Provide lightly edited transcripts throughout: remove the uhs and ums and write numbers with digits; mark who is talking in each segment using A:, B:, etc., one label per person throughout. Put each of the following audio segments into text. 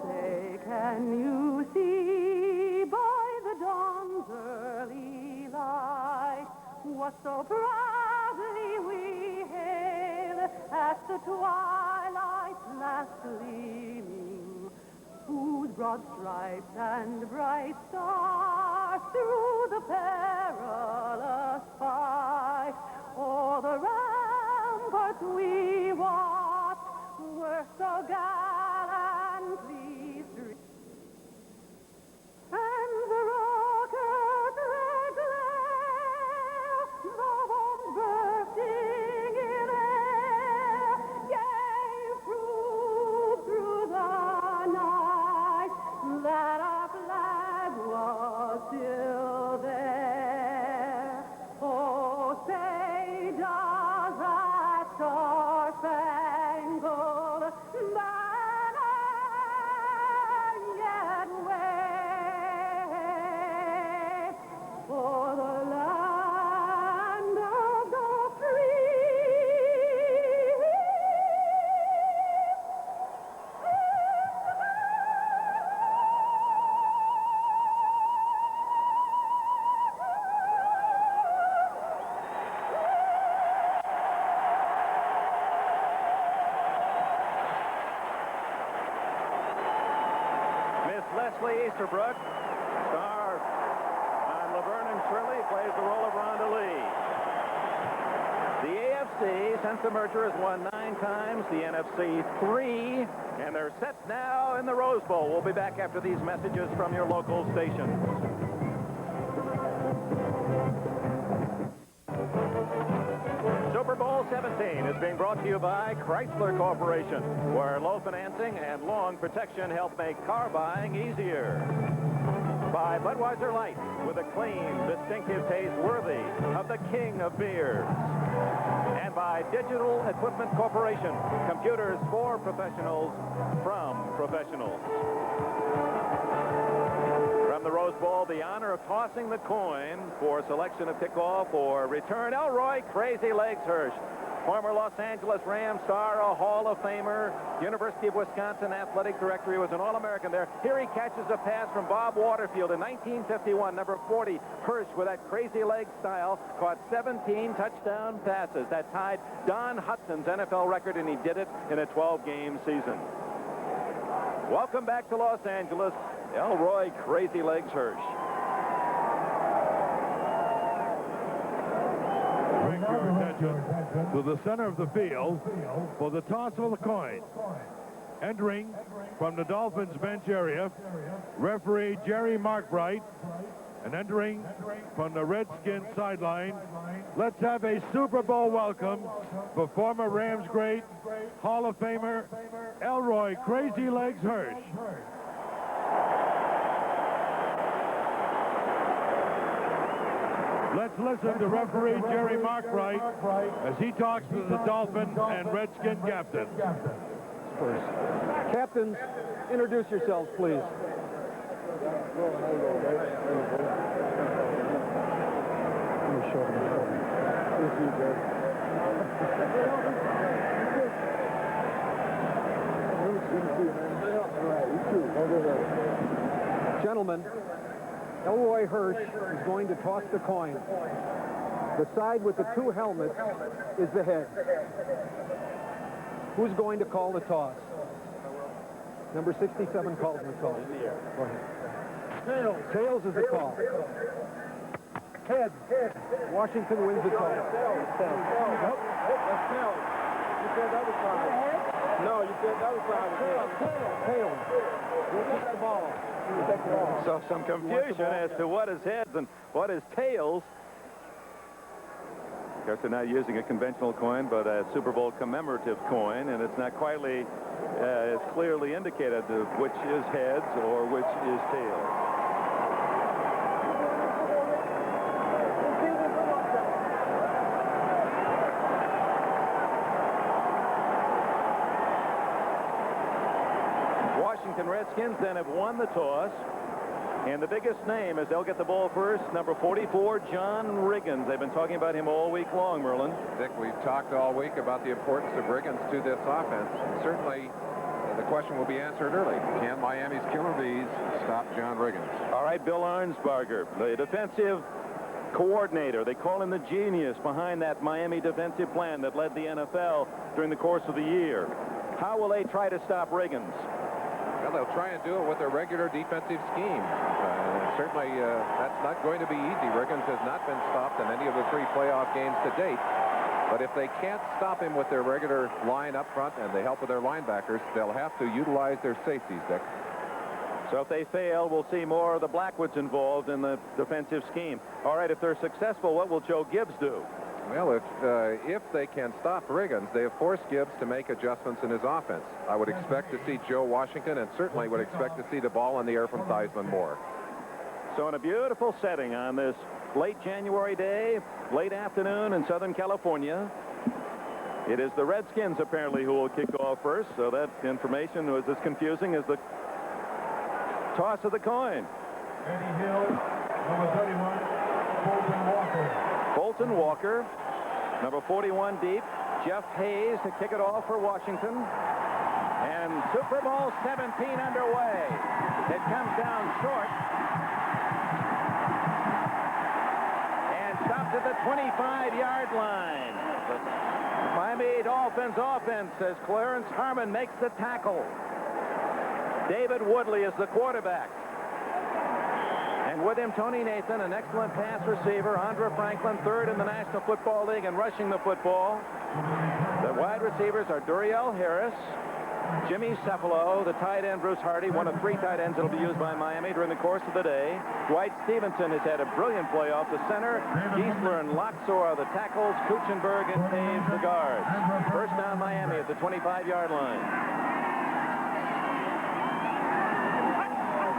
A: say, can you see by the dawn's early light what so proudly we hail at the twilight's last gleaming, whose broad stripes and bright stars through the perilous fight o'er the ramparts we watched were so gallantly streaked. And the rockets they glare, the bombs bursting in air, gave proof through the night that our flag was still there. Oh, say, does that star-spangled banner yet wave for the land of the free?
B: Miss Leslie Easterbrook, star on Laverne and Shirley, plays the role of Rhonda Lee. The AFC, since the merger, has won 9 times, the NFC 3, and they're set now in the Rose Bowl. We'll be back after these messages from your local stations. Super Bowl 17 is being brought to you by Chrysler Corporation, where low financing and long protection help make car buying easier. By Budweiser Light, with a clean, distinctive taste worthy of the king of beers. And by Digital Equipment Corporation, computers for professionals from professionals. From the Rose Bowl, the honor of tossing the coin for selection of kickoff or return, Elroy Crazy Legs Hirsch, former Los Angeles Rams star, a Hall of Famer, University of Wisconsin athletic director. He was an All-American there. Here he catches a pass from Bob Waterfield in 1951, number 40. Hirsch, with that crazy leg style, caught 17 touchdown passes. That tied Don Hudson's NFL record, and he did it in a 12-game season. Welcome back to Los Angeles, Elroy Crazy Legs Hirsch.
C: Bring your attention to the center of the field for the toss of the coin. Entering from the Dolphins bench area, referee Jerry Markbright. And entering from the Redskins sideline, let's have a Super Bowl welcome for former Rams great, Hall of Famer, Elroy Crazy Legs Hirsch. Let's listen to referee Jerry Markbright as he talks to the Dolphin and Redskin captain.
D: Captains, introduce yourselves, please. Gentlemen, Elroy Hirsch is going to toss the coin. The side with the 2 helmets is the head. Who's going to call the toss? Number 67 calls the toss. Go ahead. Tails. Tails is the call. Head. Washington wins the toss.
E: Nope. That's tails. You said the other side. No, you said the other side was
D: Tails. We'll take the ball.
B: So some confusion as to what is heads and what is tails. Of course, they're not using a conventional coin, but a Super Bowl commemorative coin, and it's not quite as clearly indicated which is heads or which is tails. Washington Redskins then have won the toss. And the biggest name, as they'll get the ball first, number 44, John Riggins. They've been talking about him all week long, Merlin.
F: Dick, we've talked all week about the importance of Riggins to this offense. And certainly, the the question will be answered early. Can Miami's Killer Bees stop John Riggins?
B: All right, Bill Arnsparger, the defensive coordinator. They call him the genius behind that Miami defensive plan that led the NFL during the course of the year. How will they try to stop Riggins?
F: Well, they'll try and do it with their regular defensive scheme. Certainly, that's not going to be easy. Riggins has not been stopped in any of the 3 playoff games to date. But if they can't stop him with their regular line up front and the help of their linebackers, they'll have to utilize their safeties, Dick.
B: So if they fail, we'll see more of the Blackwoods involved in the defensive scheme. All right, if they're successful, what will Joe Gibbs do?
F: Well, if they can stop Riggins, they have forced Gibbs to make adjustments in his offense. I would expect to see Joe Washington, and certainly would expect to see the ball in the air from Theismann more.
B: So in a beautiful setting on this late January day, late afternoon in Southern California, it is the Redskins apparently who will kick off first. So that information was as confusing as the toss of the coin.
C: Eddie Hill, number 31, Bolton Walker.
B: Bolton Walker, number 41 deep. Jeff Hayes to kick it off for Washington. And Super Bowl 17 underway. It comes down short. And stopped at the 25-yard line. The Miami Dolphins offense as Clarence Harmon makes the tackle. David Woodley is the quarterback. And with him, Tony Nathan, an excellent pass receiver. Andre Franklin, 3rd in the National Football League in rushing the football. The wide receivers are Duriel Harris, Jimmy Cephalo, the tight end Bruce Hardy, one of 3 tight ends that will be used by Miami during the course of the day. Dwight Stevenson has had a brilliant playoff. The center, Giesler and Loxor are the tackles. Kuchenberg and Taves the guards. First down Miami at the 25-yard line.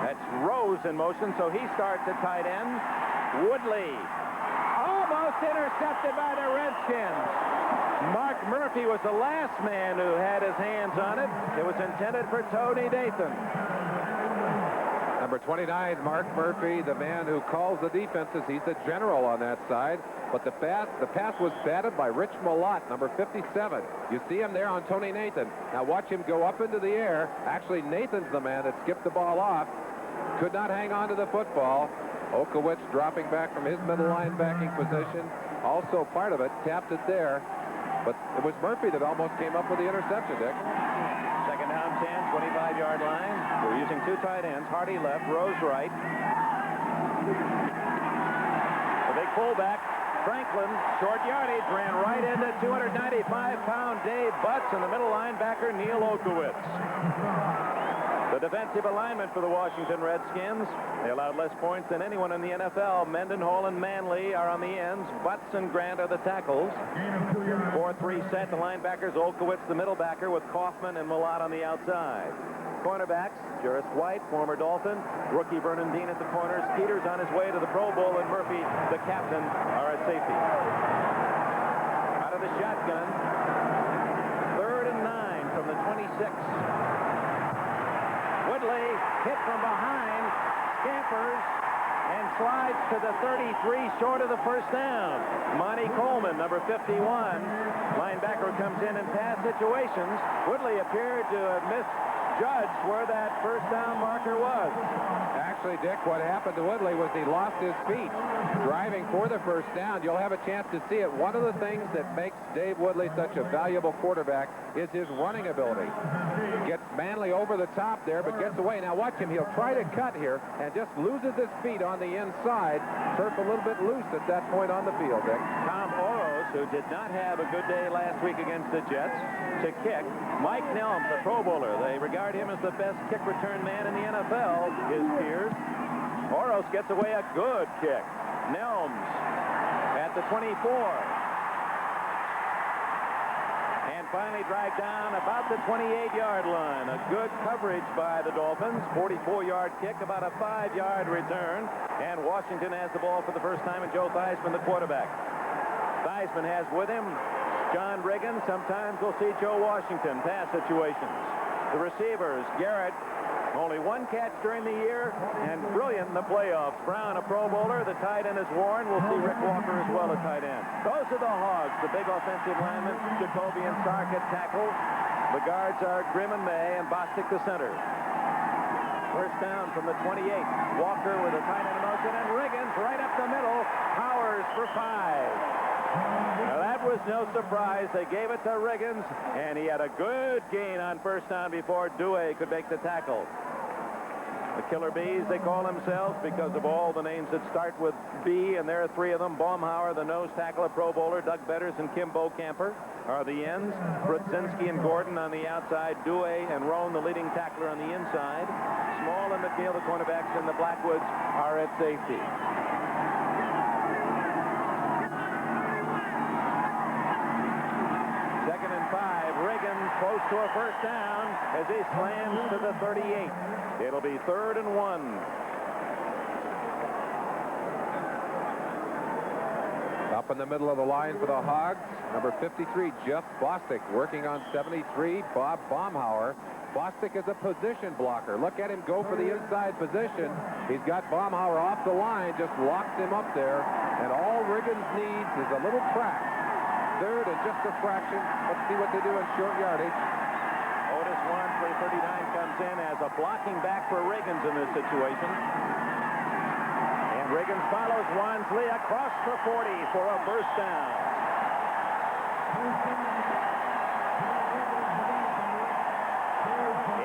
B: That's Rose in motion, so he starts at tight end. Woodley almost intercepted by the Redskins. Mark Murphy was the last man who had his hands on it. It was intended for Tony Nathan.
F: Number 29, Mark Murphy, the man who calls the defenses. He's the general on that side. But the pass was batted by Rich Malott, number 57. You see him there on Tony Nathan. Now watch him go up into the air. Actually, Nathan's the man that skipped the ball off. Could not hang on to the football. Okowicz dropping back from his middle linebacking position. Also part of it, tapped it there. But it was Murphy that almost came up with the interception, Dick.
B: Second down 10, 25-yard line. We're using 2 tight ends. Hardy left, Rose right. The big fullback, Franklin, short yardage, ran right into 295-pound Dave Butts and the middle linebacker, Neil Okowicz. The defensive alignment for the Washington Redskins. They allowed less points than anyone in the NFL. Mendenhall and Manley are on the ends. Butts and Grant are the tackles. 4-3 set. The linebackers, Olkowitz, the middle backer, with Kaufman and Malott on the outside. Cornerbacks, Juris White, former Dolphin. Rookie Vernon Dean at the corners. Peters on his way to the Pro Bowl, and Murphy, the captain, are at safety. Out of the shotgun. 3rd and 9 from the 26. Woodley hit from behind, scampers, and slides to the 33 short of the first down. Monty Coleman, number 51, linebacker, comes in pass situations. Woodley appeared to have misjudged where that first down marker was.
F: Actually, Dick, what happened to Woodley was he lost his feet driving for the first down. You'll have a chance to see it. One of the things that makes Dave Woodley such a valuable quarterback is his running ability. Gets Manley over the top there, but gets away. Now watch him. He'll try to cut here and just loses his feet on the inside. Turf a little bit loose at that point on the field, Dick.
B: Tom Oros, who did not have a good day last week against the Jets, to kick. Mike Nelms, a Pro Bowler. They regard him as the best kick return man in the NFL, his peers. Oros gets away a good kick. Nelms at the 24. Finally dragged down about the 28-yard line. A good coverage by the Dolphins. 44-yard kick, about a 5-yard return. And Washington has the ball for the first time, and Joe Theismann, the quarterback. Theismann has with him John Riggins. Sometimes we'll see Joe Washington pass situations. The receivers, Garrett, only 1 catch during the year, and brilliant in the playoffs. Brown, a Pro Bowler. The tight end is Warren. We'll see Rick Walker as well, a tight end. Those are the Hogs, the big offensive linemen. Jacoby and Sark at tackle. The guards are Grimm and May, and Bostic the center. First down from the 28. Walker with a tight end motion, and Riggins right up the middle. Powers for 5. Now that was no surprise. They gave it to Riggins, and he had a good gain on first down before Dewey could make the tackle. The Killer Bees, they call themselves because of all the names that start with B, and there are 3 of them. Baumhauer, the nose tackle, a Pro Bowler. Doug Betters and Kim Camper are the ends. Brudzinski and Gordon on the outside. Dewey and Roan, the leading tackler, on the inside. Small and McNeil, the cornerbacks, and the Blackwoods are at safety. Second and 5. Riggins close to a first down as he slams to the 38. It'll be 3rd and 1.
F: Up in the middle of the line for the Hogs, number 53, Jeff Bostic, working on 73, Bob Baumhauer. Bostic is a position blocker. Look at him go for the inside position. He's got Baumhauer off the line, just locked him up there. And all Riggins needs is a little track. 3rd and just a fraction. Let's see what they do in short yardage.
B: Otis Wansley, 39, comes in as a blocking back for Riggins in this situation. And Riggins follows Wansley across the 40 for a first down.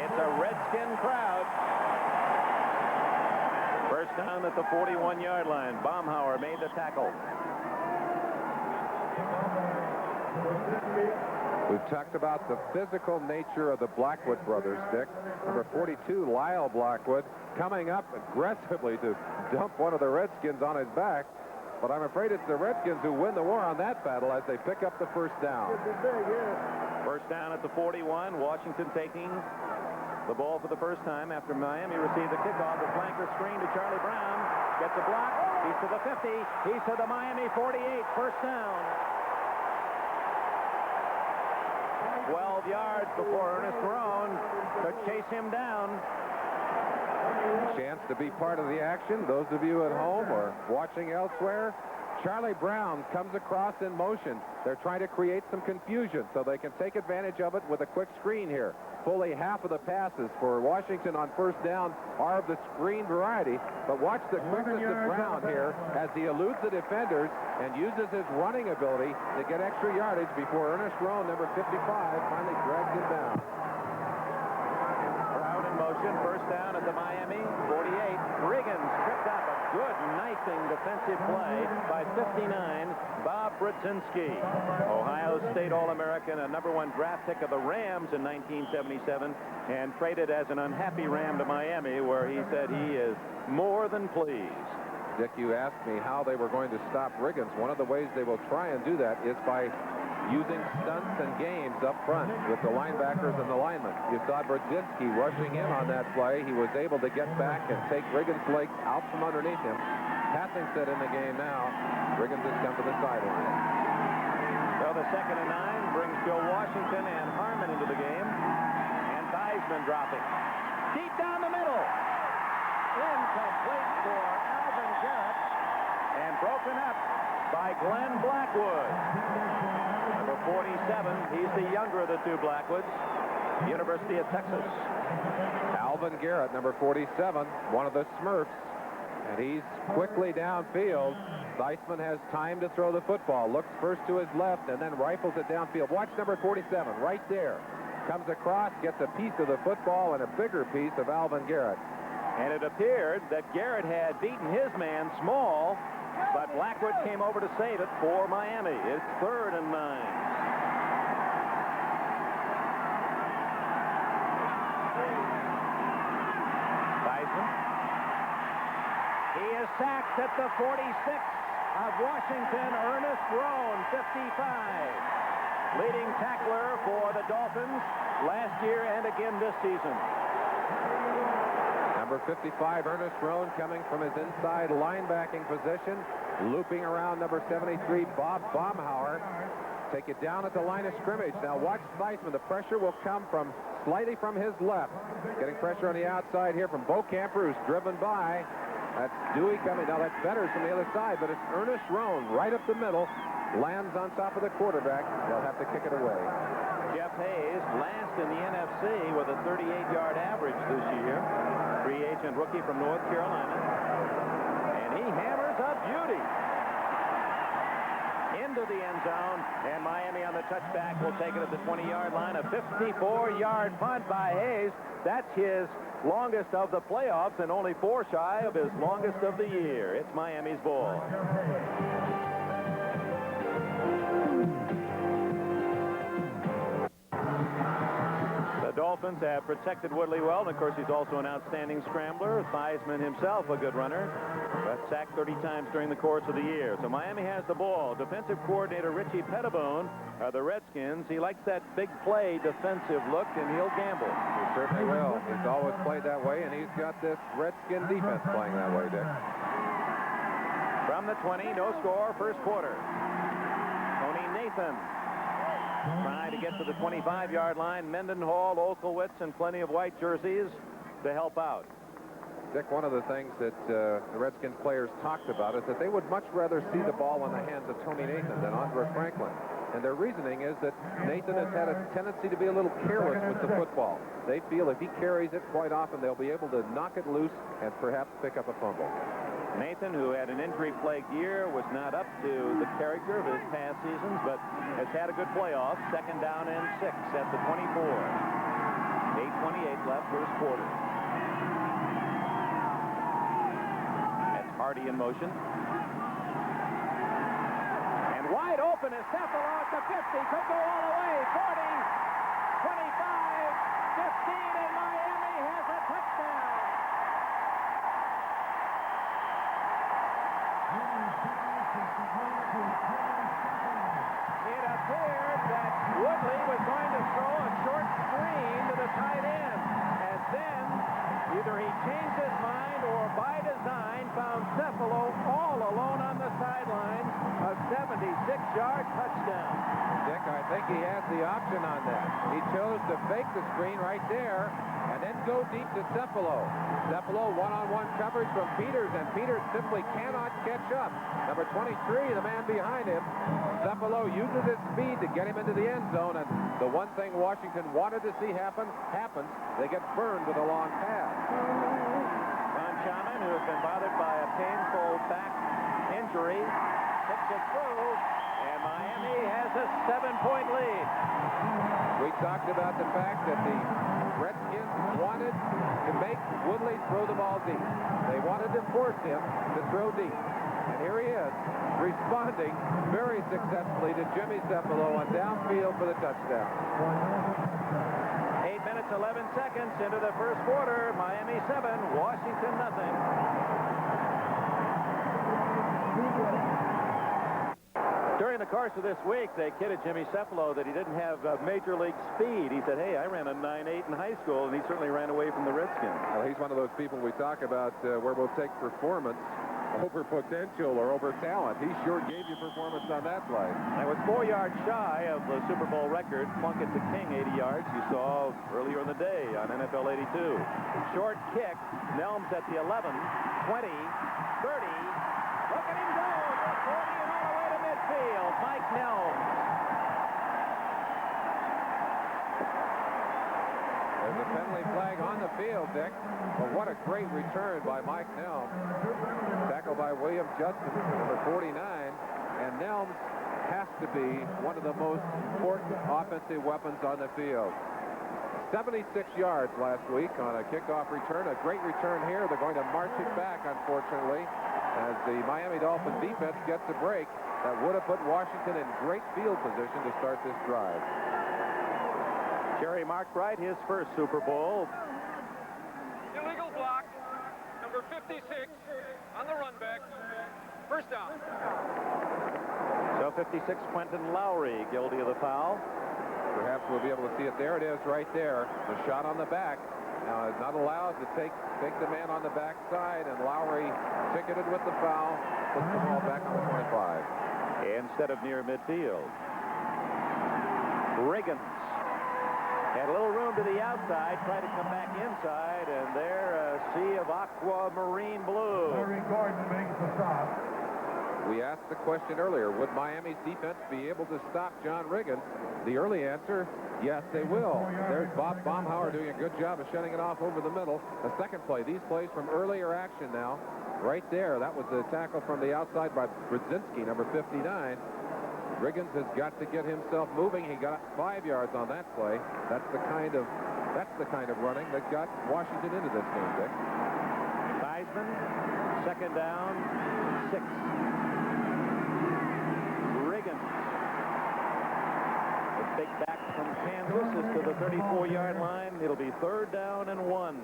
B: It's a Redskin crowd. First down at the 41-yard line. Baumhauer made the tackle.
F: We've talked about the physical nature of the Blackwood brothers, Dick. Number 42, Lyle Blackwood, coming up aggressively to dump one of the Redskins on his back. But I'm afraid it's the Redskins who win the war on that battle as they pick up the first down.
B: First down at the 41. Washington taking the ball for the first time after Miami received the kickoff. The flanker screen to Charlie Brown. Gets a block. He's to the 50. He's to the Miami 48. First down. 12 yards before Ernest Roan to chase him down.
F: Chance to be part of the action. Those of you at home or watching elsewhere, Charlie Brown comes across in motion. They're trying to create some confusion so they can take advantage of it with a quick screen here. Fully half of the passes for Washington on first down are of the screen variety. But watch the quickness of Brown here as he eludes the defenders and uses his running ability to get extra yardage before Ernest Roan, number 55, finally drags him down.
B: Brown in motion. First down at the Miami 48. Riggins picked up a good knifing defensive play by 59, Bob Brudzinski. Ohio State All-American, a #1 draft pick of the Rams in 1977, and traded as an unhappy Ram to Miami, where he said he is more than pleased.
F: Dick, you asked me how they were going to stop Riggins. One of the ways they will try and do that is by using stunts and games up front with the linebackers and the linemen. You saw Brudzinski rushing in on that play. He was able to get back and take Riggins' legs out from underneath him. Passing set in the game now. Riggins has come to the sideline.
B: So the 2nd and 9 brings Joe Washington and Harmon into the game. And Theismann dropping. Deep down the middle. Incomplete for Alvin Garrett. And broken up by Glenn Blackwood. Number 47, he's the younger of the two Blackwoods, University of Texas.
F: Alvin Garrett, number 47, one of the Smurfs, and he's quickly downfield. Theismann has time to throw the football, looks first to his left and then rifles it downfield. Watch number 47 right there. Comes across, gets a piece of the football and a bigger piece of Alvin Garrett.
B: And it appeared that Garrett had beaten his man Small, but Blackwood came over to save it for Miami. It's 3rd and 9. Theismann. He is sacked at the 46 of Washington. Ernest Roan, 55. Leading tackler for the Dolphins last year and again this season.
F: Number 55, Ernest Roan, coming from his inside linebacking position, looping around number 73, Bob Baumhauer. Take it down at the line of scrimmage. Now watch Theismann. The pressure will come from slightly from his left. Getting pressure on the outside here from Camper, who's driven by. That's Dewey coming. Now that's Betters from the other side, but it's Ernest Roan right up the middle. lands on top of the quarterback, they'll have to kick it away.
B: Jeff Hayes, last in the NFC with a 38-yard average this year. Free agent rookie from North Carolina. And he hammers a beauty into the end zone, and Miami on the touchback will take it at the 20-yard line. A 54-yard punt by Hayes. That's his longest of the playoffs and only 4 shy of his longest of the year. It's Miami's ball. The Dolphins have protected Woodley well, and of course he's also an outstanding scrambler. Theismann himself a good runner, but sacked 30 times during the course of the year. So Miami has the ball. Defensive coordinator Richie Pettibone of the Redskins. He likes that big play defensive look, and he'll gamble.
F: He certainly will. He's always played that way, and he's got this Redskin defense playing that way, Dick.
B: From the 20, no score, first quarter. Tony Nathan trying to get to the 25-yard line. Mendenhall, Olkowitz, and plenty of white jerseys to help out.
F: Dick, one of the things that the Redskins players talked about is that they would much rather see the ball in the hands of Tony Nathan than Andre Franklin. And their reasoning is that Nathan has had a tendency to be a little careless with the football. They feel if he carries it quite often, they'll be able to knock it loose and perhaps pick up a fumble.
B: Nathan, who had an injury-plagued year, was not up to the character of his past seasons, but has had a good playoff. 2nd down and 6 at the 24. 8:28 left, first quarter. That's Hardy in motion. And wide open is Cephalo at the 50. Could go all the way. 40, 25, 15, and Miami has a touchdown. It appeared that Woodley was going to throw a short screen to the tight end, and then either he changed his mind or by design found Cephalo all alone on the sideline. A 76-yard touchdown.
F: Dick, I think he has the option on that. He chose to fake the screen right there and then go deep to Cephalo. Cephalo one-on-one coverage from Peters, and Peters simply cannot catch up. Number 23, the man behind him. Cephalo uses his speed to get him into the end zone, and the one thing Washington wanted to see happens. They get burned with a long pass.
B: Ron Schaman, who has been bothered by a painful back injury, hits it through, and Miami has a 7-point lead.
F: We talked about the fact that the Redskins wanted to make Woodley throw the ball deep. They wanted to force him to throw deep. And here he is, responding very successfully to Jimmy Cephalo on downfield for the touchdown.
B: 8 minutes, 11 seconds into the first quarter. Miami 7, Washington nothing. During the course of this week, they kidded Jimmy Cephalo that he didn't have major league speed. He said, hey, I ran a 9.8 in high school, and he certainly ran away from the Redskins.
F: Well, he's one of those people we talk about where we'll take performance over potential or over talent. He sure gave you performance on that play.
B: I was 4 yards shy of the Super Bowl record. Plunkett to King, 80 yards. You saw earlier in the day on NFL 82. Short kick. Nelms at the 11, 20, 30. Look at him go. 40 and all the way to midfield. Mike Nelms.
F: There's a penalty flag on the field, Dick. But what a great return by Mike Nelms. Tackled by William Judson, number 49. And Nelms has to be one of the most important offensive weapons on the field. 76 yards last week on a kickoff return. A great return here. They're going to march it back, unfortunately, as the Miami Dolphins defense gets a break that would have put Washington in great field position to start this drive.
B: Jerry Markbright, his first Super Bowl.
G: Illegal block, number 56 on the run back. First down.
B: So 56, Quentin Lowry, guilty of the foul.
F: Perhaps we'll be able to see it. There it is right there. The shot on the back. Now, is not allowed to take the man on the backside, and Lowry ticketed with the foul, puts the ball back on the 25.
B: Instead of near midfield. Riggins had a little room to the outside, tried to come back inside, and there a sea of aquamarine blue.
C: Larry Gordon makes the stop.
F: We asked the question earlier, would Miami's defense be able to stop John Riggins? The early answer, yes, they will. There's Bob Baumhauer doing a good job of shutting it off over the middle. The second play, these plays from earlier action now. Right there, that was the tackle from the outside by Brzezinski, number 59. Riggins has got to get himself moving. He got 5 yards on that play. That's the kind of running that got Washington into this game, Dick.
B: Theismann, second down, 6. Riggins. The big back from Kansas is to the 34-yard line. It'll be 3rd down and 1.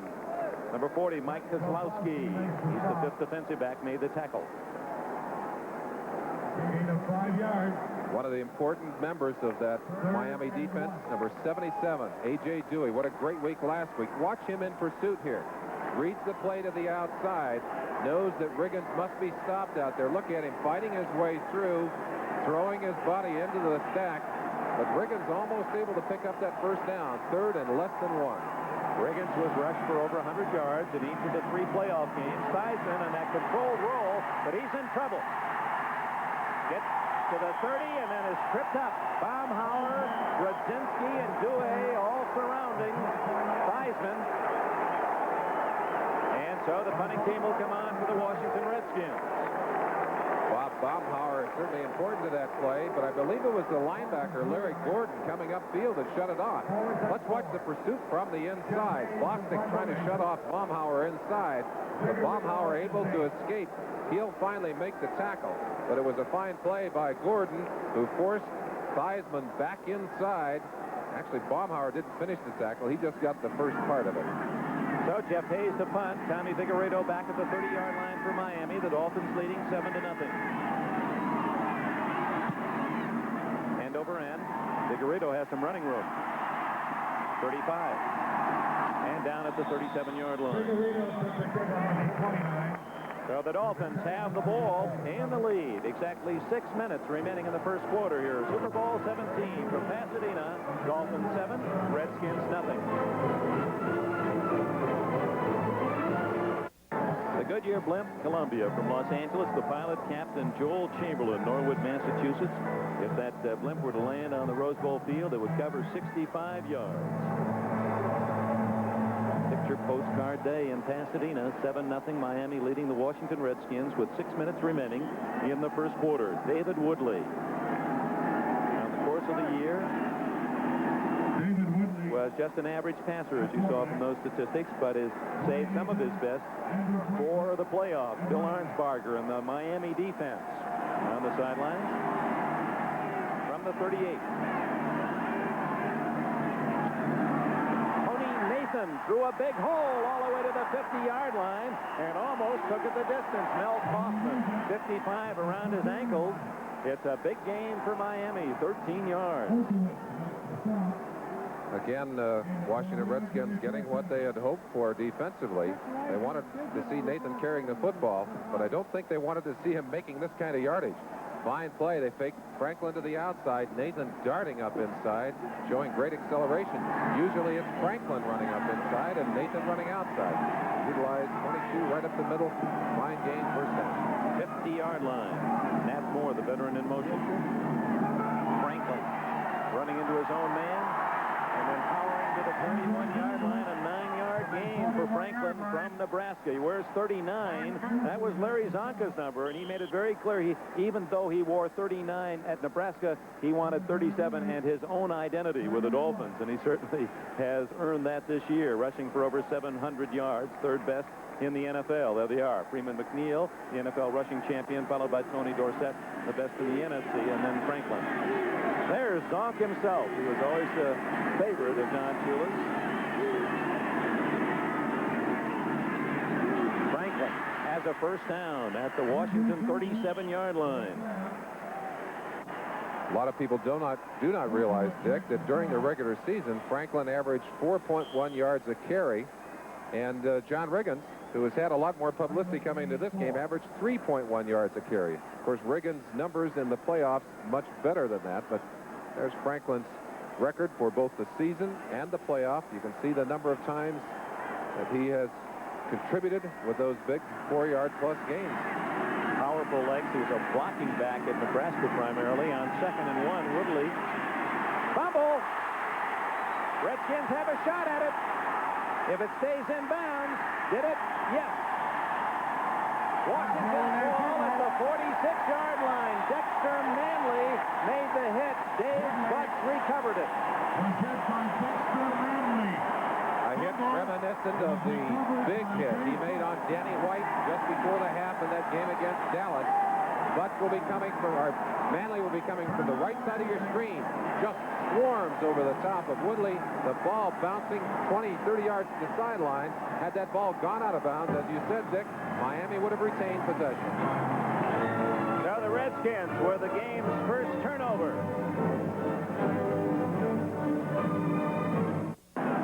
B: Number 40, Mike Kozlowski. He's the 5th defensive back, made the tackle.
C: Gain of 5 yards.
F: One of the important members of that Miami defense, number 77, A.J. Dewey. What a great week last week. Watch him in pursuit here. Reads the play to the outside, knows that Riggins must be stopped out there. Look at him fighting his way through, throwing his body into the stack. But Riggins almost able to pick up that first down, 3rd and less than 1.
B: Riggins was rushed for over 100 yards in each of the 3 playoff games. Theismann in that controlled roll, but he's in trouble. Gets to the 30 and then is tripped up. Baumhauer, Brzezinski, and Dewey all surrounding Theismann. And so the punting team will come on for the Washington Redskins.
F: Bob Baumhauer is certainly important to that play, but I believe it was the linebacker, Larry Gordon, coming upfield that shut it off. Let's watch the pursuit from the inside. Bostic trying to shut off Baumhauer inside, but Baumhauer able to escape. He'll finally make the tackle, but it was a fine play by Gordon, who forced Theismann back inside. Actually, Baumhauer didn't finish the tackle. He just got the first part of it.
B: So Jeff Hayes to punt. Tommy Figueredo back at the 30-yard line for Miami. The Dolphins leading 7-0. End over end. Figueredo has some running room. 35. And down at the 37-yard line. So the Dolphins have the ball and the lead. Exactly 6 minutes remaining in the first quarter here. Super Bowl 17 from Pasadena. Dolphins 7, Redskins nothing. The Goodyear blimp, Columbia from Los Angeles. The pilot, Captain Joel Chamberlain, Norwood, Massachusetts. If that blimp were to land on the Rose Bowl field, it would cover 65 yards. Picture postcard day in Pasadena. 7-0 Miami leading the Washington Redskins with 6 minutes remaining in the first quarter. David Woodley. On the course of the year, was just an average passer, as you saw from those statistics, but has saved some of his best for the playoffs. Bill Arnsparger and the Miami defense on the sidelines from the 38. Tony Nathan threw a big hole all the way to the 50-yard line and almost took it the distance. Mel Kaufman, 55 around his ankles. It's a big game for Miami, 13 yards.
F: Again, Washington Redskins getting what they had hoped for defensively. They wanted to see Nathan carrying the football, but I don't think they wanted to see him making this kind of yardage. Fine play. They faked Franklin to the outside. Nathan darting up inside, showing great acceleration. Usually it's Franklin running up inside and Nathan running outside. Utilized 22 right up the middle. Fine gain, first down.
B: 50-yard line. Nat Moore, the veteran in motion. Franklin running into his own man. And then powering to the 41-yard line, a 9-yard gain for Franklin from Nebraska. He wears 39. That was Larry Zonka's number, and he made it very clear, even though he wore 39 at Nebraska, he wanted 37 and his own identity with the Dolphins, and he certainly has earned that this year, rushing for over 700 yards, third best in the NFL. There they are. Freeman McNeil, the NFL rushing champion, followed by Tony Dorsett, the best in the NFC, and then Franklin. There's Zonk himself, who was always the favorite of Don Shula's. Franklin has a first down at the Washington 37-yard line.
F: A lot of people do not realize, Dick, that during the regular season, Franklin averaged 4.1 yards a carry, and John Riggins, who has had a lot more publicity coming into this game, averaged 3.1 yards a carry. Of course, Riggins' numbers in the playoffs much better than that, but there's Franklin's record for both the season and the playoff. You can see the number of times that he has contributed with those big 4-yard plus gains.
B: Power powerful legs. He was a blocking back at Nebraska primarily. On 2nd and 1, Woodley. Fumble. Redskins have a shot at it. If it stays in bounds, did it? Yes. Washington ball at the 46-yard line. Dexter Manley made the hit. Dave Butts recovered it.
F: A hit reminiscent of the big hit he made on Danny White just before the half in that game against Dallas. Butts will be coming from, or Manley will be coming from the right side of your screen. Just swarms over the top of Woodley. The ball bouncing 20, 30 yards to the sideline. Had that ball gone out of bounds, as you said, Dick, Miami would have retained possession.
B: Now the Redskins were the game's first turnover.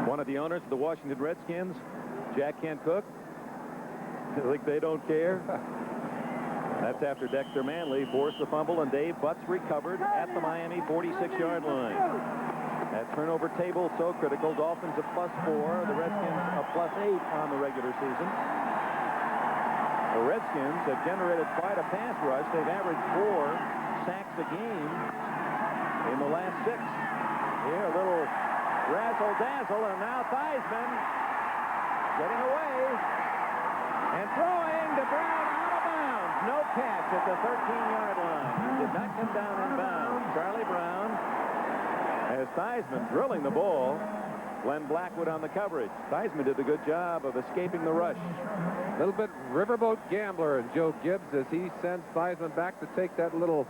B: One of the owners of the Washington Redskins, Jack Kent Cook. I think they don't care. That's after Dexter Manley forced the fumble, and Dave Butts recovered at the Miami 46-yard line. That turnover table so critical. Dolphins a +4, the Redskins a +8 on the regular season. The Redskins have generated quite a pass rush. They've averaged 4 sacks a game in the last 6. Here, a little razzle-dazzle, and now Theismann getting away and throwing to Brown out of bounds. No catch at the 13-yard line. He did not come down in bounds. Charlie Brown has Theismann drilling the ball. Glenn Blackwood on the coverage. Theismann did a good job of escaping the rush.
F: A little bit riverboat gambler and Joe Gibbs as he sends Theismann back to take that little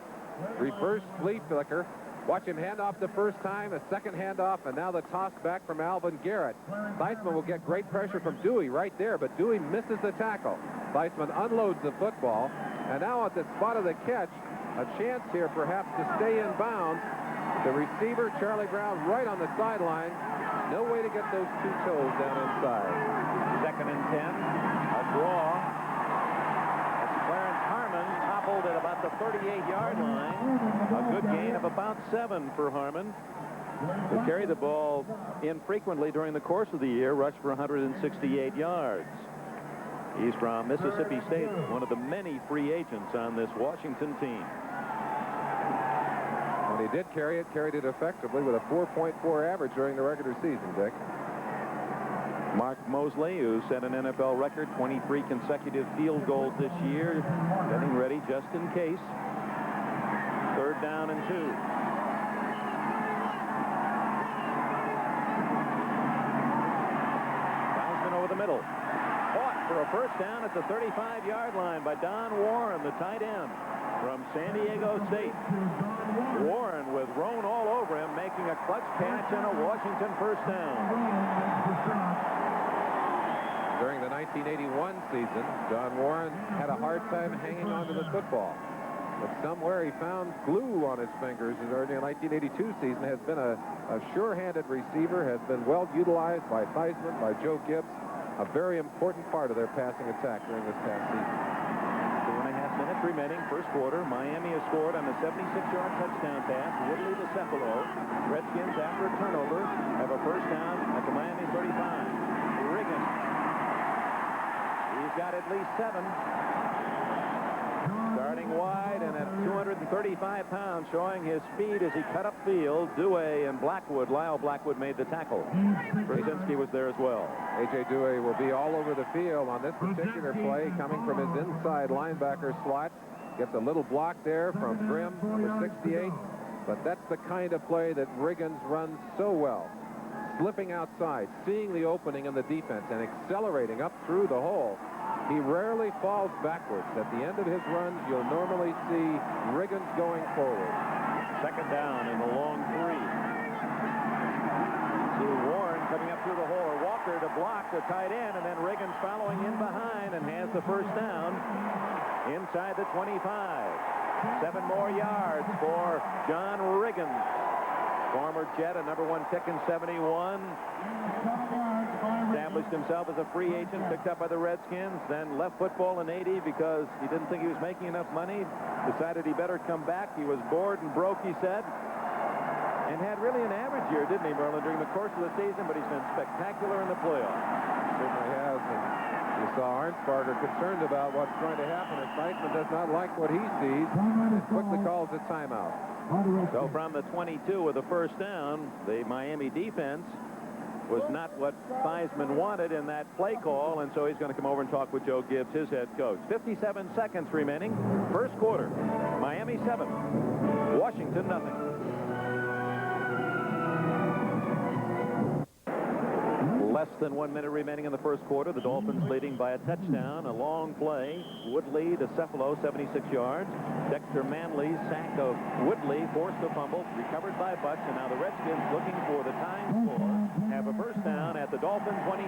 F: reverse flea flicker. Watch him hand off the first time, a second handoff, and now the toss back from Alvin Garrett. Theismann will get great pressure from Dewey right there, but Dewey misses the tackle. Theismann unloads the football, and now at the spot of the catch, a chance here perhaps to stay in bounds. The receiver, Charlie Brown, right on the sideline. No way to get those 2 toes down inside.
B: 2nd and 10, a draw. That's Clarence Harmon, toppled at about the 38-yard line. A good gain of about 7 for Harmon, who carried the ball infrequently during the course of the year, rushed for 168 yards. He's from Mississippi State, one of the many free agents on this Washington team.
F: When he did carry it, carried it effectively with a 4.4 average during the regular season, Dick.
B: Mark Mosley, who set an NFL record, 23 consecutive field goals this year, getting ready just in case. 3rd down and 2. Theismann over the middle. Caught for a first down at the 35-yard line by Don Warren, the tight end from San Diego State. Warren with Roan all over him, making a clutch catch and a Washington first down.
F: During the 1981 season, Don Warren had a hard time hanging on to the football. But somewhere he found glue on his fingers during the 1982 season. Has been a sure-handed receiver, has been well utilized by Theismann, by Joe Gibbs. A very important part of their passing attack during this past season.
B: 2.5 minutes remaining, first quarter. Miami has scored on a 76-yard touchdown pass. Woodley to Cephalo. Redskins, after a turnover, have a first down at the Miami 35. Riggins. He's got at least 7. Starting wide and at 235 pounds, showing his speed as he cut upfield. Dewey and Blackwood, Lyle Blackwood, made the tackle. Brzezinski was there as well.
F: A.J. Dewey will be all over the field on this particular play, coming from his inside linebacker slot. Gets a little block there from Grimm, number 68. But that's the kind of play that Riggins runs so well. Slipping outside, seeing the opening in the defense, and accelerating up through the hole. He rarely falls backwards. At the end of his runs, you'll normally see Riggins going forward.
B: 2nd down in the long 3. See Warren coming up through the hole. Walker to block the tight end, and then Riggins following in behind and has the first down inside the 25. 7 more yards for John Riggins. Former Jet, a #1 pick in 71. Established himself as a free agent, picked up by the Redskins, then left football in 80 because he didn't think he was making enough money. Decided he better come back. He was bored and broke, he said. And had really an average year, didn't he, Merlin, during the course of the season, but he's been spectacular in the playoffs.
F: Certainly has. And you saw Arnsparger concerned about what's going to happen if Theismann does not like what he sees and quickly calls a timeout.
B: So from the 22 with a first down, the Miami defense was not what Theismann wanted in that play call, and so he's going to come over and talk with Joe Gibbs, his head coach. 57 seconds remaining. First quarter. Miami 7. Washington nothing. Less than 1 minute remaining in the first quarter. The Dolphins leading by a touchdown. A long play. Woodley to Cephalo, 76 yards. Dexter Manley's sack of Woodley forced a fumble, recovered by Butch, and now the Redskins looking for the tying score. Have a first down at the Dolphin 22.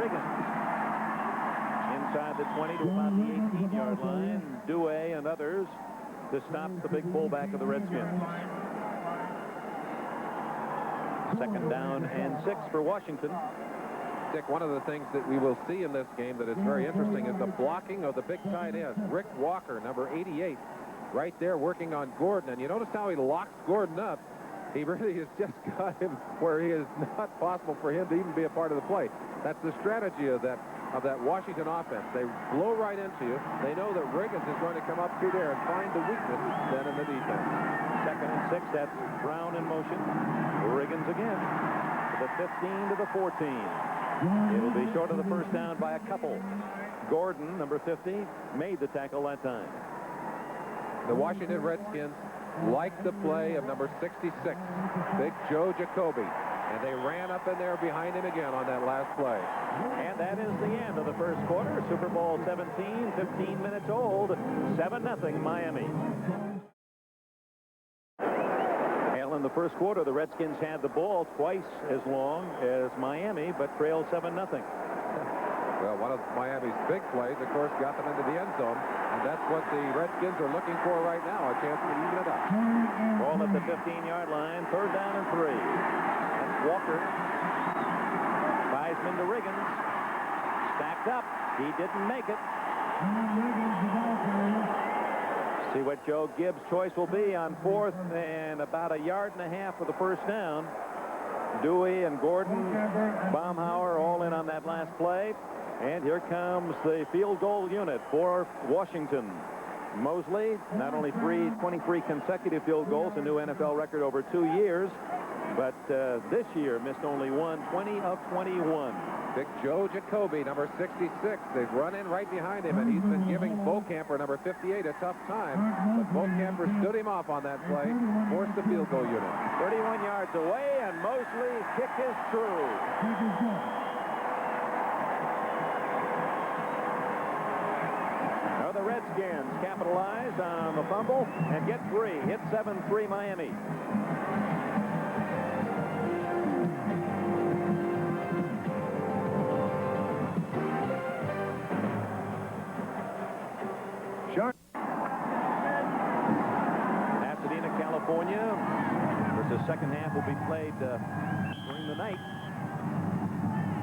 B: Riggins inside the 20 to about the 18-yard line. Dewey and others to stop the big fullback of the Redskins. Second down and 6 for Washington.
F: Dick, one of the things that we will see in this game that is very interesting is the blocking of the big tight ends. Rick Walker, number 88, right there working on Gordon. And you notice how he locks Gordon up. He really has just got him where he is not possible for him to even be a part of the play. That's the strategy of that Washington offense. They blow right into you. They know that Riggins is going to come up through there and find the weakness then in the defense.
B: Second and 6, that's Brown in motion. Riggins again. To the 15 to the 14. It'll be short of the first down by a couple. Gordon, number 50, made the tackle that time.
F: The Washington Redskins like the play of number 66, Big Joe Jacoby. And they ran up in there behind him again on that last play.
B: And that is the end of the first quarter. Super Bowl 17, 15 minutes old. 7-0 Miami. In the first quarter, the Redskins had the ball twice as long as Miami, but trailed 7-0.
F: Well, one of Miami's big plays, of course, got them into the end zone, and that's what the Redskins are looking for right now, a chance to even it up.
B: Ball at the 15-yard line, third down and 3. That's Walker. Theismann to Riggins. Stacked up. He didn't make it. See what Joe Gibbs' choice will be on 4th and about 1.5 yards for the first down. Dewey and Gordon, Baumhauer all in on that last play. And here comes the field goal unit for Washington. Mosley, not only 23 consecutive field goals, a new NFL record over 2 years, but this year missed only one, 20 of 21.
F: Big Joe Jacoby, number 66. They've run in right behind him, and he's been giving Beaucamper, number 58, a tough time. But Beaucamper stood him off on that play, forced the field goal unit.
B: 31 yards away, and Mosley's kick is true. Now the Redskins capitalize on the fumble and get 3. Hit 7-3 Miami. Pasadena, California. The second half will be played during the night.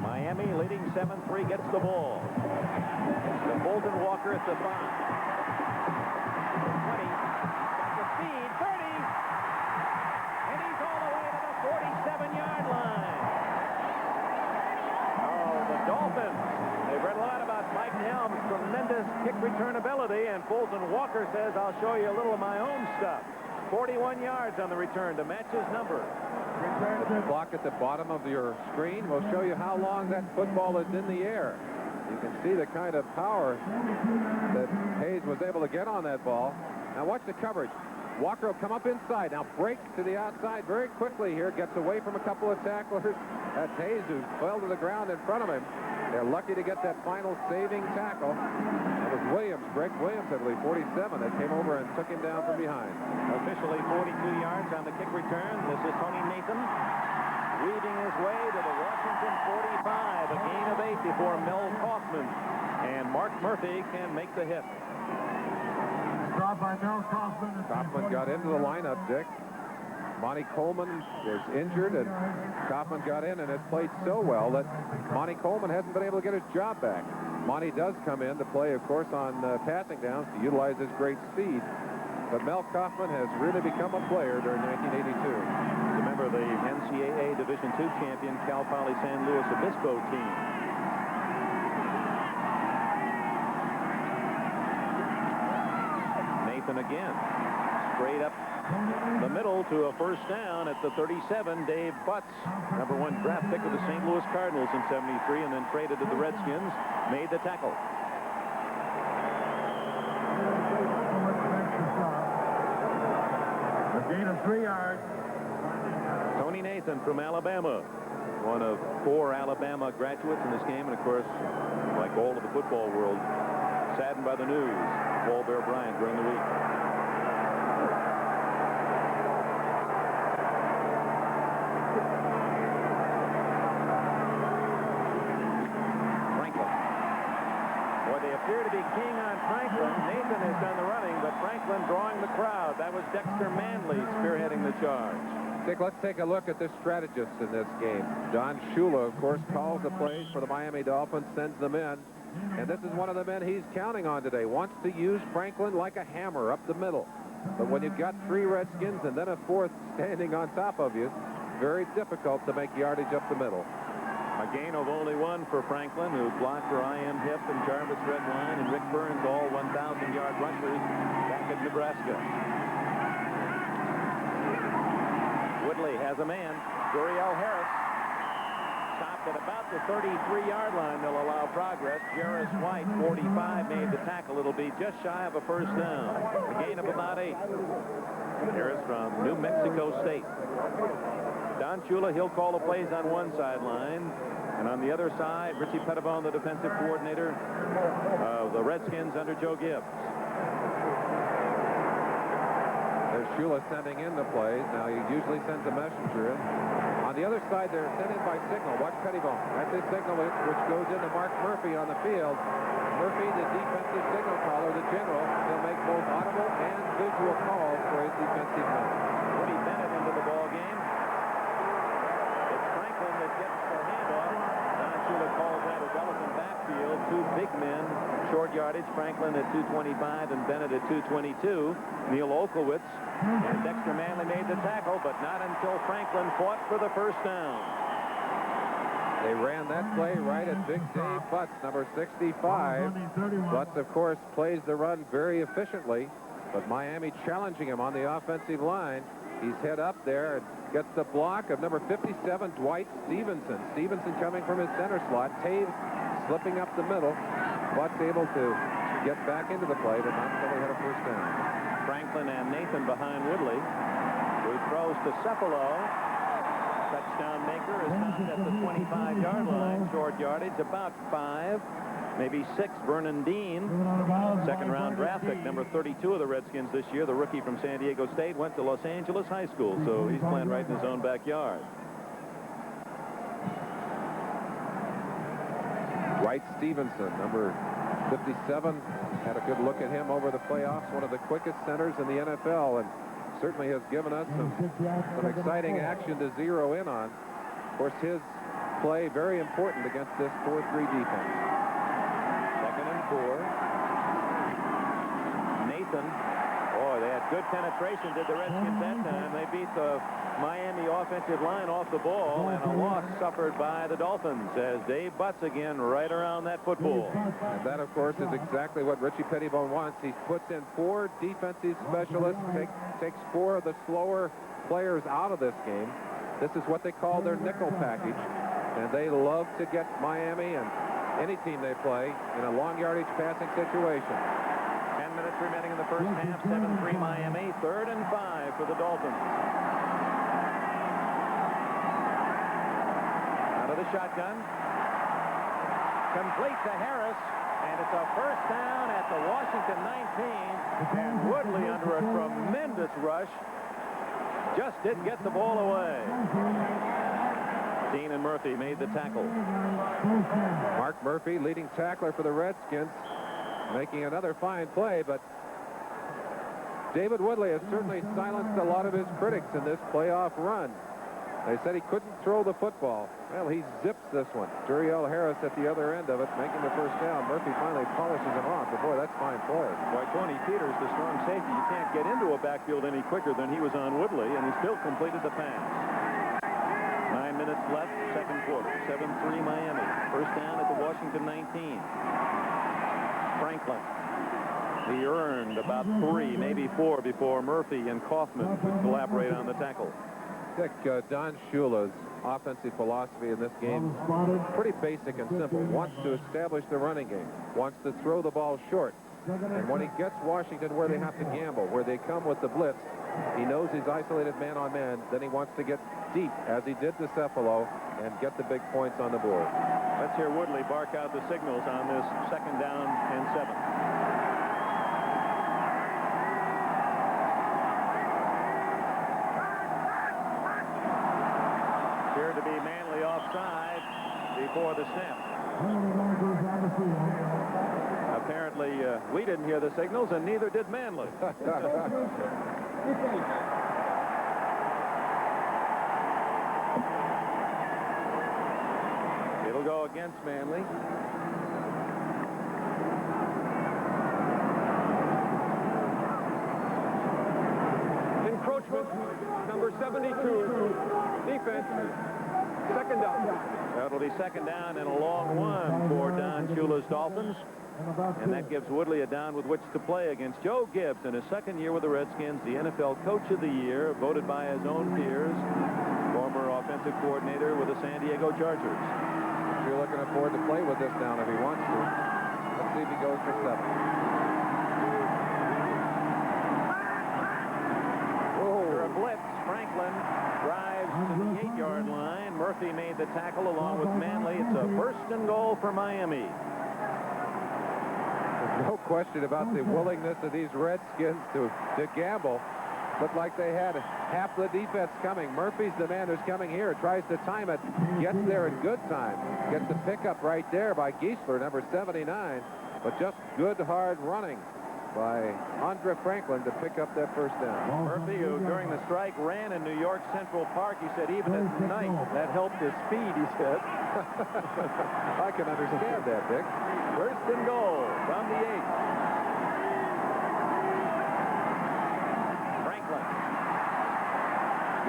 B: Miami leading 7-3, gets the ball. To Bolton Walker at the 5. 20. Got the speed. 30. And he's all the way to the 47-yard line. Oh, the Dolphins. They've read a lot about Mike Helm's tremendous kick return ability, and Bolton Walker says, I'll show you a little of my own stuff. 41 yards on the return to match his number.
F: The clock at the bottom of your screen will show you how long that football is in the air. You can see the kind of power that Hayes was able to get on that ball. Now watch the coverage. Walker will come up inside. Now break to the outside very quickly here. Gets away from a couple of tacklers. That's Hayes who fell to the ground in front of him. They're lucky to get that final saving tackle. It was Williams, Greg Williams, I believe, 47, that came over and took him down from behind.
B: Officially 42 yards on the kick return. This is Tony Nathan weaving his way to the Washington 45. A gain of 8 before Mel Kaufman. And Mark Murphy can make the hit.
H: Stop by Mel Kaufman.
F: Kaufman got into the lineup, Dick. Monty Coleman was injured, and Kaufman got in and had played so well that Monty Coleman hasn't been able to get his job back. Monty does come in to play, of course, on passing downs to utilize his great speed. But Mel Kaufman has really become a player during 1982.
B: Remember the NCAA Division II champion Cal Poly San Luis Obispo team. Nathan again. Straight up the middle to a first down at the 37. Dave Butts, #1 draft pick of the St. Louis Cardinals in '73 and then traded to the Redskins, made the tackle.
H: A gain of 3 yards.
B: Tony Nathan from Alabama, one of 4 Alabama graduates in this game, and of course, like all of the football world, saddened by the news of Paul Bear Bryant during the week. Franklin. Boy, they appear to be keying on Franklin. Nathan has done the running, but Franklin drawing the crowd. That was Dexter Manley spearheading the charge.
F: Dick, let's take a look at the strategists in this game. Don Shula, of course, calls the plays for the Miami Dolphins, sends them in. And this is one of the men he's counting on today. Wants to use Franklin like a hammer up the middle. But when you've got 3 Redskins and then a 4th standing on top of you, very difficult to make yardage up the middle.
B: A gain of only 1 for Franklin, who blocked for I.M. Hip and Jarvis Redwine and Rick Burns, all 1,000-yard rushers back at Nebraska. Woodley has a man, Juriel Harris. Stopped at about the 33-yard line. They'll allow progress. Jarris White, 45, made the tackle. It'll be just shy of a first down. A gain of about 8. Harris from New Mexico State. Don Shula, he'll call the plays on one sideline. And on the other side, Richie Pettibone, the defensive coordinator of the Redskins under Joe Gibbs.
F: There's Shula sending in the plays. Now, he usually sends a messenger in. On the other side, they're sent in by signal. Watch Pettibone. That's his signal, which goes into Mark Murphy on the field. Murphy, the defensive signal caller, the general, will make both audible and visual calls for his defensive men.
B: Woody Bennett into the ball game. It's Franklin that gets the handoff. Don Shula calls that a Delavan backfield. 2 big men, short yardage. Franklin at 225 and Bennett at 222. Neil Olkowitz and Dexter Manley made the tackle, but not until Franklin fought for the first down.
F: They ran that play right at Big Dave Butts, number 65. Butts, of course, plays the run very efficiently, but Miami challenging him on the offensive line. He's head up there and gets the block of number 57, Dwight Stevenson. Stevenson coming from his center slot. Taves slipping up the middle. Butts able to get back into the play, but not until they had a first down.
B: Franklin and Nathan behind Woodley, who throws to Cepalo. Touchdown maker is found at the 25-yard line. Short yardage, about 5, maybe 6. Vernon Dean, second-round draft pick, number 32 of the Redskins this year. The rookie from San Diego State went to Los Angeles High School, so he's playing right in his own backyard.
F: Dwight Stevenson, number 57, had a good look at him over the playoffs. One of the quickest centers in the NFL, and certainly has given us some exciting action to zero in on. Of course, his play very important against this 4-3 defense.
B: 2nd and 4. Nathan. Boy, they had good penetration, did the Redskins that time. They beat the Miami offensive line off the ball, and a loss suffered by the Dolphins as Dave Butts again right around that football.
F: And that, of course, is exactly what Richie Pettibone wants. He puts in 4 defensive specialists, takes 4 of the slower players out of this game. This is what they call their nickel package, and they love to get Miami and any team they play in a long yardage passing situation.
B: 10 minutes remaining in the first half. 7-3 Miami. 3rd and 5 for the Dolphins. Out of the shotgun. Complete to Harris. And it's a first down at the Washington 19. And Woodley, under a tremendous rush, just didn't get the ball away. Dean and Murphy made the tackle.
F: Mark Murphy, leading tackler for the Redskins, making another fine play, but David Woodley has certainly silenced a lot of his critics in this playoff run. They said he couldn't throw the football. Well, he zips this one. Juriel Harris at the other end of it, making the first down. Murphy finally polishes him off. But boy, that's fine play.
B: Boy, Tony Peters, the strong safety, you can't get into a backfield any quicker than he was on Woodley, and he still completed the pass. 9 minutes left, second quarter. 7-3 Miami. First down at the Washington 19. Franklin. He earned about 3, maybe 4 before Murphy and Kaufman could collaborate on the tackle.
F: Don Shula's offensive philosophy in this game, pretty basic and simple. Wants to establish the running game, wants to throw the ball short. And when he gets Washington where they have to gamble, where they come with the blitz, he knows he's isolated man on man. Then he wants to get deep, as he did to Cephalo, and get the big points on the board.
B: Let's hear Woodley bark out the signals on this second down and 7. Appeared to be Manley offside before the snap. Apparently, we didn't hear the signals, and neither did Manley. It'll go against Manley.
E: Encroachment, number 72. Defense, second down.
B: That'll be second down and a long one for Don Shula's Dolphins. And that gives Woodley a down with which to play against Joe Gibbs in his second year with the Redskins, the NFL Coach of the Year, voted by his own peers, former offensive coordinator with the San Diego Chargers.
F: Shula can afford to play with this down if he wants to. Let's see if he goes for 7.
B: After a blitz, Franklin drives to the 8-yard line. Murphy made the tackle along with Manley. It's a first and goal for Miami.
F: No question about the willingness of these Redskins to gamble. Looked like they had half the defense coming. Murphy's the man who's coming here, tries to time it, gets there in good time, gets the pickup right there by Giesler, number 79, but just good hard running by Andre Franklin to pick up that first down.
B: Murphy, who during the strike ran in New York Central Park, he said even at night that helped his speed, he said.
F: I can understand that, Dick.
B: First and goal from the 8. Franklin.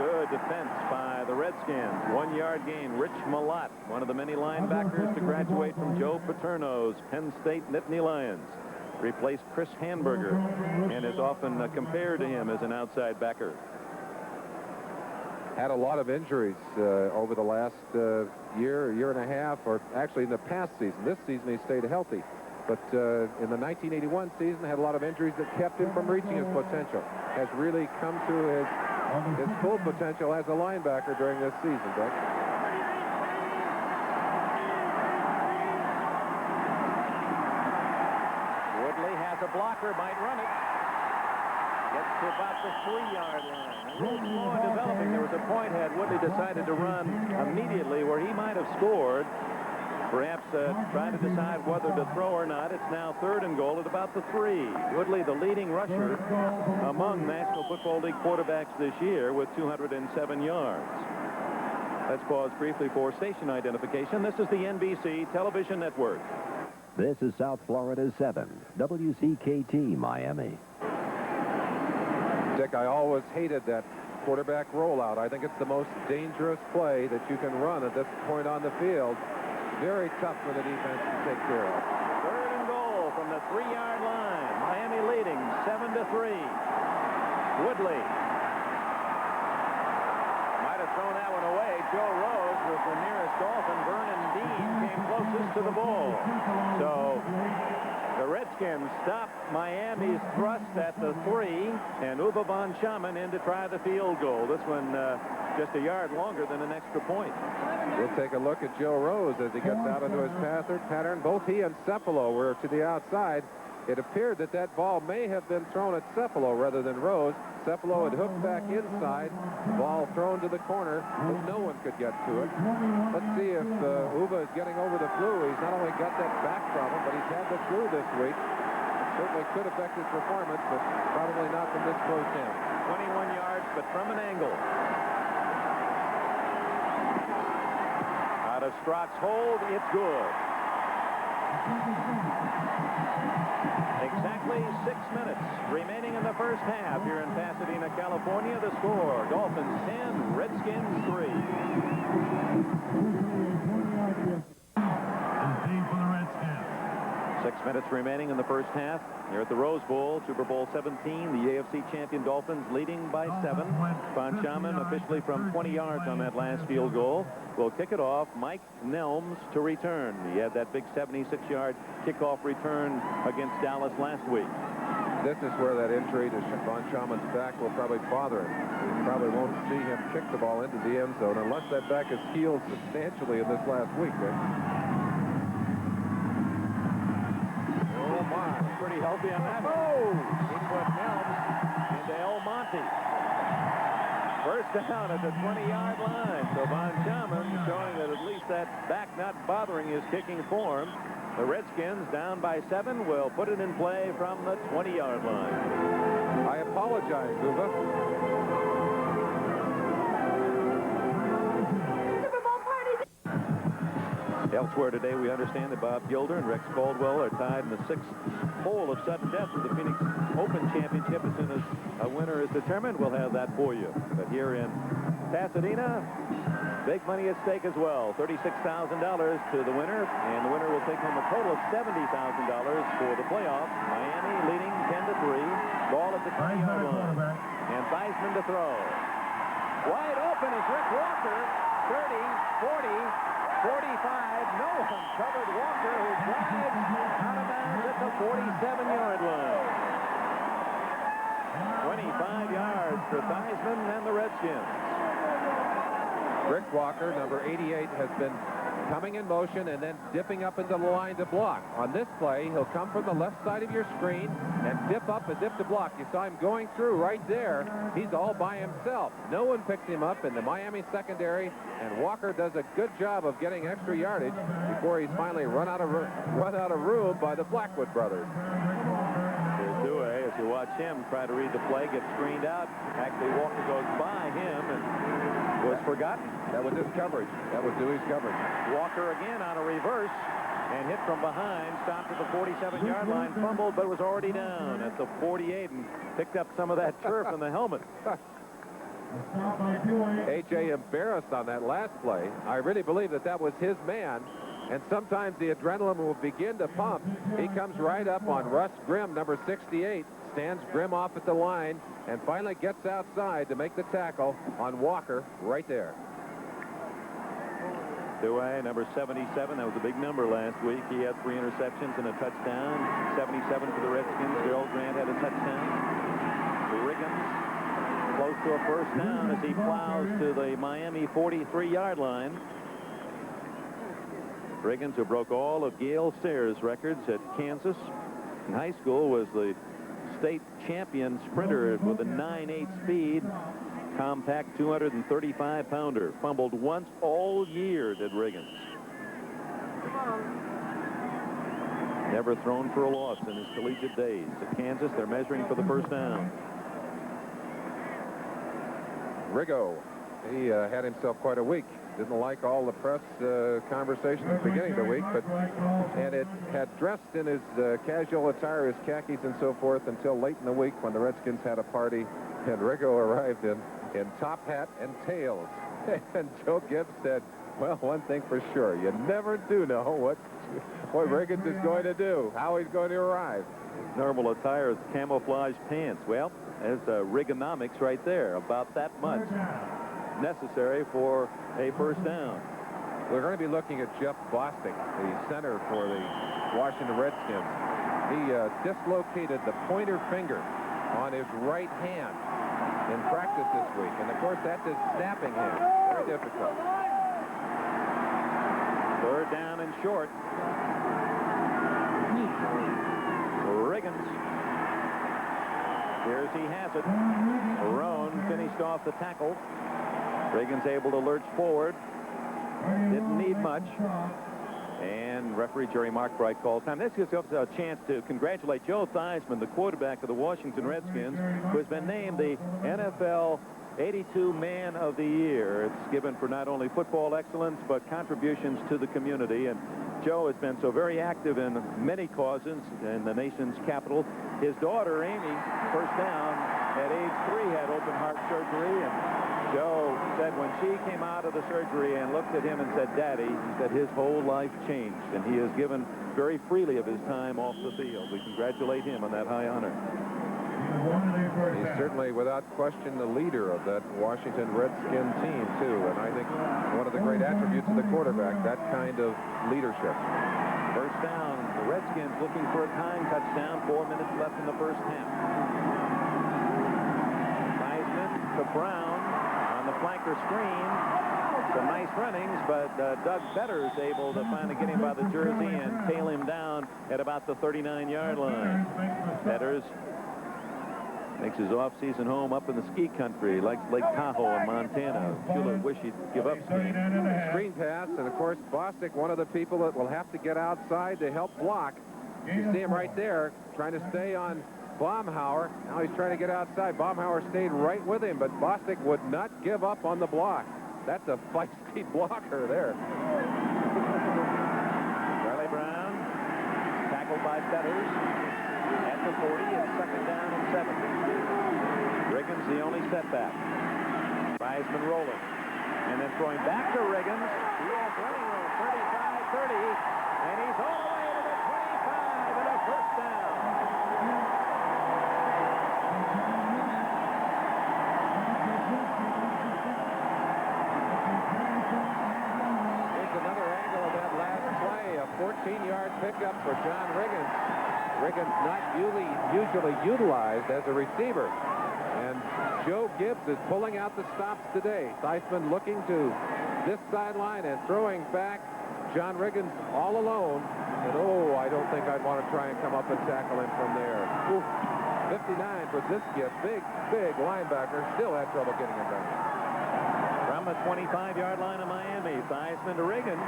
B: Good defense by the Redskins. 1-yard gain. Rich Malott, one of the many linebackers to graduate from Joe Paterno's Penn State Nittany Lions, replaced Chris Hamburger and is often compared to him as an outside backer.
F: Had a lot of injuries over the last year and a half, or actually in the past season. This season he stayed healthy. But in the 1981 season, had a lot of injuries that kept him from reaching his potential. Has really come to his full potential as a linebacker during this season, Dick.
B: Woodley has a blocker, might run it. Gets to about the 3-yard line. A little slow in developing. There was a point had Woodley decided to run immediately where he might have scored. Perhaps trying to decide whether to throw or not. It's now third and goal at about the 3. Woodley, the leading rusher among National Football League quarterbacks this year with 207 yards. Let's pause briefly for station identification. This is the NBC Television Network.
I: This is South Florida's 7, WCKT Miami.
F: Dick, I always hated that quarterback rollout. I think it's the most dangerous play that you can run at this point on the field. Very tough for the defense to take care of.
B: Third and goal from the 3-yard line. Miami leading 7-3. Woodley might have thrown that one away. Joe Rose was the nearest Dolphin. Vernon Dean came closest to the ball. So the Redskins stopped Miami's thrust at the 3, and Uwe von Schamann in to try the field goal. This one just a yard longer than an extra point.
F: We'll take a look at Joe Rose as he gets out into his pattern. Both he and Cephalo were to the outside. It appeared that that ball may have been thrown at Cephalo rather than Rose. Cephalo had hooked back inside. Ball thrown to the corner, but no one could get to it. Let's see if Uwe is getting over the flu. He's not only got that back problem, but he's had the flu this week. It certainly could affect his performance, but probably not from this close down.
B: 21 yards, but from an angle. out of Strock's hold. It's good. Exactly 6 minutes remaining in the first half here in Pasadena, California. The score, Dolphins 10, Redskins 3.
H: For the Redskins.
B: 6 minutes remaining in the first half. Here at the Rose Bowl, Super Bowl 17, the AFC champion Dolphins leading by 7. Von Schaman officially from 20 yards on that last field goal. Will kick it off. Mike Nelms to return. He had that big 76-yard kickoff return against Dallas last week.
F: This is where that injury to Von Schaman's back will probably bother him. We probably won't see him kick the ball into the end zone unless that back is healed substantially in this last week.
B: Oh, my. Pretty healthy on that. Oh! He put Nelms into El Monte. First down at the 20-yard line. So Von Schaman showing that at least that back not bothering his kicking form. The Redskins, down by 7, will put it in play from the 20-yard line.
F: I apologize, Uva.
B: Elsewhere today, we understand that Bob Gilder and Rex Caldwell are tied in the 6th hole of sudden death for the Phoenix Open Championship. As soon as a winner is determined, we'll have that for you. But here in Pasadena, big money at stake as well. $36,000 to the winner, and the winner will take home a total of $70,000 for the playoffs. Miami leading 10-3. Ball at the 20-yard line. And Theismann to throw. Wide open is Rick Walker. 30, 40, 45. No one covered Walker, who drives out of bounds at the 47-yard line. 25 yards for Theismann and the Redskins.
F: Rick Walker, number 88, has been coming in motion and then dipping up into the line to block. On this play, he'll come from the left side of your screen and dip up and dip to block. You saw him going through right there. He's all by himself. No one picks him up in the Miami secondary, and Walker does a good job of getting extra yardage before he's finally run out of room by the Blackwood brothers.
B: Here's Dewey as you watch him try to read the play, get screened out. Actually, Walker goes by him and was forgotten.
F: That was his coverage. That was Dewey's coverage.
B: Walker again on a reverse and hit from behind. Stopped at the 47-yard line, fumbled, but was already down at the 48 and picked up some of that turf in the helmet.
F: A.J. embarrassed on that last play. I really believe that was his man. And sometimes the adrenaline will begin to pump. He comes right up on Russ Grimm, number 68, stands Grimm off at the line, and finally gets outside to make the tackle on Walker right there.
B: Dewey, number 77, that was a big number last week. He had 3 interceptions and a touchdown. 77 for the Redskins. Gerald Grant had a touchdown. Riggins close to a first down as he plows to the Miami 43-yard line. Riggins, who broke all of Gale Sayers' records at Kansas in high school, was the state champion sprinter with a 9.8 speed. Compact 235-pounder. Fumbled once all year, did Riggins. Never thrown for a loss in his collegiate days. At Kansas, they're measuring for the first down.
F: Riggo, he had himself quite a week. Didn't like all the press conversations at the beginning of the week, and it had dressed in his casual attire, his khakis and so forth, until late in the week when the Redskins had a party, and Riggo arrived in top hat and tails. And Joe Gibbs said, well, one thing for sure, you never do know what Riggins is going to do, how he's going to arrive.
B: Normal attire is camouflage pants. Well, there's Riggonomics right there, about that much necessary for a first down.
F: We're going to be looking at Jeff Bostic, the center for the Washington Redskins. He dislocated the pointer finger on his right hand in practice this week, and of course that's his snapping hand. Very difficult.
B: Third down and short. Riggins. Here's he has it. Roan finished off the tackle. Riggins able to lurch forward. Didn't need much. And referee Jerry Markbright calls time. This gives us a chance to congratulate Joe Theismann, the quarterback of the Washington Redskins, who has been named the NFL 82 Man of the Year. It's given for not only football excellence, but contributions to the community. And Joe has been so very active in many causes in the nation's capital. His daughter, Amy, first down at age 3, had open heart surgery. And Joe said when she came out of the surgery and looked at him and said, "Daddy," he said his whole life changed. And he has given very freely of his time off the field. We congratulate him on that high honor.
F: He's certainly, without question, the leader of that Washington Redskin team, too. And I think one of the great attributes of the quarterback, that kind of leadership.
B: First down, the Redskins looking for a time touchdown. 4 minutes left in the first half. Heisman to Brown on the flanker screen. Some nice runnings, but Doug Better's able to finally get him by the jersey and tail him down at about the 39-yard line. Betters makes his off-season home up in the ski country, like Lake Tahoe in Montana. Shula wish he'd give up skiing.
F: Screen pass, and of course, Bostic, one of the people that will have to get outside to help block. You see him right there, trying to stay on Baumhauer. Now he's trying to get outside. Baumhauer stayed right with him, but Bostic would not give up on the block. That's a feisty blocker there.
B: Riley Brown, tackled by Betters at the 40. It's second down and 7. Riggins the only setback. Heisman rolling. And then throwing back to Riggins. He has running room, 35, 30. And he's all the way to the 25 and a first down.
F: Here's another angle of that last play. A 14-yard pickup for John Riggins. Riggins not usually utilized as a receiver. And Joe Gibbs is pulling out the stops today. Theismann looking to this sideline and throwing back. John Riggins all alone. And oh, I don't think I'd want to try and come up and tackle him from there. Ooh, 59 for this Gibbs. Big linebacker. Still had trouble getting him down.
B: From the 25-yard line of Miami, Theismann to Riggins.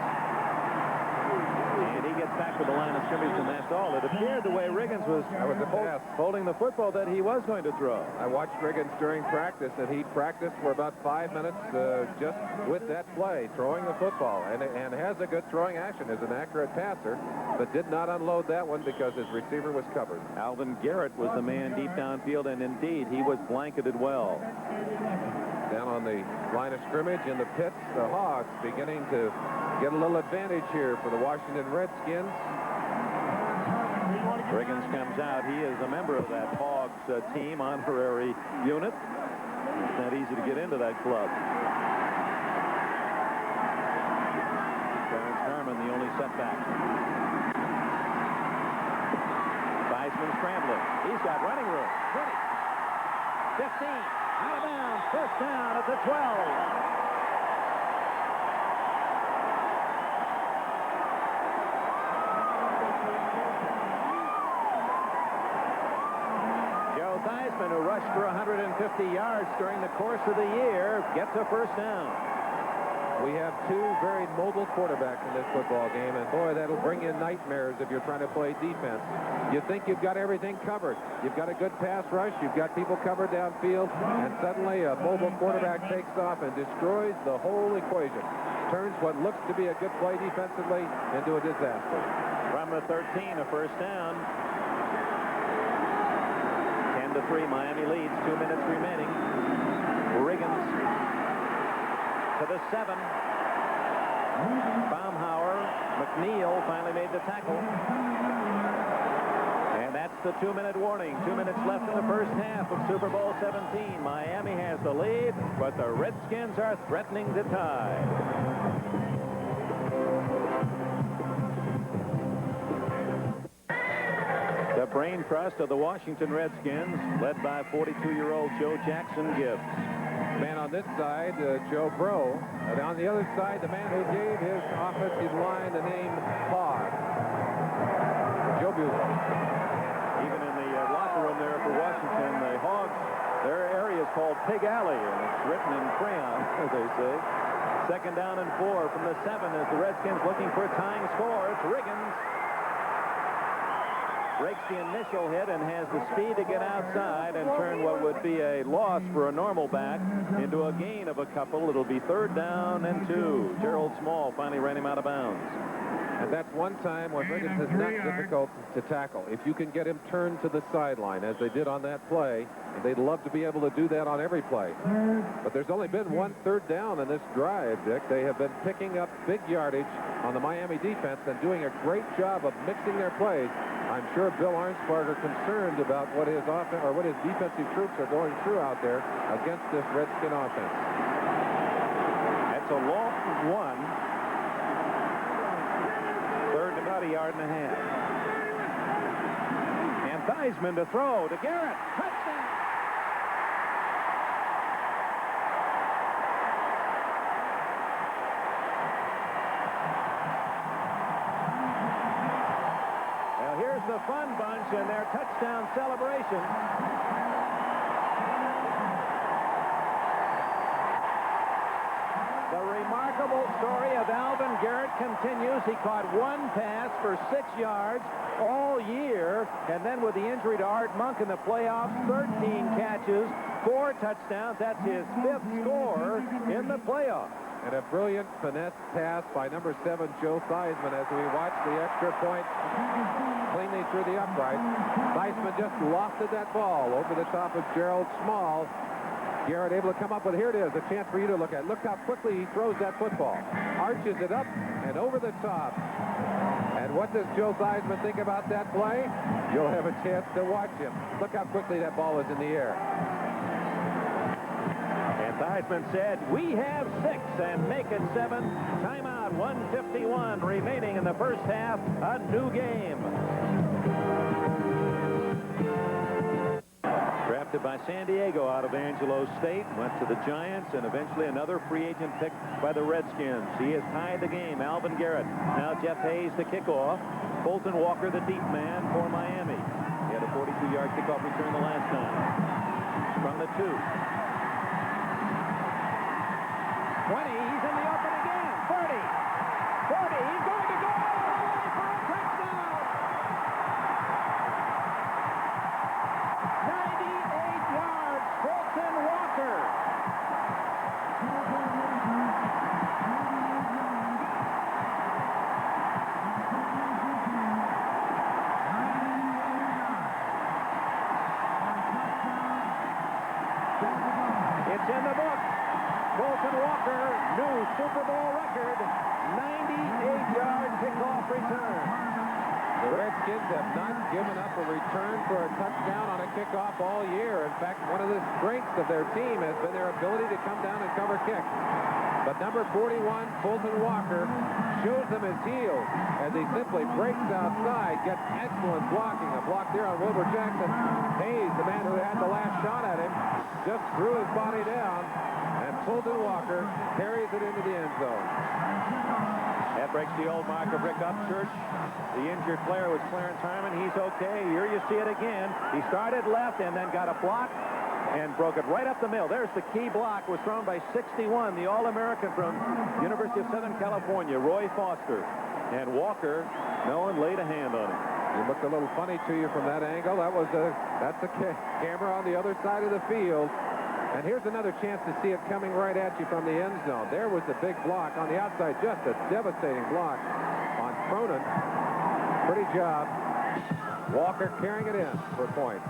B: And he gets back to the line of scrimmage, and that's all. It appeared the way Riggins was holding the football that he was going to throw.
F: I watched Riggins during practice, and he practiced for about 5 minutes just with that play, throwing the football, and has a good throwing action, is an accurate passer, but did not unload that one because his receiver was covered.
B: Alvin Garrett was the man deep downfield, and indeed, he was blanketed well.
F: Down on the line of scrimmage in the pits, the Hogs beginning to get a little advantage here for the Washington Redskins.
B: Riggins comes out. He is a member of that Hogs team, honorary unit. It's not easy to get into that club. Clarence Harmon, the only setback. Theismann scrambling. He's got running room. 20, 15, out of bounds. First down at the 12. Theismann, who rushed for 150 yards during the course of the year, gets a first down.
F: We have two very mobile quarterbacks in this football game, and boy, that'll bring you nightmares if you're trying to play defense. You think you've got everything covered. You've got a good pass rush. You've got people covered downfield, and suddenly a mobile quarterback takes off and destroys the whole equation. Turns what looks to be a good play defensively into a disaster.
B: From the 13, a first down. 10-3, Miami leads. 2 minutes remaining. Riggins to the 7. Baumhauer, McNeil finally made the tackle. And that's the 2-minute warning. 2 minutes left in the first half of Super Bowl XVII. Miami has the lead, but the Redskins are threatening to tie. The brain trust of the Washington Redskins, led by 42-year-old Joe Jackson Gibbs.
F: Man on this side, Joe Bro. And on the other side, the man who gave his offensive line the name Hog. Joe Buell.
B: Even in the locker room there for Washington, the Hogs, their area is called Pig Alley, and it's written in crayon, as they say. Second down and 4 from the 7 as the Redskins looking for a tying score. It's Riggins. breaks the initial hit and has the speed to get outside and turn what would be a loss for a normal back into a gain of a couple. It'll be 3rd down and 2. Gerald Small finally ran him out of bounds.
F: And that's one time when Riggins is not difficult to tackle. If you can get him turned to the sideline, as they did on that play, and they'd love to be able to do that on every play. But there's only been 1 3rd down in this drive, Dick. They have been picking up big yardage on the Miami defense and doing a great job of mixing their plays. I'm sure Bill Arnsparger concerned about what his offense or what his defensive troops are going through out there against this Redskin offense.
B: That's a long one. 3rd and about a yard and a half. And Theismann to throw to Garrett. Touchdown! Well, here's the fun bunch and their touchdown celebration. The remarkable story of Alvin Garrett continues. He caught 1 pass for 6 yards all year, and then with the injury to Art Monk in the playoffs, 13 catches, 4 touchdowns. That's his 5th score in the playoffs.
F: And a brilliant finesse pass by number 7, Joe Theismann, as we watch the extra point cleanly through the upright. Theismann just lofted that ball over the top of Gerald Small. Garrett able to come up with, here it is, a chance for you to look at. Look how quickly he throws that football. Arches it up and over the top. And what does Joe Theismann think about that play? You'll have a chance to watch him. Look how quickly that ball is in the air.
B: And Theismann said, we have 6 and make it 7. Timeout, 1:51 remaining in the first half. A new game. Drafted by San Diego out of Angelo State, went to the Giants, and eventually another free agent picked by the Redskins. He has tied the game. Alvin Garrett. Now Jeff Hayes to kick off. Fulton Walker, the deep man for Miami. He had a 42-yard kickoff return the last time. From the 2. 20, he's in the open again. 30, 40, he's going to go all the way for a touchdown. 98 yards, Fulton Walker. It's in the book. Fulton Walker, new Super Bowl record, 98-yard kickoff return.
F: The Redskins have not given up a return for a touchdown on a kickoff all year. In fact, one of the strengths of their team has been their ability to come down and cover kicks. But number 41, Fulton Walker, shows them his heels as he simply breaks outside, gets excellent blocking. A block there on Wilbur Jackson. Hayes, the man who had the last shot at him, just threw his body down, and Fulton Walker carries it into the end zone.
B: That breaks the old mark of Rick Upchurch. The injured player was Clarence Harmon. He's okay. Here you see it again. He started left and then got a block and broke it right up the middle. There's the key block. Was thrown by 61, the All-American from University of Southern California, Roy Foster. And Walker, no one laid a hand on him.
F: He looked a little funny to you from that angle. That's a camera on the other side of the field. And here's another chance to see it coming right at you from the end zone. There was the big block on the outside, just a devastating block on Cronin. Pretty job. Walker carrying it in for points.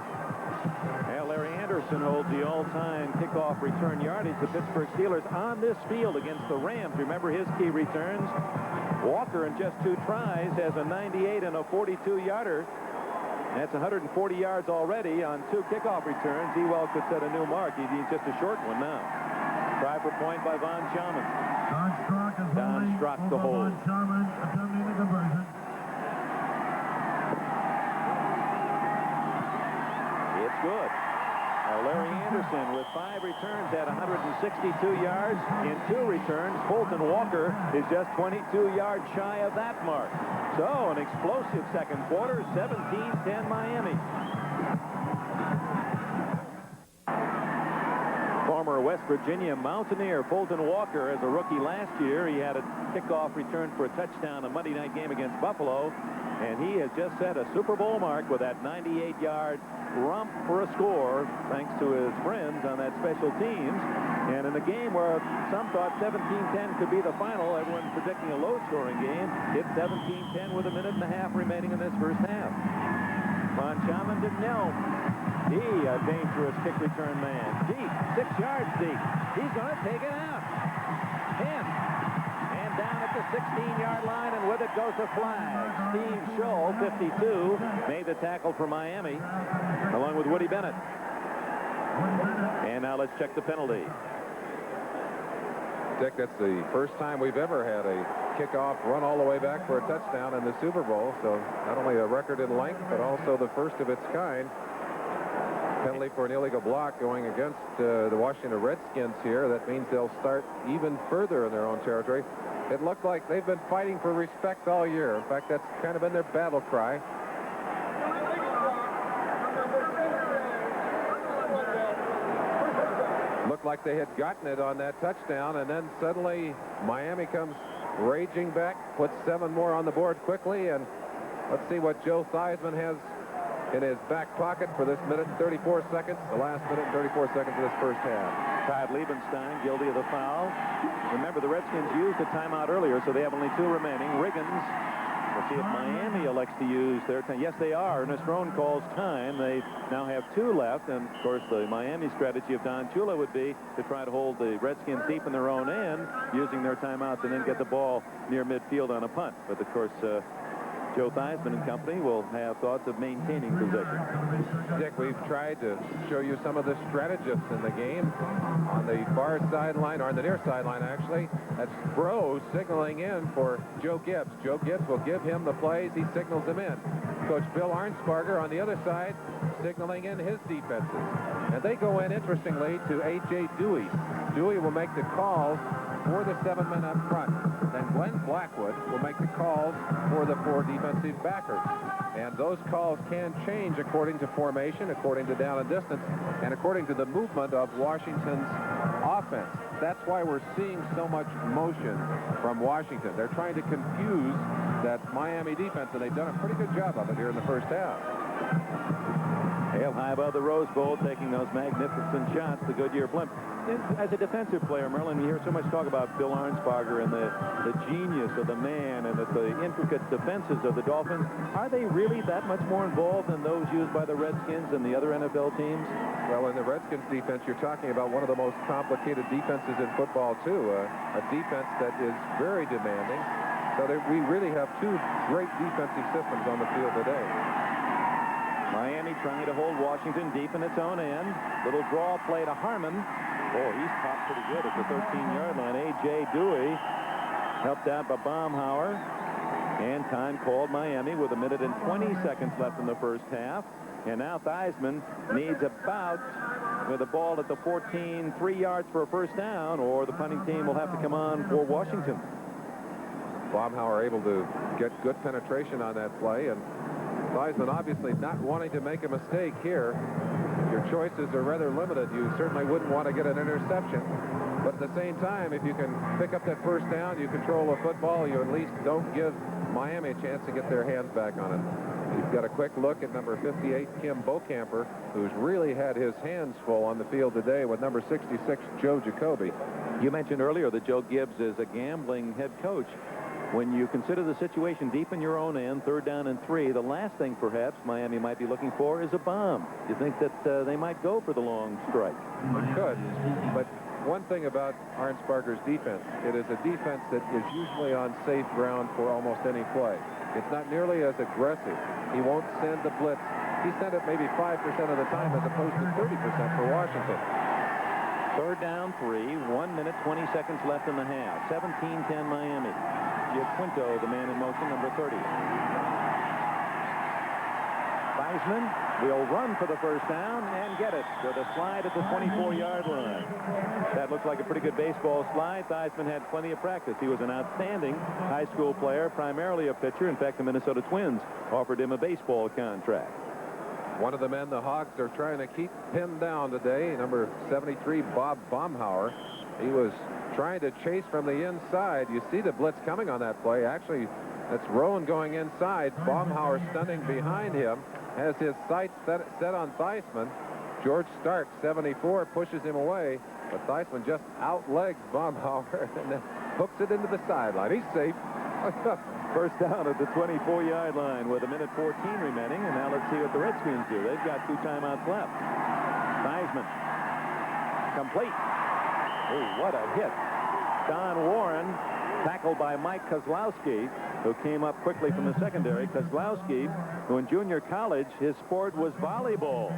B: Well, Larry Anderson holds the all-time kickoff return yardage. The Pittsburgh Steelers on this field against the Rams. Remember his key returns? Walker in just 2 tries has a 98 and a 42-yarder. That's 140 yards already on 2 kickoff returns. He well could set a new mark. He's just a short one now. Try for point by Von Schaman. Don Strock to hold.
H: Von Schaman attempting the conversion.
B: It's good. Larry Anderson with 5 returns at 162 yards. In 2 returns, Fulton Walker is just 22 yards shy of that mark. So an explosive second quarter, 17-10 Miami. Former West Virginia Mountaineer Fulton Walker, as a rookie last year, he had a kickoff return for a touchdown, a Monday night game against Buffalo. And he has just set a Super Bowl mark with that 98-yard romp for a score, thanks to his friends on that special teams. And in a game where some thought 17-10 could be the final, everyone predicting a low-scoring game, it's 17-10 with a minute and a half remaining in this first half. Von Schaman to Nelm. He, a dangerous kick return man. Deep, 6 yards deep. He's going to take it out. 10. And down at the 16-yard line, and with it goes the flag. Steve Scholl, 52, made the tackle for Miami, along with Woody Bennett. And now let's check the penalty.
F: Dick, that's the first time we've ever had a kickoff run all the way back for a touchdown in the Super Bowl. So not only a record in length, but also the first of its kind. Penalty for an illegal block going against the Washington Redskins here. That means they'll start even further in their own territory. It looked like they've been fighting for respect all year. In fact, that's kind of been their battle cry. Looked like they had gotten it on that touchdown, and then suddenly Miami comes raging back, puts 7 more on the board quickly, and let's see what Joe Theismann has in his back pocket for this minute and 34 seconds, the last minute and 34 seconds of this first half.
B: Todd Liebenstein guilty of the foul. Remember, the Redskins used a timeout earlier, so they have only 2 remaining. Riggins, we'll see if Miami elects to use their time. Yes, they are. Nestrone calls time. They now have 2 left, and of course the Miami strategy of Don Shula would be to try to hold the Redskins deep in their own end, using their timeouts, and then get the ball near midfield on a punt. But of course, Joe Theismann and company will have thoughts of maintaining possession.
F: Dick, we've tried to show you some of the strategists in the game. On the far sideline, or on the near sideline, actually, that's Bro signaling in for Joe Gibbs. Joe Gibbs will give him the plays. He signals them in. Coach Bill Arnsparger on the other side signaling in his defenses. And they go in, interestingly, to A.J. Dewey. Dewey will make the calls for the 7 men up front. Then Glenn Blackwood will make the calls for the 4 defensive backers. And those calls can change according to formation, according to down and distance, and according to the movement of Washington's offense. That's why we're seeing so much motion from Washington. They're trying to confuse that Miami defense, and they've done a pretty good job of it here in the first half.
B: Hale high above the Rose Bowl, taking those magnificent shots, the Goodyear blimp. As a defensive player, Merlin, you hear so much talk about Bill Arnsparger and the genius of the man and the intricate defenses of the Dolphins. Are they really that much more involved than those used by the Redskins and the other NFL teams?
F: Well, in the Redskins defense, you're talking about one of the most complicated defenses in football, too. A defense that is very demanding. So we really have 2 great defensive systems on the field today.
B: Miami trying to hold Washington deep in its own end. Little draw play to Harmon. Oh, he's popped pretty good at the 13-yard line. A.J. Dewey helped out by Baumhauer. And time called Miami with 1 minute and 20 seconds left in the first half. And now Theismann needs about, with the ball at the 14, 3 yards for a first down, or the punting team will have to come on for Washington.
F: Baumhauer able to get good penetration on that play, and Theismann obviously not wanting to make a mistake here. Your choices are rather limited. You certainly wouldn't want to get an interception. But at the same time, if you can pick up that first down, you control the football, you at least don't give Miami a chance to get their hands back on it. You've got a quick look at number 58, Kim Bocamper, who's really had his hands full on the field today with number 66, Joe Jacoby.
B: You mentioned earlier that Joe Gibbs is a gambling head coach. When you consider the situation deep in your own end, 3rd down and 3, the last thing perhaps Miami might be looking for is a bomb. You think that they might go for the long strike?
F: It could, but one thing about Arnsparger's defense, it is a defense that is usually on safe ground for almost any play. It's not nearly as aggressive. He won't send the blitz. He sent it maybe 5% of the time as opposed to 30% for Washington.
B: 3rd down, 3, 1 minute, 20 seconds left in the half. 17-10 Miami. Giaquinto, the man in motion, number 30. Theismann will run for the first down and get it with a slide at the 24-yard line. That looks like a pretty good baseball slide. Theismann had plenty of practice. He was an outstanding high school player, primarily a pitcher. In fact, the Minnesota Twins offered him a baseball contract.
F: One of the men the Hogs are trying to keep pinned down today, number 73, Bob Baumhauer. He was trying to chase from the inside. You see the blitz coming on that play. Actually, That's Rowan going inside. Baumhauer stunning behind him. Has his sights set on Theismann. George Stark, 74, pushes him away. But Theismann just outlegs Baumhauer and then hooks it into the sideline. He's safe.
B: First down at the 24-yard line with 1:14 remaining. And now let's see what the Redskins do. They've got 2 timeouts left. Theismann. Complete. Oh, what a hit. Don Warren tackled by Mike Kozlowski, who came up quickly from the secondary. Kozlowski, who in junior college, his sport was volleyball.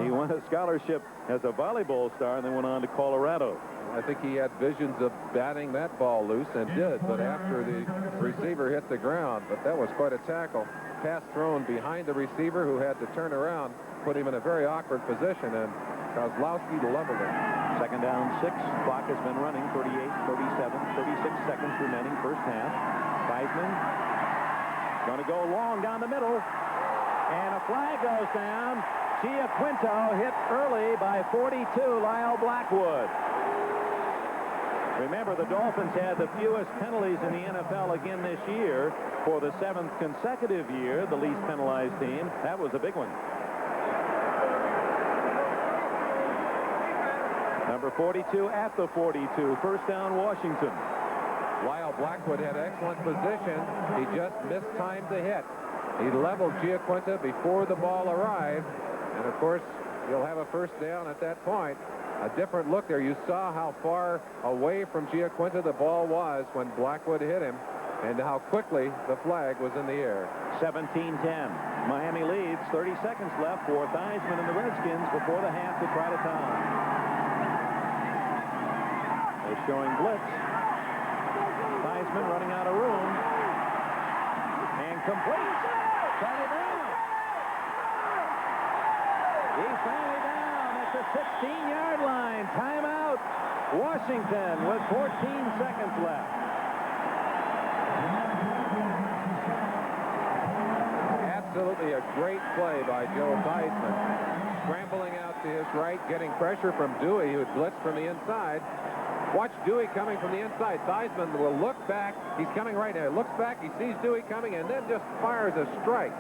B: He won a scholarship as a volleyball star and then went on to Colorado.
F: I think he had visions of batting that ball loose and did, but after the receiver hit the ground. But that was quite a tackle. Pass thrown behind the receiver, who had to turn around, put him in a very awkward position, and Kozlowski leveled it.
B: Second down, 6. Clock has been running. 38, 37, 36 seconds remaining first half. Theismann going to go long down the middle. And a flag goes down. Giaquinto hit early by 42, Lyle Blackwood. Remember, the Dolphins had the fewest penalties in the NFL again this year. For the 7th consecutive year, the least penalized team. That was a big one. Number 42 at the 42. First down, Washington.
F: Lyle Blackwood had excellent position. He just mistimed the hit. He leveled Giaquinto before the ball arrived. And, of course, you'll have a first down at that point. A different look there. You saw how far away from Giaquinto the ball was when Blackwood hit him, and how quickly the flag was in the air.
B: 17-10. Miami leads. 30 seconds left for Theismann and the Redskins before the half to try to tie. They're showing blitz. Theismann running out of room. And complete. Charlie Brown. He's finally down at the 16-yard line. Timeout. Washington with 14 seconds left.
F: Absolutely a great play by Joe Theismann. Scrambling out to his right, getting pressure from Dewey, who had blitzed from the inside. Watch Dewey coming from the inside. Theismann will look back. He's coming right now. Looks back. He sees Dewey coming and then just fires a strike.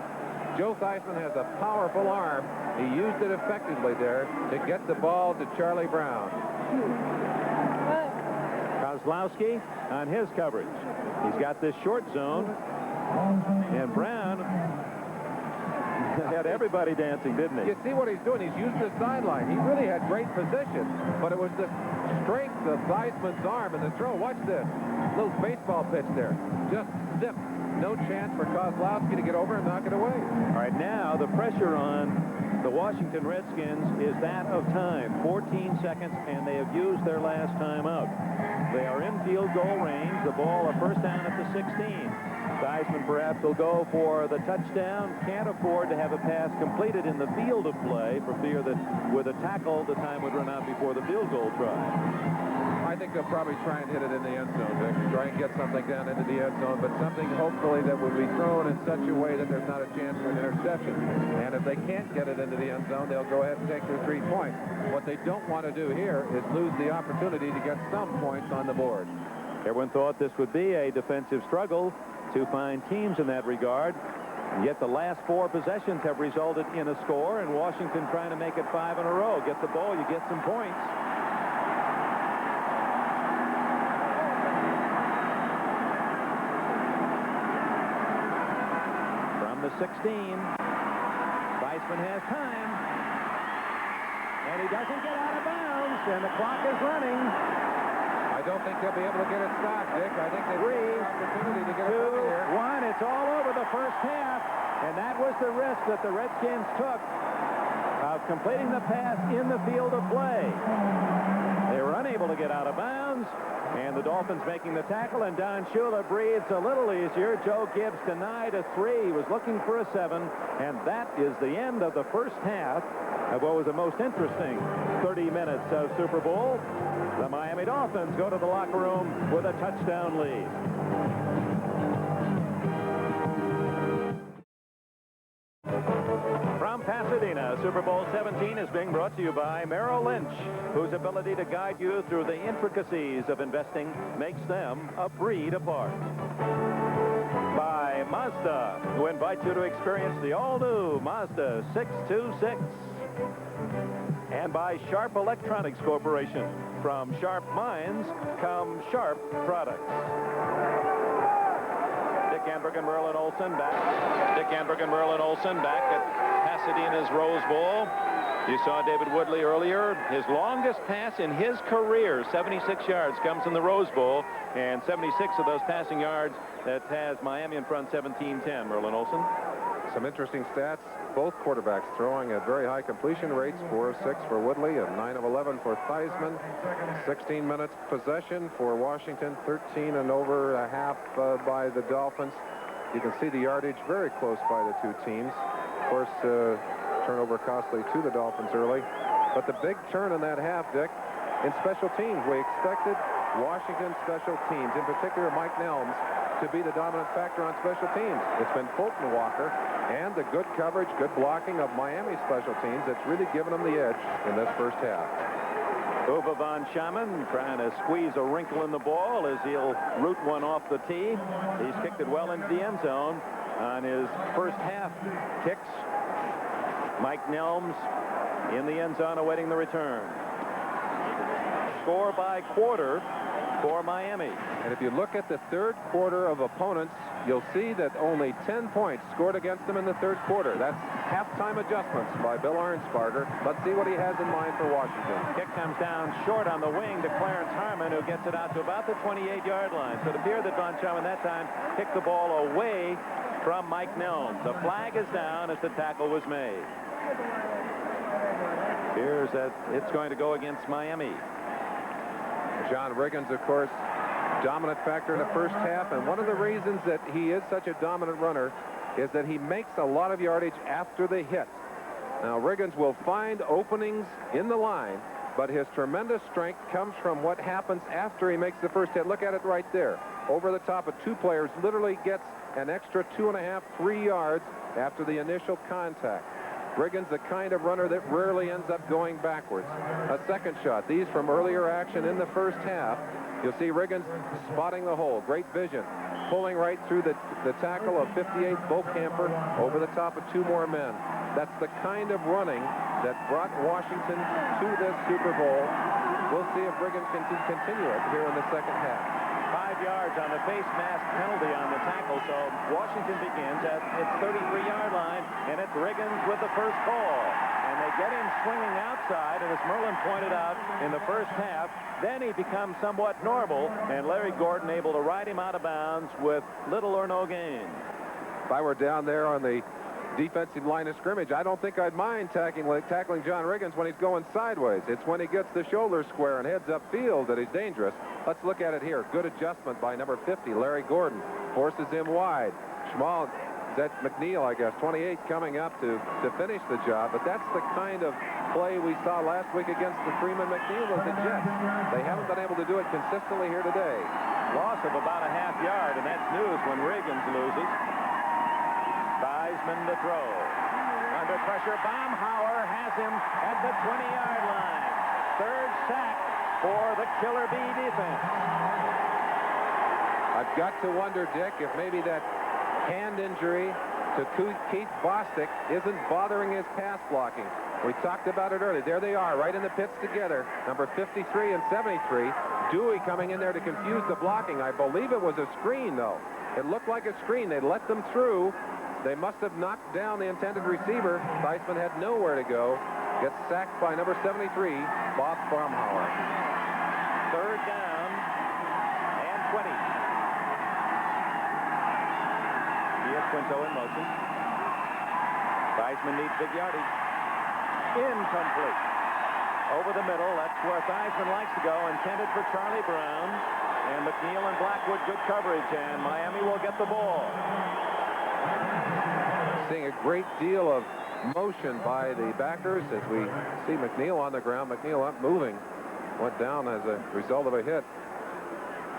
F: Joe Theismann has a powerful arm. He used it effectively there to get the ball to Charlie Brown.
B: Kozlowski on his coverage. He's got this short zone. And Brown had everybody dancing, didn't he?
F: You see what he's doing? He's used the sideline. He really had great position, but it was the strength of Theismann's arm and the throw. Watch this. Little baseball pitch there. Just zip. No chance for Kozlowski to get over and knock it away.
B: All right, now the pressure on the Washington Redskins is that of time. 14 seconds, and they have used their last timeout. They are in field goal range. The ball, a first down at the 16. Theismann perhaps will go for the touchdown. Can't afford to have a pass completed in the field of play for fear that with a tackle, the time would run out before the field goal try.
F: I think they'll probably try and hit it in the end zone, Vic. Try and get something down into the end zone, but something hopefully that would be thrown in such a way that there's not a chance for an interception. And if they can't get it into the end zone, they'll go ahead and take their 3 points. What they don't want to do here is lose the opportunity to get some points on the board.
B: Everyone thought this would be a defensive struggle to find teams in that regard. And yet the last 4 possessions have resulted in a score, and Washington trying to make it 5 in a row. Get the ball, you get some points. From the 16, Theismann has time. And he doesn't get out of bounds, and the clock is running.
F: I don't think they'll be able to get it stopped, Dick. I think they've got an opportunity to get it over here.
B: 2-1. It's all over the first half. And that was the risk that the Redskins took of completing the pass in the field of play. They were unable to get out of bounds. And the Dolphins making the tackle, and Don Shula breathes a little easier. Joe Gibbs denied a 3. He was looking for a 7. And that is the end of the first half of what was the most interesting 30 minutes of Super Bowl. The Miami Dolphins go to the locker room with a touchdown lead. From Pasadena, Super Bowl 17 is being brought to you by Merrill Lynch, whose ability to guide you through the intricacies of investing makes them a breed apart. By by Mazda, who invites you to experience the all-new Mazda 626. And by Sharp Electronics Corporation. From sharp minds come sharp products. Dick Enberg and Merlin Olsen back. Dick Enberg and Merlin Olsen back at Pasadena's Rose Bowl. You saw David Woodley earlier. His longest pass in his career, 76 yards, comes in the Rose Bowl. And 76 of those passing yards, that has Miami in front 17-10. Merlin Olsen.
F: Some interesting stats. Both quarterbacks throwing at very high completion rates, 4 of 6 for Woodley and 9 of 11 for Theismann. 16 minutes possession for Washington, 13 and over a half by the Dolphins. You can see the yardage very close by the two teams. Of course, turnover costly to the Dolphins early. But the big turn in that half, Dick, in special teams. We expected Washington special teams, in particular Mike Nelms, to be the dominant factor on special teams. It's been Fulton Walker and the good coverage, good blocking of Miami special teams that's really given them the edge in this first half.
B: Uwe von Schaman trying to squeeze a wrinkle in the ball as he'll root one off the tee. He's kicked it well into the end zone on his first half kicks. Mike Nelms in the end zone awaiting the return. Score by quarter for Miami.
F: And if you look at the third quarter of opponents, you'll see that only 10 points scored against them in the third quarter. That's halftime adjustments by Bill Arnsparger. Let's see what he has in mind for Washington.
B: Kick comes down short on the wing to Clarence Harmon, who gets it out to about the 28-yard line. So it appeared that Von Schaman that time kicked the ball away from Mike Nelms. The flag is down as the tackle was made. Here's that it's going to go against Miami.
F: John Riggins, of course, dominant factor in the first half, and one of the reasons that he is such a dominant runner is that he makes a lot of yardage after the hit. Now, Riggins will find openings in the line, but his tremendous strength comes from what happens after he makes the first hit. Look at it right there. Over the top of two players, literally gets an extra 2.5, 3 yards after the initial contact. Riggins, the kind of runner that rarely ends up going backwards. A second shot. These from earlier action in the first half. You'll see Riggins spotting the hole. Great vision. Pulling right through the tackle of 58 Beaucamper over the top of two more men. That's the kind of running that brought Washington to this Super Bowl. We'll see if Riggins can continue it here in the second half.
B: 5 yards on the face mask penalty on the tackle, so Washington begins at its 33-yard line, and it's Riggins with the first call. And they get him swinging outside, and as Merlin pointed out in the first half, then he becomes somewhat normal, and Larry Gordon able to ride him out of bounds with little or no gain.
F: If I were down there on the defensive line of scrimmage, I don't think I'd mind tackling John Riggins when he's going sideways. It's when he gets the shoulder square and heads upfield that he's dangerous. Let's look at it here. Good adjustment by number 50, Larry Gordon. Forces him wide. Schmal, that's McNeil, I guess, 28 coming up to finish the job. But that's the kind of play we saw last week against the Freeman McNeil of the Jets. They haven't been able to do it consistently here today.
B: Loss of about a half yard, and that's news when Riggins loses. Theismann to throw. Under pressure, Baumhauer has him at the 20-yard line. Third sack for the Killer Bee defense.
F: I've got to wonder, Dick, if maybe that hand injury to Keith Bostic isn't bothering his pass blocking. We talked about it earlier. There they are, right in the pits together. Number 53 and 73. Dewey coming in there to confuse the blocking. I believe it was a screen, though. It looked like a screen. They let them through. They must have knocked down the intended receiver. Theismann had nowhere to go. Gets sacked by number 73, Bob Baumhauer.
B: Third down and 20. Here's Quinto in motion. Theismann needs big yardage. Incomplete. Over the middle. That's where Theismann likes to go. Intended for Charlie Brown. And McNeil and Blackwood, good coverage. And Miami will get the ball.
F: Seeing a great deal of motion by the backers as we see McNeil on the ground. McNeil up moving. Went down as a result of a hit.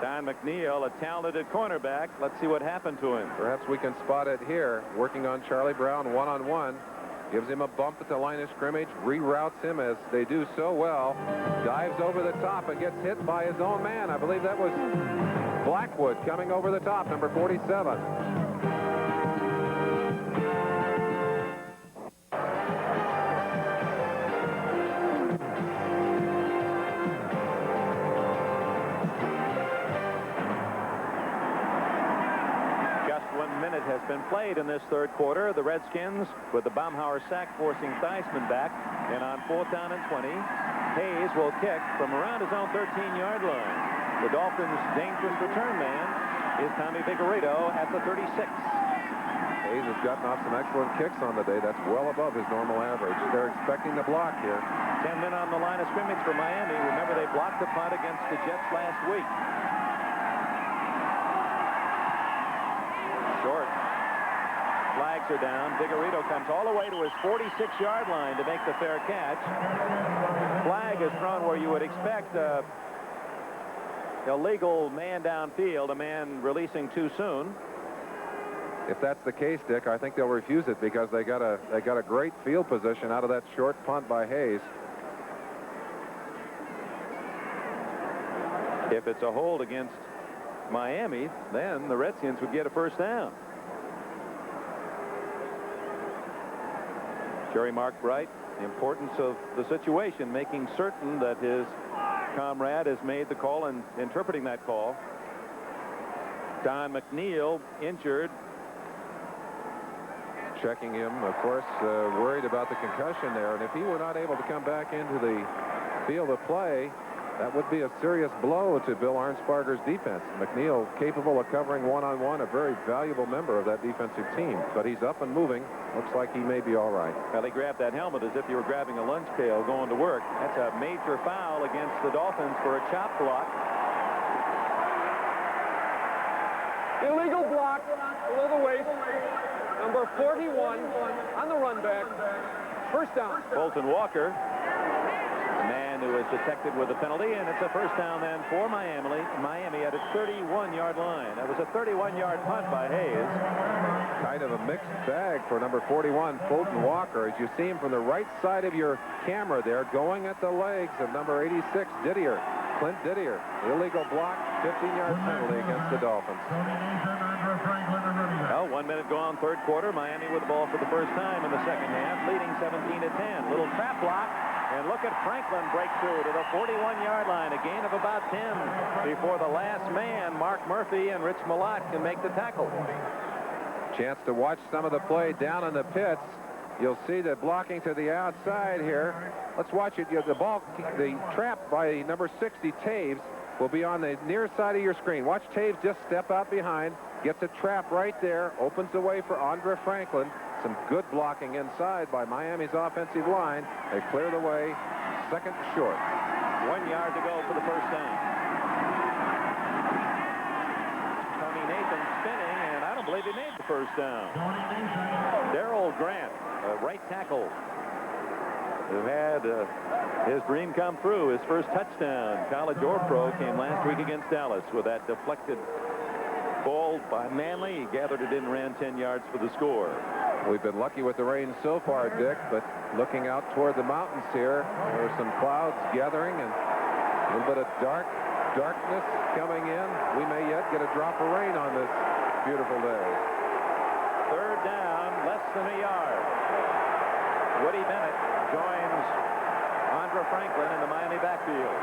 B: Don McNeil, a talented cornerback. Let's see what happened to him.
F: Perhaps we can spot it here. Working on Charlie Brown one-on-one. Gives him a bump at the line of scrimmage. Reroutes him as they do so well. Dives over the top and gets hit by his own man. I believe that was Blackwood coming over the top, number 47.
B: been played in this third quarter. The Redskins with the Baumhauer sack forcing Theismann back. And on 4th down and 20, Hayes will kick from around his own 13-yard line. The Dolphins' dangerous return man is Tommy Vigorito at the 36.
F: Hayes has gotten off some excellent kicks on the day. That's well above his normal average. They're expecting the block here.
B: 10 men on the line of scrimmage for Miami. Remember, they blocked the punt against the Jets last week. Short. Flags are down. Vigorito comes all the way to his 46-yard line to make the fair catch. Flag is thrown where you would expect a illegal man downfield, a man releasing too soon.
F: If that's the case, Dick, I think they'll refuse it because they got a great field position out of that short punt by Hayes.
B: If it's a hold against Miami, then the Redskins would get a first down. Jerry Mark Bright, the importance of the situation, making certain that his comrade has made the call and interpreting that call. Don McNeil injured.
F: Checking him, of course, worried about the concussion there. And if he were not able to come back into the field of play, that would be a serious blow to Bill Arnsparger's defense. McNeil capable of covering one-on-one, a very valuable member of that defensive team. But he's up and moving. Looks like he may be all right.
B: Well, he grabbed that helmet as if you were grabbing a lunch pail going to work. That's a major foul against the Dolphins for a chop block.
G: Illegal block below the waist. Number 41 on the run back. First down.
B: Bolton Walker, the man who was detected with a penalty, and it's a first down then for Miami at a 31-yard line. That was a 31-yard punt by Hayes.
F: Kind of a mixed bag for number 41, Bolton Walker, as you see him from the right side of your camera there, going at the legs of number 86, Didier. Clint Didier. Illegal block, 15-yard penalty against the Dolphins.
B: Well, 1 minute gone, third quarter. Miami with the ball for the first time in the second half, leading 17-10. Little trap block, and look at Franklin break through to the 41-yard line. A gain of about 10 before the last man, Mark Murphy and Rich Malott, can make the tackle.
F: Chance to watch some of the play down in the pits. You'll see the blocking to the outside here. Let's watch it. The trap by number 60, Taves, will be on the near side of your screen. Watch Taves just step out behind, gets a trap right there, opens the way for Andre Franklin. Some good blocking inside by Miami's offensive line. They clear the way, second short.
B: 1 yard to go for the first down. Tony Nathan spinning, and I don't believe he made the first down. Darrell Grant, a right tackle, who had his dream come through. His first touchdown, college or pro, came last week against Dallas with that deflected ball by Manley. He gathered it in and ran 10 yards for the score.
F: We've been lucky with the rain so far, Dick, but looking out toward the mountains here, there are some clouds gathering and a little bit of darkness coming in. We may yet get a drop of rain on this beautiful day.
B: Third down, less than a yard. Woody Bennett joins Andre Franklin in the Miami backfield.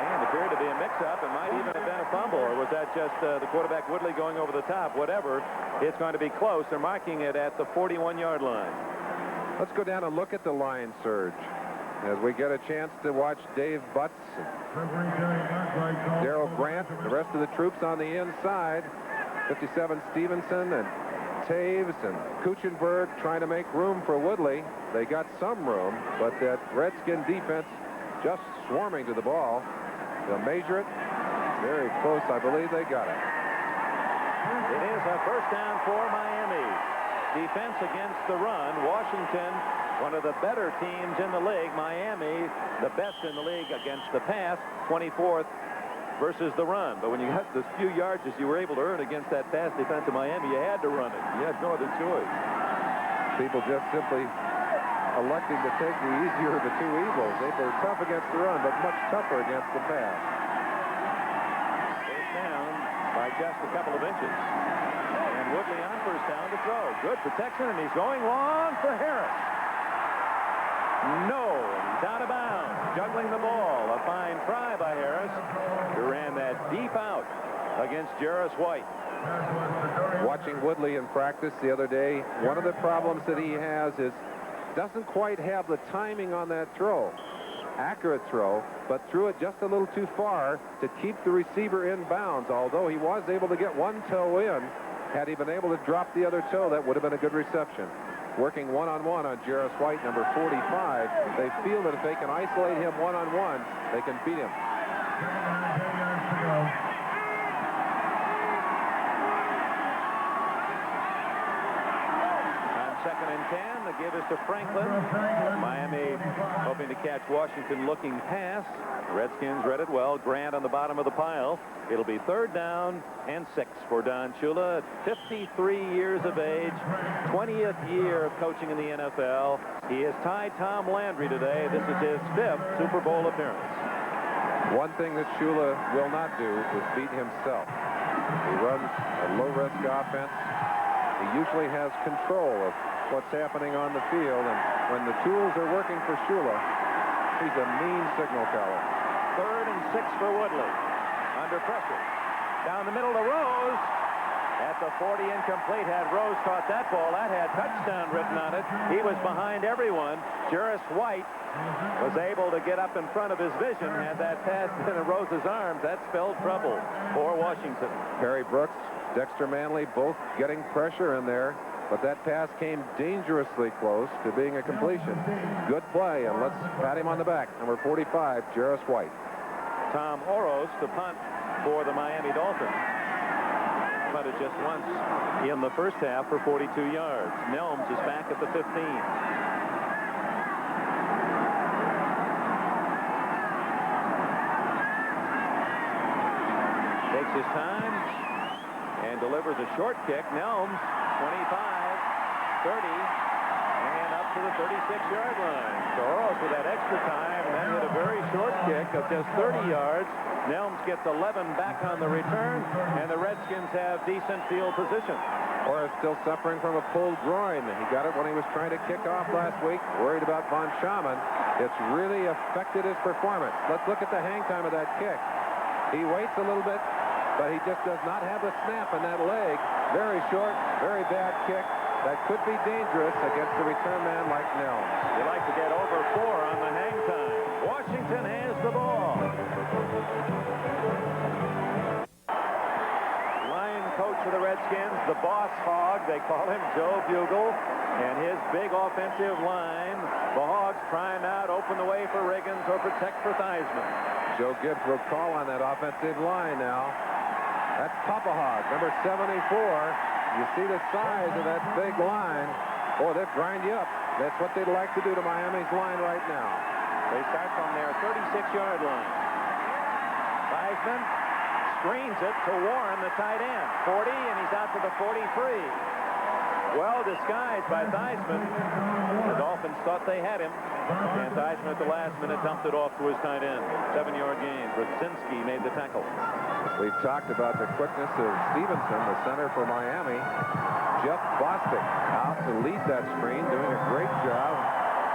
B: And appeared to be a mix-up. It might even have been a fumble. Or was that just the quarterback Woodley going over the top? Whatever. It's going to be close. They're marking it at the 41-yard line.
F: Let's go down and look at the line surge as we get a chance to watch Dave Butts, Darrell Grant, the rest of the troops on the inside. 57 Stevenson and Taves and Kuchenberg trying to make room for Woodley. They got some room, but that Redskin defense just swarming to the ball. They'll measure it. Very close. I believe they got it.
B: It is a first down for Miami. Defense against the run. Washington, one of the better teams in the league. Miami, the best in the league against the pass, 24th versus the run. But when you got the few yards as you were able to earn against that pass defense of Miami, you had to run it. You had no other choice.
F: People just simply electing to take the easier of the two evils. They were tough against the run, but much tougher against the pass.
B: First down by just a couple of inches. And Woodley on first down to throw. Good protection, and he's going long for Harris. No, he's out of bounds. Juggling the ball. A fine try by Harris, who ran that deep out against Jarris White.
F: Watching Woodley in practice the other day, one of the problems that he has is doesn't quite have the timing on that throw. Accurate throw, but threw it just a little too far to keep the receiver in bounds. Although he was able to get one toe in, had he been able to drop the other toe, that would have been a good reception. Working one-on-one on Jarris White, number 45. They feel that if they can isolate him one-on-one, they can beat him.
B: Second and 10. The give is to Franklin. Miami hoping to catch Washington looking pass. The Redskins read it well. Grant on the bottom of the pile. It'll be 3rd down and 6 for Don Shula. 53 years of age. 20th year of coaching in the NFL. He has tied Tom Landry today. This is his 5th Super Bowl appearance.
F: One thing that Shula will not do is beat himself. He runs a low-risk offense. He usually has control of what's happening on the field, and when the tools are working for Shula, he's a mean signal caller.
B: 3rd and 6 for Woodley. Under pressure. Down the middle to Rose. At the 40, incomplete. Had Rose caught that ball, that had touchdown written on it. He was behind everyone. Jarris White was able to get up in front of his vision. Had that pass in Rose's arms, that spelled trouble for Washington.
F: Perry Brooks, Dexter Manley, both getting pressure in there, but that pass came dangerously close to being a completion. Good play, and let's pat him on the back. Number 45, Jarris White.
B: Tom Oros, the punt for the Miami Dolphins. Punted just once in the first half for 42 yards. Nelms is back at the 15. Takes his time and delivers a short kick. Nelms, 25, 30, and up to the 36-yard line. So Oros with that extra time, and then hit a very short kick of just 30 yards. Nelms gets 11 back on the return, and the Redskins have decent field position.
F: Oros still suffering from a pulled groin. He got it when he was trying to kick off last week. Worried about Von Schaman. It's really affected his performance. Let's look at the hang time of that kick. He waits a little bit, but he just does not have the snap in that leg. Very short, very bad kick. That could be dangerous against a return man like Nelms.
B: You'd like to get over 4 on the hang time. Washington has the ball. Line coach of the Redskins, the boss hog, they call him, Joe Bugel, and his big offensive line. The Hogs trying out, open the way for Riggins or protect for Theismann.
F: Joe Gibbs will call on that offensive line now. That's Papa Hog, number 74. You see the size of that big line. Oh, they'll grind you up. That's what they'd like to do to Miami's line right now.
B: They start from their 36-yard line. Theismann screens it to Warren, the tight end. 40, and he's out to the 43. Well disguised by Theismann. The Dolphins thought they had him, and Theismann at the last minute dumped it off to his tight end. 7-yard gain. Brzezinski made the tackle.
F: We've talked about the quickness of Stevenson, the center for Miami. Jeff Bostic out to lead that screen, doing a great job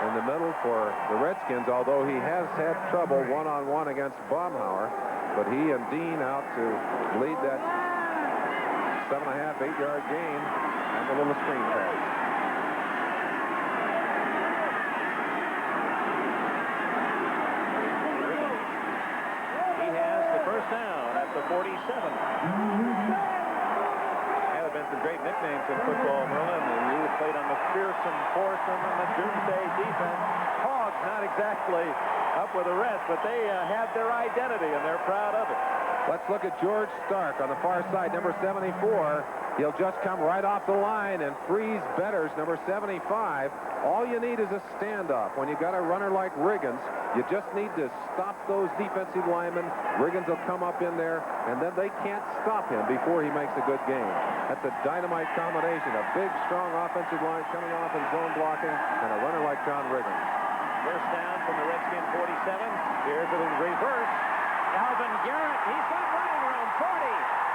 F: in the middle for the Redskins, although he has had trouble one-on-one against Baumhauer. But he and Dean out to lead that 7.5, 8-yard gain and the little screen pass.
B: He has the first down at the 47. There have been some great nicknames in football, Merlin. You played on the fearsome foursome and the doomsday defense. Hogs not exactly up with the rest, but they have their identity, and they're proud of it.
F: Let's look at George Stark on the far side, number 74. He'll just come right off the line and freeze Betters, number 75. All you need is a standoff. When you got a runner like Riggins, you just need to stop those defensive linemen. Riggins will come up in there, and then they can't stop him before he makes a good game. That's a dynamite combination. A big, strong offensive line coming off in zone blocking, and a runner like John Riggins.
B: First down from the Redskin 47. Here's it in reverse. Alvin Garrett, he's got running room. 40,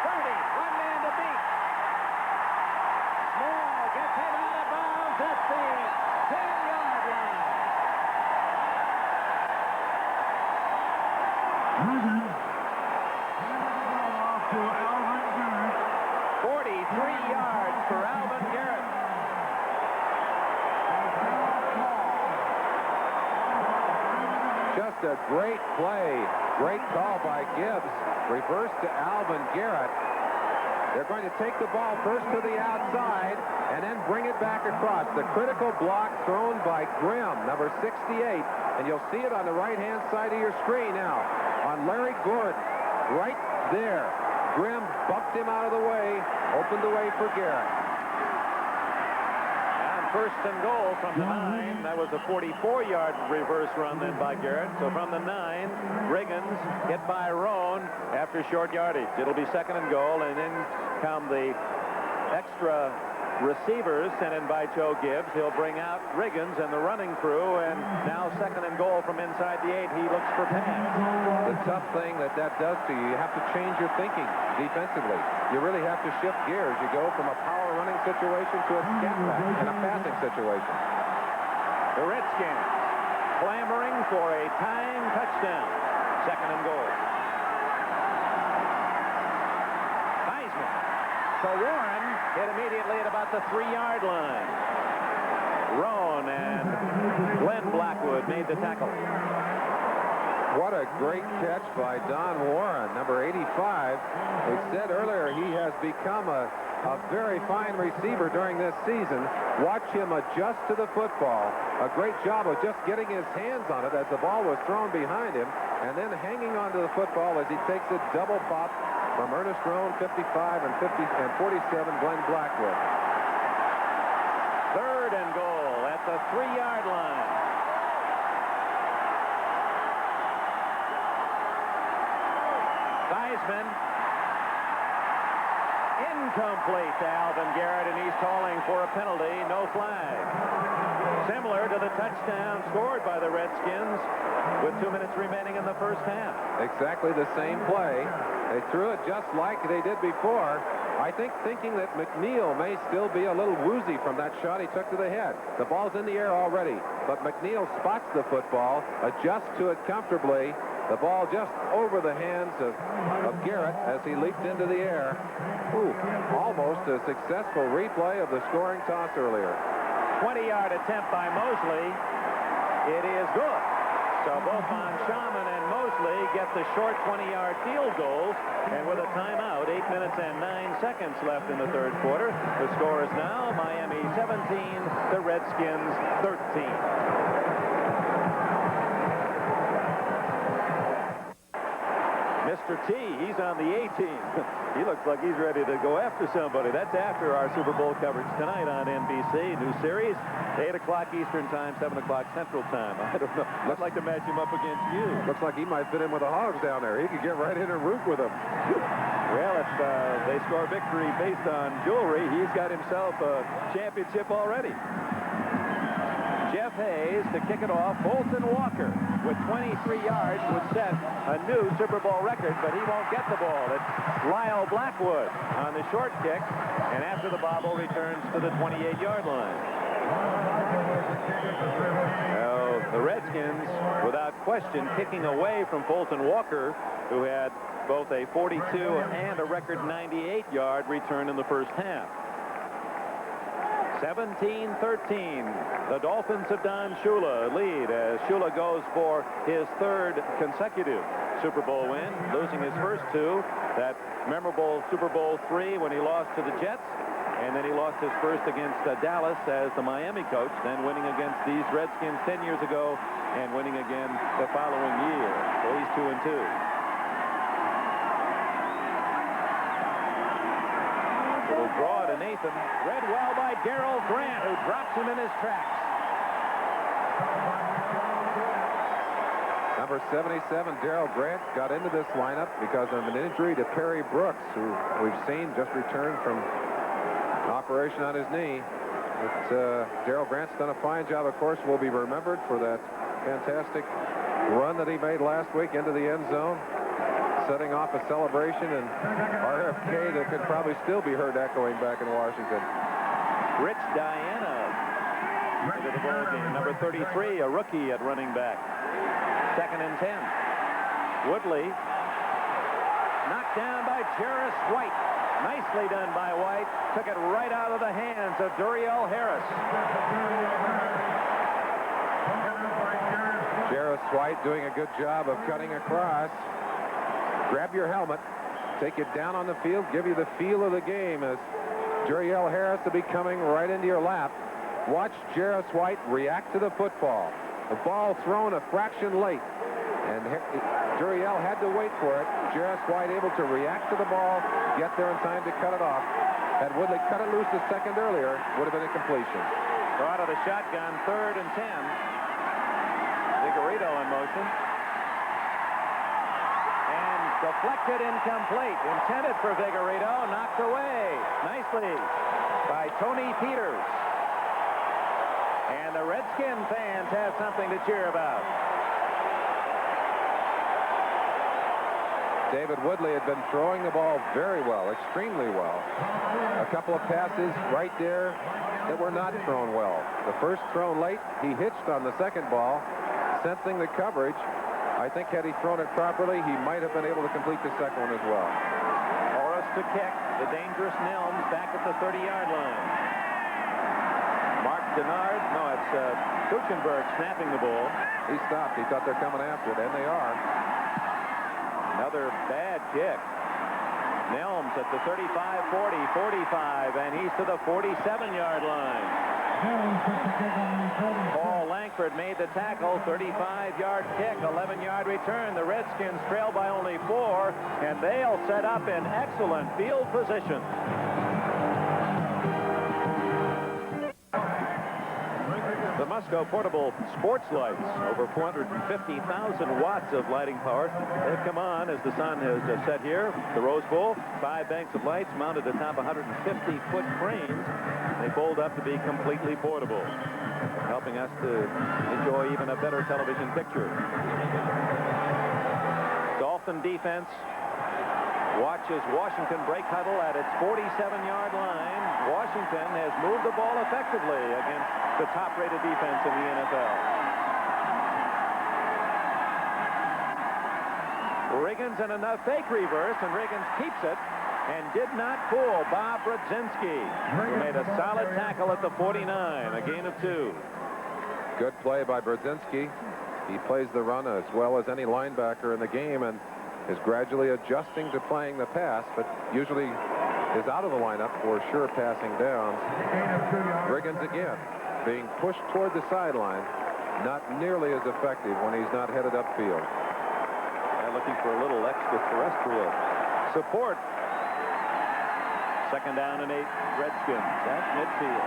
B: 30, one man to beat. Small gets hit out of bounds at the 10-yard line.
H: Riggins handed the ball off to Alvin Garrett.
F: Just a great play. Great call by Gibbs. Reverse to Alvin Garrett. They're going to take the ball first to the outside and then bring it back across. The critical block thrown by Grimm, number 68. And you'll see it on the right-hand side of your screen now. On Larry Gordon. Right there. Grimm bumped him out of the way. Opened the way for Garrett.
B: First and goal from the 9. That was a 44-yard reverse run then by Garrett. So from the 9, Riggins hit by Roan after short yardage. It'll be second and goal, and then come the extra receivers sent in by Joe Gibbs. He'll bring out Riggins and the running crew, and now second and goal from inside the 8. He looks for pass.
F: The tough thing that does to you, you have to change your thinking defensively. You really have to shift gears. You go from a power running situation to a scat back in a passing situation.
B: The Redskins clamoring for a tying touchdown. Second and goal. Heisman. So Warren hit immediately at about the 3-yard line. Roan and Glenn Blackwood made the tackle.
F: What a great catch by Don Warren, number 85. We said earlier he has become a very fine receiver during this season. Watch him adjust to the football. A great job of just getting his hands on it as the ball was thrown behind him, and then hanging onto the football as he takes a double pop from Ernest Roan, 55, and 47, Glenn Blackwood.
B: Third and goal at the 3-yard line. Heisman. Incomplete to Alvin Garrett, and he's calling for a penalty. No flag. Similar to the touchdown scored by the Redskins with 2 minutes remaining in the first half.
F: Exactly the same play. They threw it just like they did before. I think thinking that McNeil may still be a little woozy from that shot he took to the head. The ball's in the air already, but McNeil spots the football, adjusts to it comfortably. The ball just over the hands of Garrett as he leaped into the air. Ooh, almost a successful replay of the scoring toss earlier.
B: 20-yard attempt by Mosley. It is good. So both Shaman and Mosley get the short 20-yard field goals. And with a timeout, 8 minutes and 9 seconds left in the third quarter. The score is now Miami 17, the Redskins 13. Mr. T, he's on the A-team. He looks like he's ready to go after somebody. That's after our Super Bowl coverage tonight on NBC. New series, 8 o'clock Eastern Time, 7 o'clock Central Time. I don't know. I'd like to match him up against you.
F: Looks like he might fit in with the Hogs down there. He could get right in and root with them.
B: Well, if they score victory based on jewelry, he's got himself a championship already. Jeff Hayes to kick it off. Bolton Walker with 23 yards would set a new Super Bowl record, but he won't get the ball. It's Lyle Blackwood on the short kick, and after the bobble returns to the 28-yard line. Now, the Redskins, without question, kicking away from Bolton Walker, who had both a 42 and a record 98-yard return in the first half. 17-13. The Dolphins of Don Shula lead as Shula goes for his third consecutive Super Bowl win, losing his first two. That memorable Super Bowl III when he lost to the Jets, and then he lost his first against Dallas as the Miami coach, then winning against these Redskins 10 years ago and winning again the following year. So he's 2-2. Draw to Nathan. Read well by Darrell Grant, who drops him in his tracks.
F: Number 77, Darrell Grant, got into this lineup because of an injury to Perry Brooks, who we've seen just returned from an operation on his knee. Darrell Grant's done a fine job, of course, will be remembered for that fantastic run that he made last week into the end zone, setting off a celebration and RFK that could probably still be heard echoing back in Washington.
B: Rich Diana into the ball game. Number 33, a rookie at running back. 2nd and 10. Woodley knocked down by Jarris White. Nicely done by White. Took it right out of the hands of Duriel Harris.
F: Jarris White doing a good job of cutting across. Grab your helmet, take it down on the field, give you the feel of the game as Juriel Harris will be coming right into your lap. Watch Jarris White react to the football. The ball thrown a fraction late, and Juriel had to wait for it. Jarris White able to react to the ball, get there in time to cut it off. Had Woodley cut it loose a second earlier, would have been a completion.
B: So out of the shotgun, 3rd and 10. Vigorito in motion. And deflected, incomplete. Intended for Vigorito, knocked away nicely by Tony Peters. And the Redskin fans have something to cheer about.
F: David Woodley had been throwing the ball very well, extremely well. A couple of passes right there that were not thrown well. The first thrown late, he hitched on the second ball, sensing the coverage. I think had he thrown it properly, he might have been able to complete the second one as well.
B: Horace to kick. The dangerous Nelms back at the 30-yard line. Mark Denard, no, it's Kuchenberg snapping the ball.
F: He stopped. He thought they're coming after it, and they are.
B: Another bad kick. Nelms at the 35, 40, 45, and he's to the 47-yard line. Paul Langford made the tackle, 35-yard kick, 11-yard return. The Redskins trail by only 4, and they'll set up in excellent field position. The Musco portable sports lights, over 450,000 watts of lighting power. They've come on as the sun has set here. The Rose Bowl, 5 banks of lights mounted atop 150-foot cranes. They fold up to be completely portable, helping us to enjoy even a better television picture. Dolphin defense watches Washington break huddle at its 47-yard line. Washington has moved the ball effectively against the top-rated defense in the NFL. Riggins in a fake reverse, and Riggins keeps it and did not fool Bob Brzezinski, who made a solid tackle at the 49, a gain of 2.
F: Good play by Brzezinski. He plays the run as well as any linebacker in the game and is gradually adjusting to playing the pass, but usually is out of the lineup for sure passing downs. Riggins again being pushed toward the sideline, not nearly as effective when he's not headed upfield.
B: And looking for a little extraterrestrial support. 2nd down and 8, Redskins at midfield.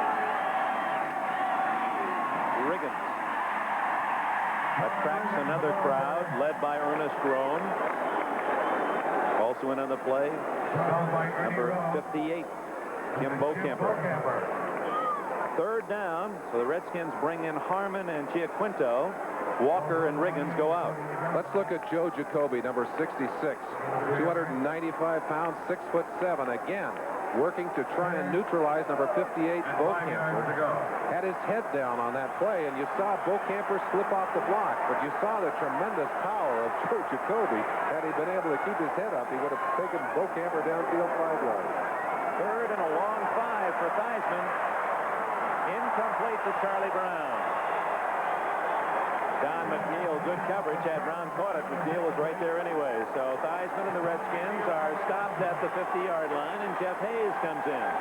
B: Riggins attracts another crowd led by Ernest Roan. Also in on the play, number 58, Kim Bocamper. 3rd down, so the Redskins bring in Harmon and Giaquinto. Walker and Riggins go out.
F: Let's look at Joe Jacoby, number 66, 295 pounds, 6'7", again, working to try and neutralize number 58, Bocamper. Had his head down on that play, and you saw Bocamper slip off the block, but you saw the tremendous power of Joe Jacoby. Had he been able to keep his head up, he would have taken Bocamper downfield 5 yards.
B: 3rd and a long 5 for Theismann. Incomplete to Charlie Brown. Don McNeil, good coverage. Had Brown caught it, McNeil was right there anyway. So Theismann and the Redskins are stopped at the 50-yard line, and Jeff Hayes comes in.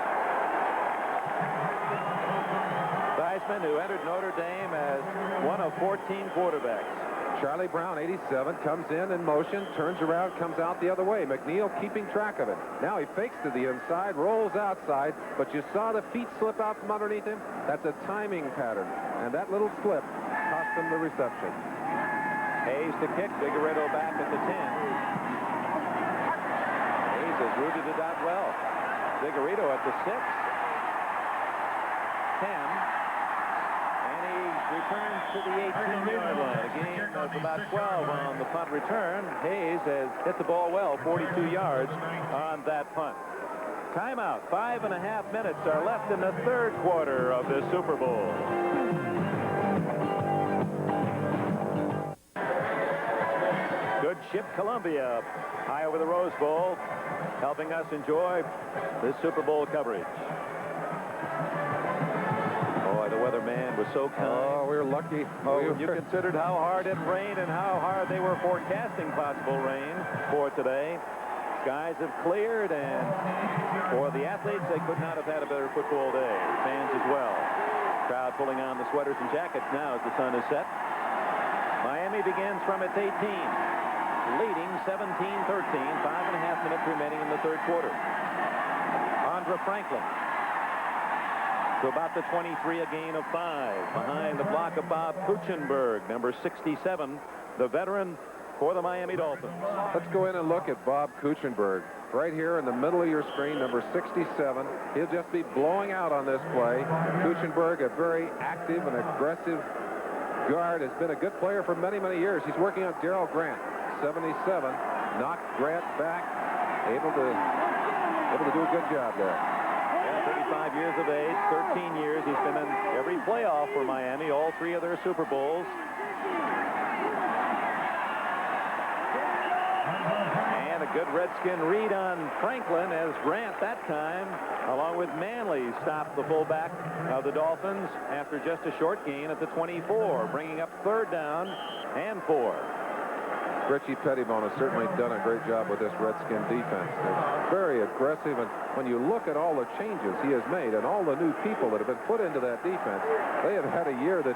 B: Theismann, who entered Notre Dame as one of 14 quarterbacks.
F: Charlie Brown, 87, comes in motion, turns around, comes out the other way. McNeil keeping track of it. Now he fakes to the inside, rolls outside, but you saw the feet slip out from underneath him. That's a timing pattern, and that little slip cost him the reception.
B: Hayes to kick, Vigorito back at the 10. Hayes has rooted it out well. Vigorito at the 6. 10. Returns to the 18-yard line. A gain of about 12 on the punt return. Hayes has hit the ball well, 42 yards on that punt. Timeout. 5.5 minutes are left in the 3rd quarter of this Super Bowl. Good ship Columbia high over the Rose Bowl, helping us enjoy this Super Bowl coverage. Boy, the weatherman was so kind.
F: Oh, we were lucky.
B: When you considered how hard it rained and how hard they were forecasting possible rain for today. Skies have cleared, and for the athletes, they could not have had a better football day. Fans as well. Crowd pulling on the sweaters and jackets now as the sun is set. Miami begins from its 18, leading 17-13, 5.5 minutes remaining in the third quarter. Andra Franklin to about the 23, a gain of 5. Behind the block of Bob Kuchenberg, number 67, the veteran for the Miami Dolphins.
F: Let's go in and look at Bob Kuchenberg. Right here in the middle of your screen, number 67. He'll just be blowing out on this play. Kuchenberg, a very active and aggressive guard, has been a good player for many, many years. He's working on Darrell Grant, 77. Knocked Grant back, able to do a good job there.
B: 35 years of age, 13 years. He's been in every playoff for Miami, all 3 of their Super Bowls. And a good Redskin read on Franklin as Grant that time, along with Manley, stopped the fullback of the Dolphins after just a short gain at the 24, bringing up 3rd down and 4.
F: Richie Pettibone has certainly done a great job with this Redskin defense. They're very aggressive, and when you look at all the changes he has made and all the new people that have been put into that defense, they have had a year that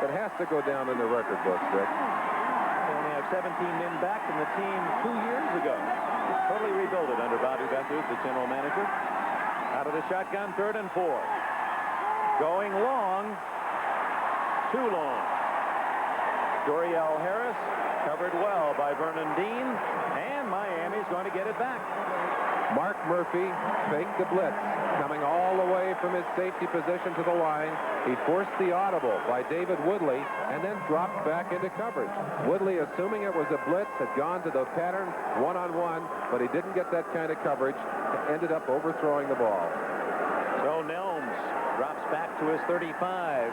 F: has to go down in the record books, Dick.
B: They only have 17 men back from the team 2 years ago. Totally rebuilt it under Bobby Bethers, the general manager. Out of the shotgun, 3rd and 4. Going long, too long. Dorial Harris covered well by Vernon Dean, and Miami's going to get it back.
F: Mark Murphy faked the blitz, coming all the way from his safety position to the line. He forced the audible by David Woodley and then dropped back into coverage. Woodley, assuming it was a blitz, had gone to the pattern one-on-one, but he didn't get that kind of coverage, ended up overthrowing the ball.
B: So Nelms drops back to his 35,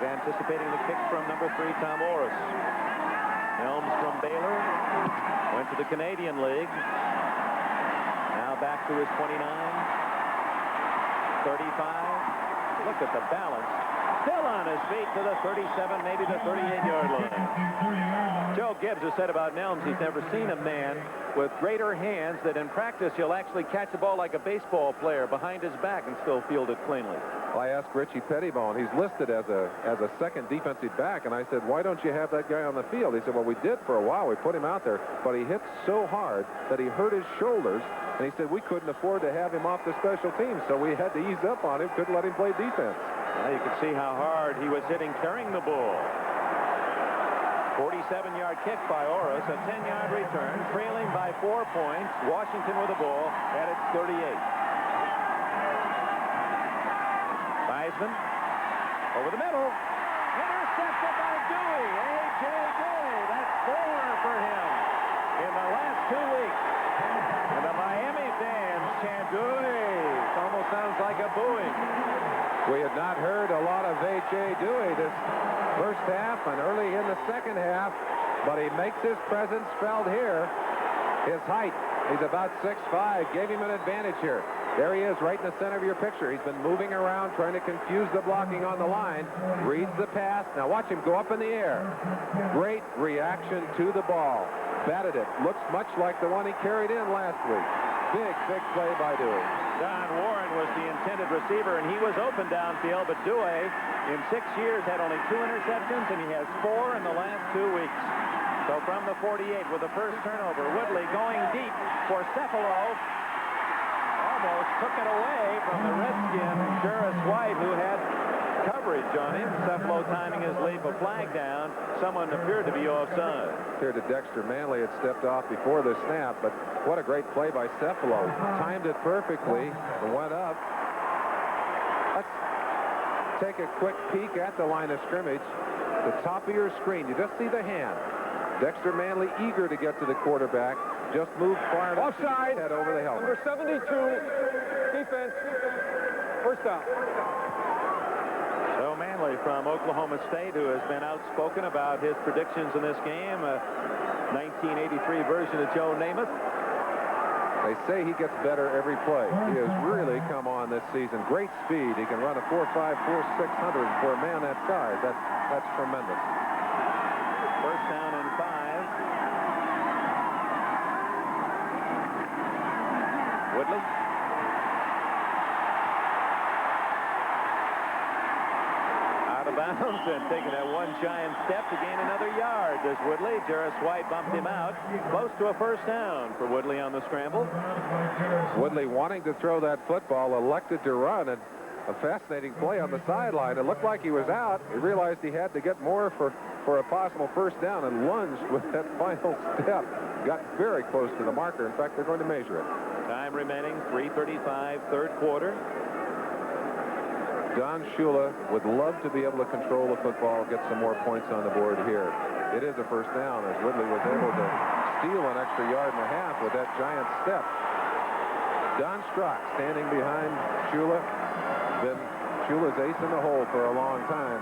B: anticipating the kick from number 3, Tom Orris. Nelms from Baylor went to the Canadian League. Now back to his 29, 35. Look at the balance. Still on his feet to the 37, maybe the 38-yard line. Joe Gibbs has said about Nelms, he's never seen a man with greater hands that in practice he'll actually catch the ball like a baseball player behind his back and still field it cleanly.
F: I asked Richie Pettibone, he's listed as a second defensive back, and I said, why don't you have that guy on the field? He said, well, we did for a while. We put him out there, but he hit so hard that he hurt his shoulders, and he said we couldn't afford to have him off the special teams, so we had to ease up on him, couldn't let him play defense.
B: Now you can see how hard he was hitting carrying the ball. 47-yard kick by Orris, a 10-yard return, trailing by 4 points. Washington with the ball at its 38. Theismann over the middle, intercepted by Dewey. A.J. Dewey, that's 4 for him in the last 2 weeks. And the Miami fans chant Dewey. It almost sounds like a booing.
F: We had not heard a lot of H.A. Dewey this first half and early in the second half, but he makes his presence felt here. His height, he's about 6'5", gave him an advantage here. There he is right in the center of your picture. He's been moving around trying to confuse the blocking on the line. Reads the pass. Now watch him go up in the air. Great reaction to the ball. Batted it. Looks much like the one he carried in last week. Big play by Dewey.
B: Don Warren was the intended receiver, and he was open downfield, but Dewey, in 6 years, had only 2 interceptions, and he has 4 in the last 2 weeks. So from the 48 with the first turnover, Woodley going deep for Cephalo. Almost took it away from the Redskin, Jarvis White, who had coverage on him. Cephalo timing his leap, a flag down. Someone appeared to be offside.
F: Appeared to Dexter Manley had stepped off before the snap, but what a great play by Cephalo. Timed it perfectly and went up. Let's take a quick peek at the line of scrimmage. The top of your screen, you just see the hand. Dexter Manley eager to get to the quarterback. Just moved far enough to head over the helmet.
G: Number 72, defense, first down.
B: So Manley from Oklahoma State, who has been outspoken about his predictions in this game, a 1983 version of Joe Namath.
F: They say he gets better every play. He has really come on this season. Great speed. He can run a 4.5, 4.600 for a man that size. That's tremendous.
B: First down and 5. Woodley. Out of bounds and taking that one giant step to gain another yard. There's Woodley. Jarris White bumped him out. Close to a first down for Woodley on the scramble.
F: Woodley wanting to throw that football, elected to run, and a fascinating play on the sideline. It looked like he was out. He realized he had to get more for a possible first down and lunged with that final step. Got very close to the marker. In fact, they're going to measure it.
B: Time remaining, 3:35, third quarter.
F: Don Shula would love to be able to control the football, get some more points on the board here. It is a first down as Woodley was able to steal an extra yard and a half with that giant step. Don Strock standing behind Shula. Been Shula's ace in the hole for a long time.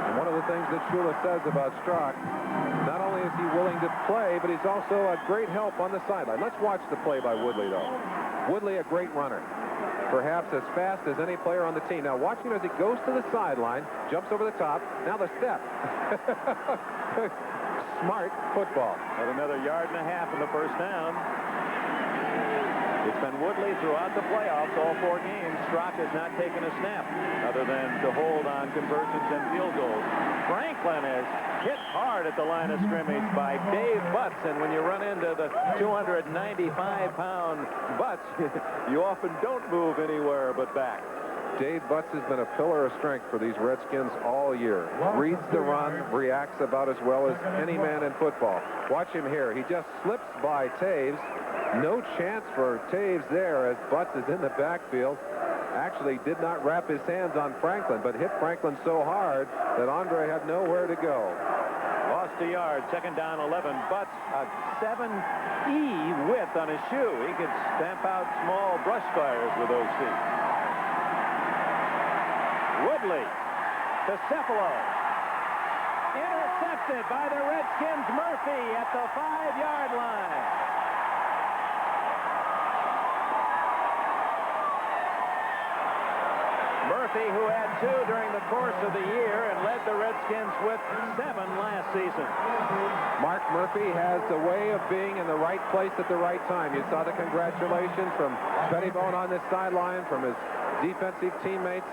F: And one of the things that Shula says about Strock, not only is he willing to play, but he's also a great help on the sideline. Let's watch the play by Woodley, though. Woodley, a great runner. Perhaps as fast as any player on the team. Now watch him as he goes to the sideline, jumps over the top. Now the step. Smart football.
B: At another yard and a half in the first down. It's been Woodley throughout the playoffs, all 4 games. Strock has not taken a snap other than to hold on conversions and field goals. Franklin is hit hard at the line of scrimmage by Dave Butts, and when you run into the 295-pound Butts, you often don't move anywhere but back.
F: Dave Butts has been a pillar of strength for these Redskins all year. Reads the run, reacts about as well as any man in football. Watch him here. He just slips by Taves. No chance for Taves there as Butts is in the backfield. Actually did not wrap his hands on Franklin, but hit Franklin so hard that Andre had nowhere to go.
B: Lost a yard, second down 11. Butts, a 7E width on his shoe. He could stamp out small brush fires with those feet. Woodley to Cephalo. Intercepted by the Redskins. Murphy at the 5-yard line. Murphy, who had 2 during the course of the year and led the Redskins with 7 last season.
F: Mark Murphy has a way of being in the right place at the right time. You saw the congratulations from Pettibone on this sideline, from his defensive teammates.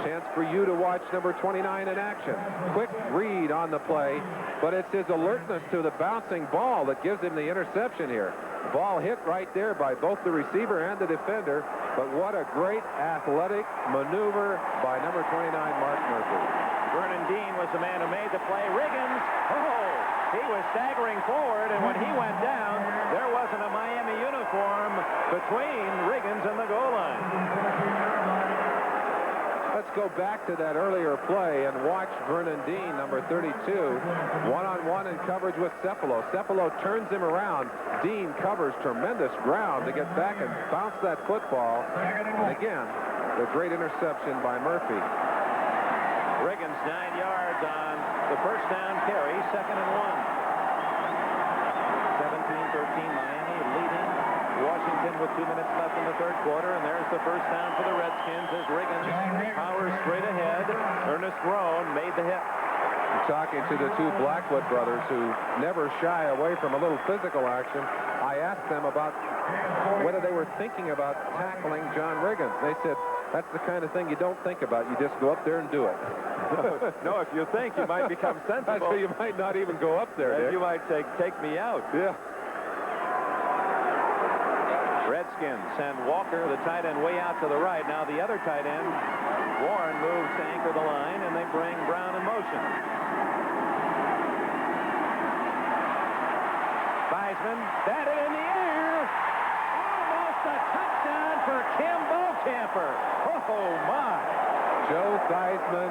F: Chance for you to watch number 29 in action. Quick read on the play, but it's his alertness to the bouncing ball that gives him the interception here. Ball hit right there by both the receiver and the defender, but what a great athletic maneuver by number 29, Mark Murphy.
B: Vernon Dean was the man who made the play. Riggins, he was staggering forward, and when he went down, there wasn't a Miami uniform between Riggins and the goal line.
F: Let's go back to that earlier play and watch Vernon Dean, number 32, one-on-one in coverage with Cephalo. Cephalo turns him around. Dean covers tremendous ground to get back and bounce that football. And again, the great interception by Murphy.
B: Riggins 9 yards on the first down carry, 2nd and 1. 17-13 Miami leading Washington with 2 minutes left in the third quarter, and there's the first down for the Redskins as Riggins powers straight ahead. Ernest Roan made the hit.
F: I'm talking to the 2 Blackwood brothers who never shy away from a little physical action. I asked them about whether they were thinking about tackling John Riggins. They said, that's the kind of thing you don't think about. You just go up there and do it.
B: No, if you think, you might become sensible.
F: So you might not even go up there,
B: you might say, take me out.
F: Yeah.
B: Redskins send Walker, the tight end, way out to the right. Now the other tight end, Warren, moves to anchor the line, and they bring Brown in motion. Theismann batted in the air. Almost a touchdown for Kim Bokamper. Oh, my.
F: Joe Theismann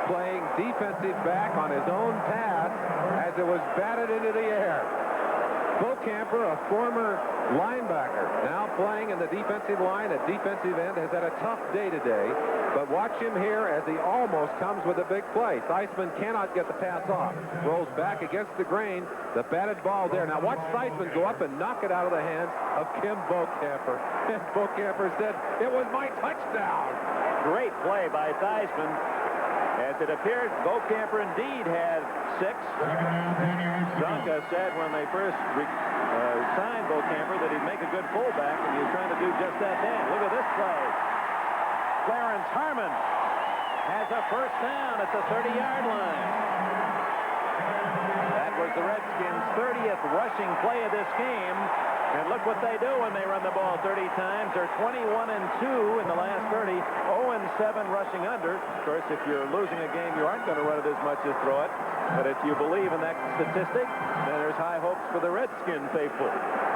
F: playing defensive back on his own pass as it was batted into the air. Bo Camper, a former linebacker, now playing in the defensive line at defensive end, has had a tough day today. But watch him here as he almost comes with a big play. Theismann cannot get the pass off. Rolls back against the grain. The batted ball there. Now watch Theismann go up and knock it out of the hands of Kim Bo-Camper. And Bo-Camper said, "It was my touchdown."
B: Great play by Theismann. As it appeared, Bo-Camper indeed had 6. Zonka said when they first signed Bo-Camper that he'd make a good fullback, and he was trying to do just that then. Look at this play. Clarence Harmon has a first down at the 30-yard line. That was the Redskins' 30th rushing play of this game. And look what they do when they run the ball 30 times. They're 21-2 in the last 30, 0-7 rushing under. Of course, if you're losing a game, you aren't going to run it as much as throw it. But if you believe in that statistic, then there's high hopes for the Redskin faithful.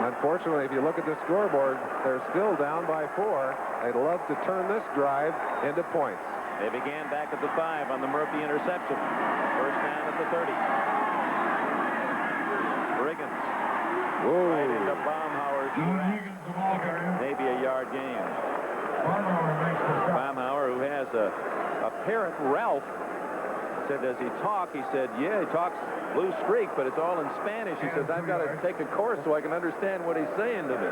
F: Unfortunately, if you look at the scoreboard, they're still down by 4. They'd love to turn this drive into points.
B: They began back at the 5 on the Murphy interception. First down at the 30. Riggins.
F: Whoa.
B: Right into Baumhauer's. Maybe a yard gain. Baumhauer, who has a parrot, Ralph, said, does he talk? He said, yeah, he talks blue streak, but it's all in Spanish. He says, I've got to take a course so I can understand what he's saying to me.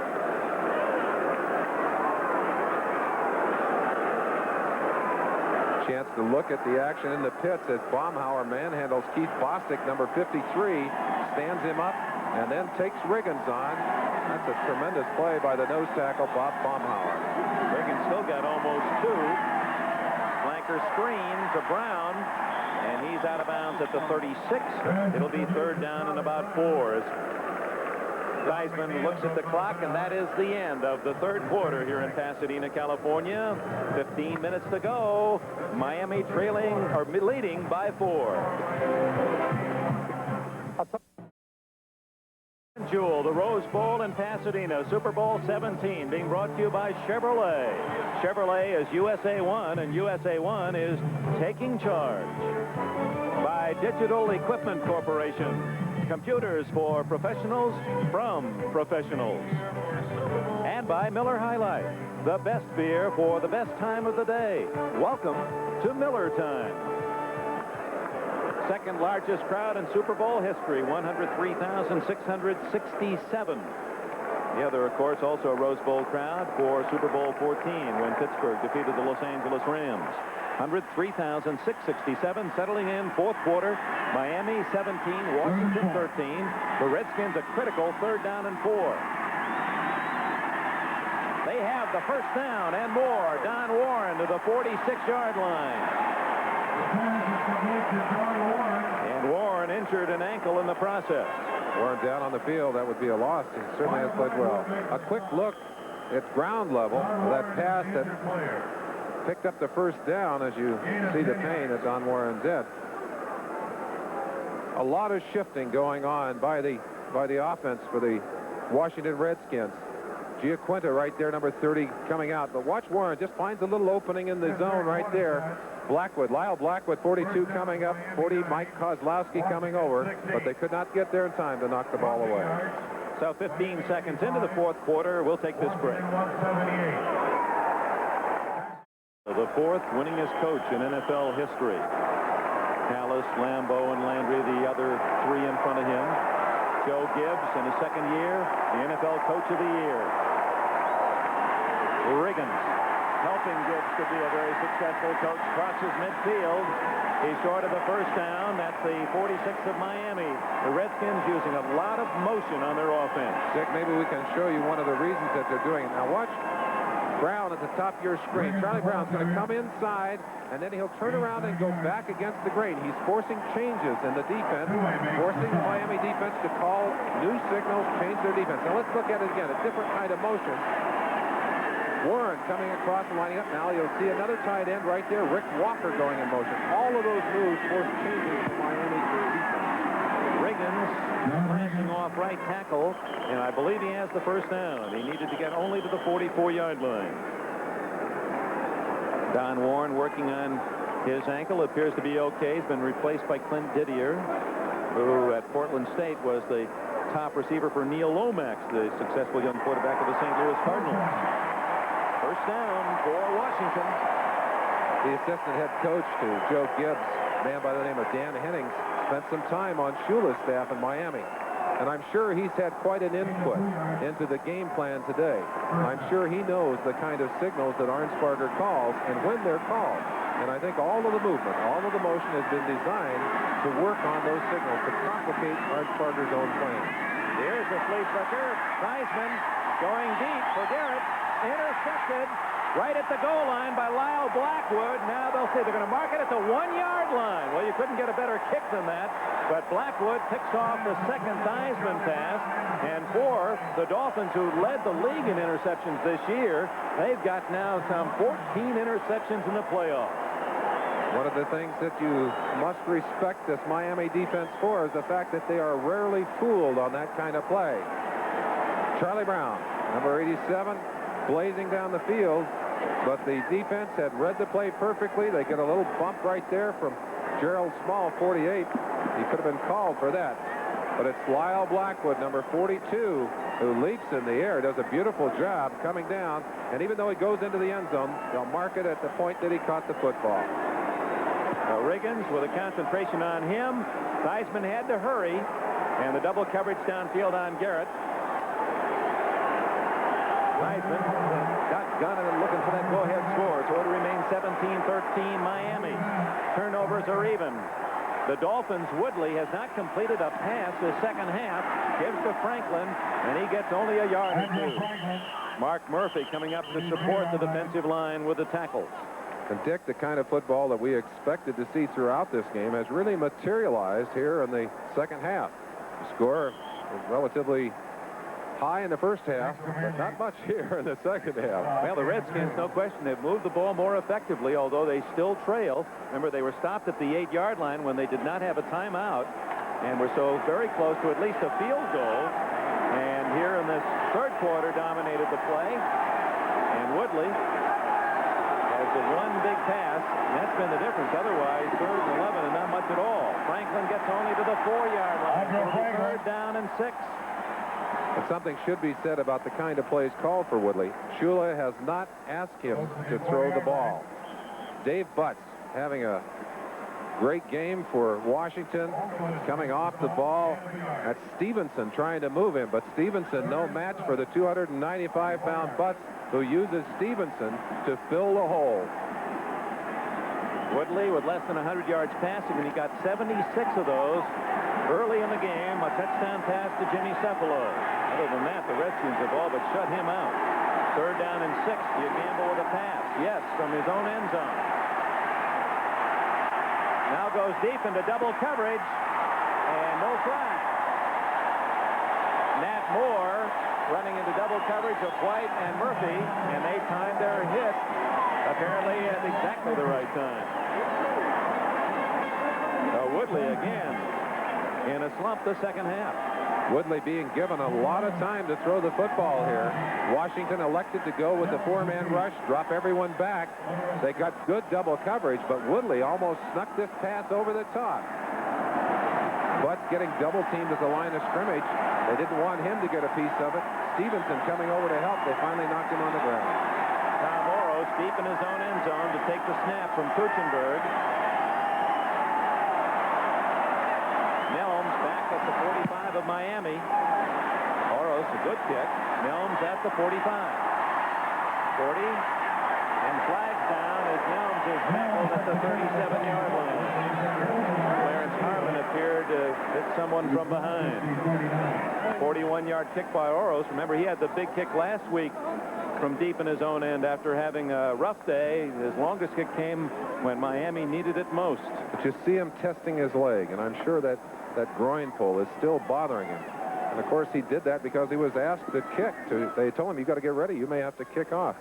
F: Chance to look at the action in the pits as Baumhauer manhandles Keith Bostic, number 53, stands him up, and then takes Riggins on. That's a tremendous play by the nose tackle, Bob Baumhauer.
B: Riggins still got almost 2. Flanker screen to Brown, and he's out of bounds at the 36. It'll be third down and about 4. As Theismann looks at the clock, and that is the end of the third quarter here in Pasadena, California. 15 minutes to go. Miami trailing or leading by 4. Jewel, the Rose Bowl in Pasadena, Super Bowl 17, being brought to you by Chevrolet. Chevrolet is USA 1, and USA 1 is taking charge. By Digital Equipment Corporation, computers for professionals from professionals. And by Miller High Life, the best beer for the best time of the day. Welcome to Miller Time. Second largest crowd in Super Bowl history, 103,667. The other, of course, also a Rose Bowl crowd for Super Bowl 14 when Pittsburgh defeated the Los Angeles Rams. 103,667 settling in fourth quarter. Miami 17, Washington 13. The Redskins a critical third down and 4. They have the first down and more. Don Warren to the 46-yard line. And Warren injured an ankle in the process.
F: Warren down on the field, that would be a loss. He certainly has played well. A quick look at ground level. That pass that picked up the first down, as you see the pain that Don Warren did. A lot of shifting going on by the offense for the Washington Redskins. Giaquinta right there, number 30, coming out. But watch Warren, just finds a little opening in the zone right there. Blackwood, Lyle Blackwood, 42 coming up, 40, Mike Kozlowski coming over, but they could not get there in time to knock the ball away.
B: So 15 seconds into the fourth quarter, we'll take this break. The fourth winningest coach in NFL history. Callis, Lambeau, and Landry, the other 3 in front of him. Joe Gibbs, in his second year, the NFL Coach of the Year. Riggins, helping Gibbs to be a very successful coach, crosses midfield. He's short of the first down. That's the 46th of Miami. The Redskins using a lot of motion on their offense.
F: Dick, maybe we can show you one of the reasons that they're doing it. Now watch Brown at the top of your screen. Charlie Brown's going to come inside, and then he'll turn around and go back against the grain. He's forcing changes in the defense, forcing the Miami defense to call new signals, change their defense. Now let's look at it again, a different kind of motion. Warren coming across and lining up. Now you'll see another tight end right there, Rick Walker going in motion. All of those moves force changes in Miami defense.
B: Riggins flashing off right tackle, and I believe he has the first down. He needed to get only to the 44-yard line. Don Warren working on his ankle. Appears to be okay. He's been replaced by Clint Didier, who at Portland State was the top receiver for Neil Lomax, the successful young quarterback of the St. Louis Cardinals. First down for Washington.
F: The assistant head coach to Joe Gibbs, a man by the name of Dan Hennings, spent some time on Shula's staff in Miami. And I'm sure he's had quite an input into the game plan today. I'm sure he knows the kind of signals that Arnsparger calls and when they're called. And I think all of the movement, all of the motion has been designed to work on those signals to complicate Arnsparger's own plan.
B: Here's the flea flicker. Theismann going deep for Garrett. Intercepted right at the goal line by Lyle Blackwood. Now they'll see. They're going to mark it at the 1-yard line. Well, you couldn't get a better kick than that. But Blackwood picks off the second Theismann pass. And for the Dolphins, who led the league in interceptions this year, they've got now some 14 interceptions in the playoffs.
F: One of the things that you must respect this Miami defense for is the fact that they are rarely fooled on that kind of play. Charlie Brown, number 87, blazing down the field, but the defense had read the play perfectly. They get a little bump right there from Gerald Small, 48. He could have been called for that. But it's Lyle Blackwood, number 42, who leaps in the air, does a beautiful job coming down, and even though he goes into the end zone, they'll mark it at the point that he caught the football.
B: Riggins with a concentration on him. Theismann had to hurry, and the double coverage downfield on Garrett. Theismann got gun and looking for that go-ahead score, so it remains 17-13 Miami. Turnovers are even. The Dolphins' Woodley has not completed a pass this second half. Gives to Franklin, and he gets only a yard or two. Mark Murphy coming up to support the defensive line with the tackles.
F: And Dick, the kind of football that we expected to see throughout this game has really materialized here in the second half. The score was relatively high in the first half, but not much here in the second half.
B: Well, the Redskins, no question, have moved the ball more effectively, although they still trail. Remember, they were stopped at the 8-yard line when they did not have a timeout, and were so very close to at least a field goal. And here in this third quarter dominated the play, and Woodley has the one big pass, and that's been the difference. Otherwise, 3rd and 11 and not much at all. Franklin gets only to the 4-yard line. Third down and 6.
F: And something should be said about the kind of plays called for Woodley. Shula has not asked him to throw the ball. Dave Butts having a great game for Washington, coming off the ball. That's Stevenson trying to move him, but Stevenson no match for the 295-pound Butts, who uses Stevenson to fill the hole.
B: Woodley with less than 100 yards passing, and he got 76 of those early in the game. A touchdown pass to Jimmy Cephalo. Other than that, the Redskins have all but shut him out. 3rd down and 6. Do you gamble with a pass? Yes, from his own end zone. Now goes deep into double coverage, and no flag. Nat Moore running into double coverage of White and Murphy, and they timed their hit apparently at exactly the right time. Woodley again in a slump the second half.
F: Woodley being given a lot of time to throw the football here. Washington elected to go with the 4-man rush, drop everyone back. They got good double coverage, but Woodley almost snuck this pass over the top. But getting double teamed at the line of scrimmage, they didn't want him to get a piece of it. Stevenson coming over to help. They finally knocked him on the ground.
B: Tom Morrow deep in his own end zone to take the snap from Kuchenberg. Nelms back at the 45 of Miami. Oros, a good kick. Nelms at the 45. 40. And flags down as Nelms is tackled at the 37-yard line. Clarence Harmon appeared to hit someone from behind. 41-yard kick by Oros. Remember, he had the big kick last week from deep in his own end after having a rough day. His longest kick came when Miami needed it most.
F: But you see him testing his leg, and I'm sure that groin pull is still bothering him. And of course he did that because he was asked to kick. They told him, you got to get ready, you may have to kick off.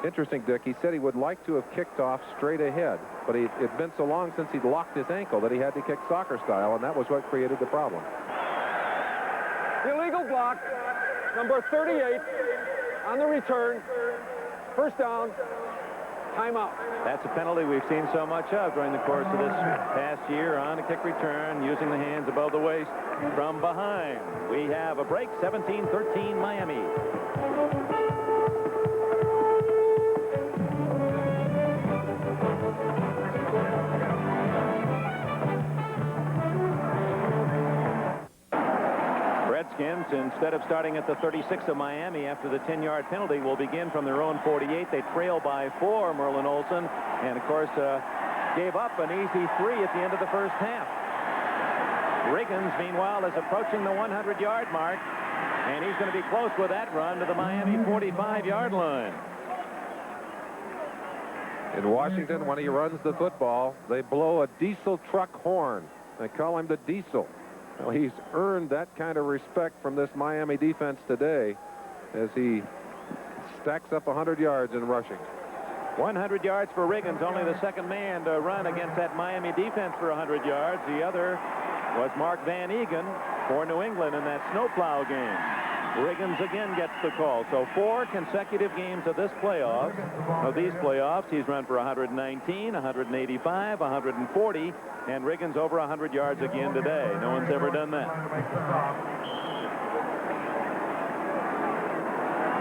F: Interesting, Dick, he said he would like to have kicked off straight ahead, but it'd been so long since he'd locked his ankle that he had to kick soccer style, and that was what created the problem.
G: Illegal block, number 38 on the return. First down, Timeout.
B: That's a penalty we've seen so much of during the course of this past year on a kick return, using the hands above the waist from behind. We have a break, 17-13 Miami. Redskins, instead of starting at the 36 of Miami after the 10-yard penalty, will begin from their own 48. They trail by 4, Merlin Olsen, and of course gave up an easy 3 at the end of the first half. Riggins, meanwhile, is approaching the 100-yard mark, and he's going to be close with that run to the Miami 45-yard line.
F: In Washington, when he runs the football, they blow a diesel truck horn. They call him the Diesel. Well, he's earned that kind of respect from this Miami defense today as he stacks up 100 yards in rushing.
B: 100 yards for Riggins, only the second man to run against that Miami defense for 100 yards. The other was Mark Van Egan for New England in that snowplow game. Riggins again gets the call. So 4 consecutive games of these playoffs, he's run for 119, 185, 140, and Riggins over 100 yards again today. No one's ever done that.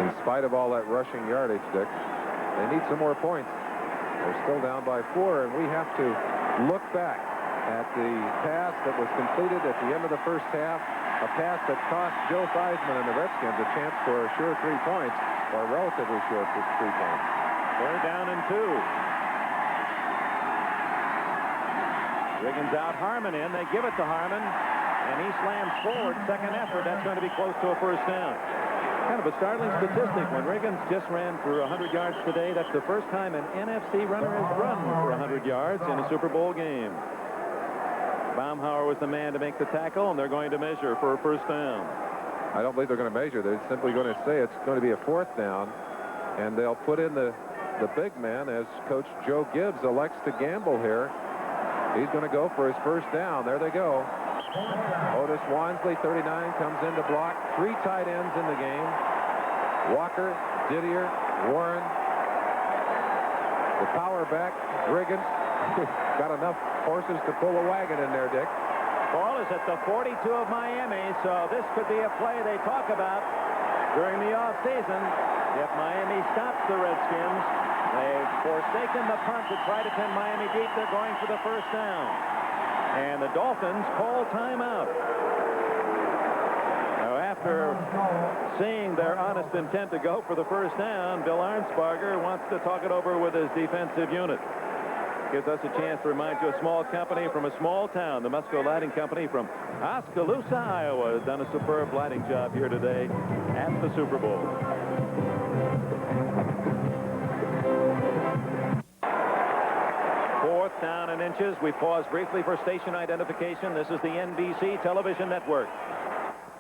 F: In spite of all that rushing yardage, Dick, they need some more points. They're still down by 4, and we have to look back at the pass that was completed at the end of the first half, a pass that cost Joe Theismann and the Redskins a chance for a sure 3 points, or a relatively sure 3 points.
B: They're down in 2. Riggins out, Harmon in. They give it to Harmon, and he slams forward. Second effort. That's going to be close to a first down. Kind of a startling statistic. When Riggins just ran for 100 yards today, that's the first time an NFC runner has run for 100 yards in a Super Bowl game. Baumhauer was the man to make the tackle, and they're going to measure for a first down.
F: I don't believe they're going to measure. They're simply going to say it's going to be a 4th down, and they'll put in the big man as Coach Joe Gibbs elects to gamble here. He's going to go for his first down. There they go. Otis Wansley, 39, comes in to block. 3 tight ends in the game. Walker, Didier, Warren. The power back, Riggins. Got enough horses to pull a wagon in there, Dick.
B: Ball is at the 42 of Miami, so this could be a play they talk about during the offseason. If Miami stops the Redskins, they've forsaken the punt to try to pin Miami deep. They're going for the first down. And the Dolphins call timeout. Now, after seeing their honest intent to go for the first down, Bill Arnsparger wants to talk it over with his defensive unit. Gives us a chance to remind you a small company from a small town. The Musco Lighting Company from Oskaloosa, Iowa, has done a superb lighting job here today at the Super Bowl. Fourth down and inches. We pause briefly for station identification. This is the NBC Television Network.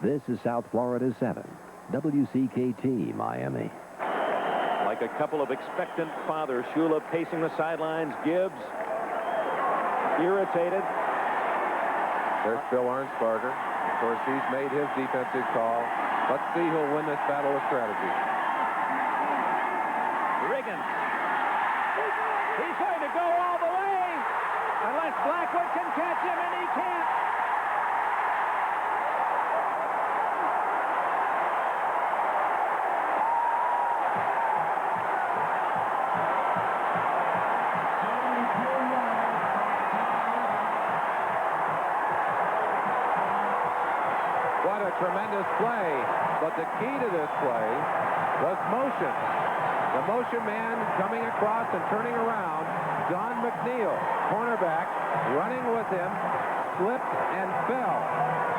I: This is South Florida 7, WCKT, Miami.
B: Like a couple of expectant fathers, Shula pacing the sidelines, Gibbs irritated.
F: There's Bill Arnsparger. Of course, he's made his defensive call. Let's see who'll win this battle of strategy.
B: Riggins. He's going to go all the way unless Blackwood can catch him, and he can't.
F: What a tremendous play. But the key to this play was motion. The motion man coming across and turning around. Don McNeil, cornerback, running with him, slipped and fell.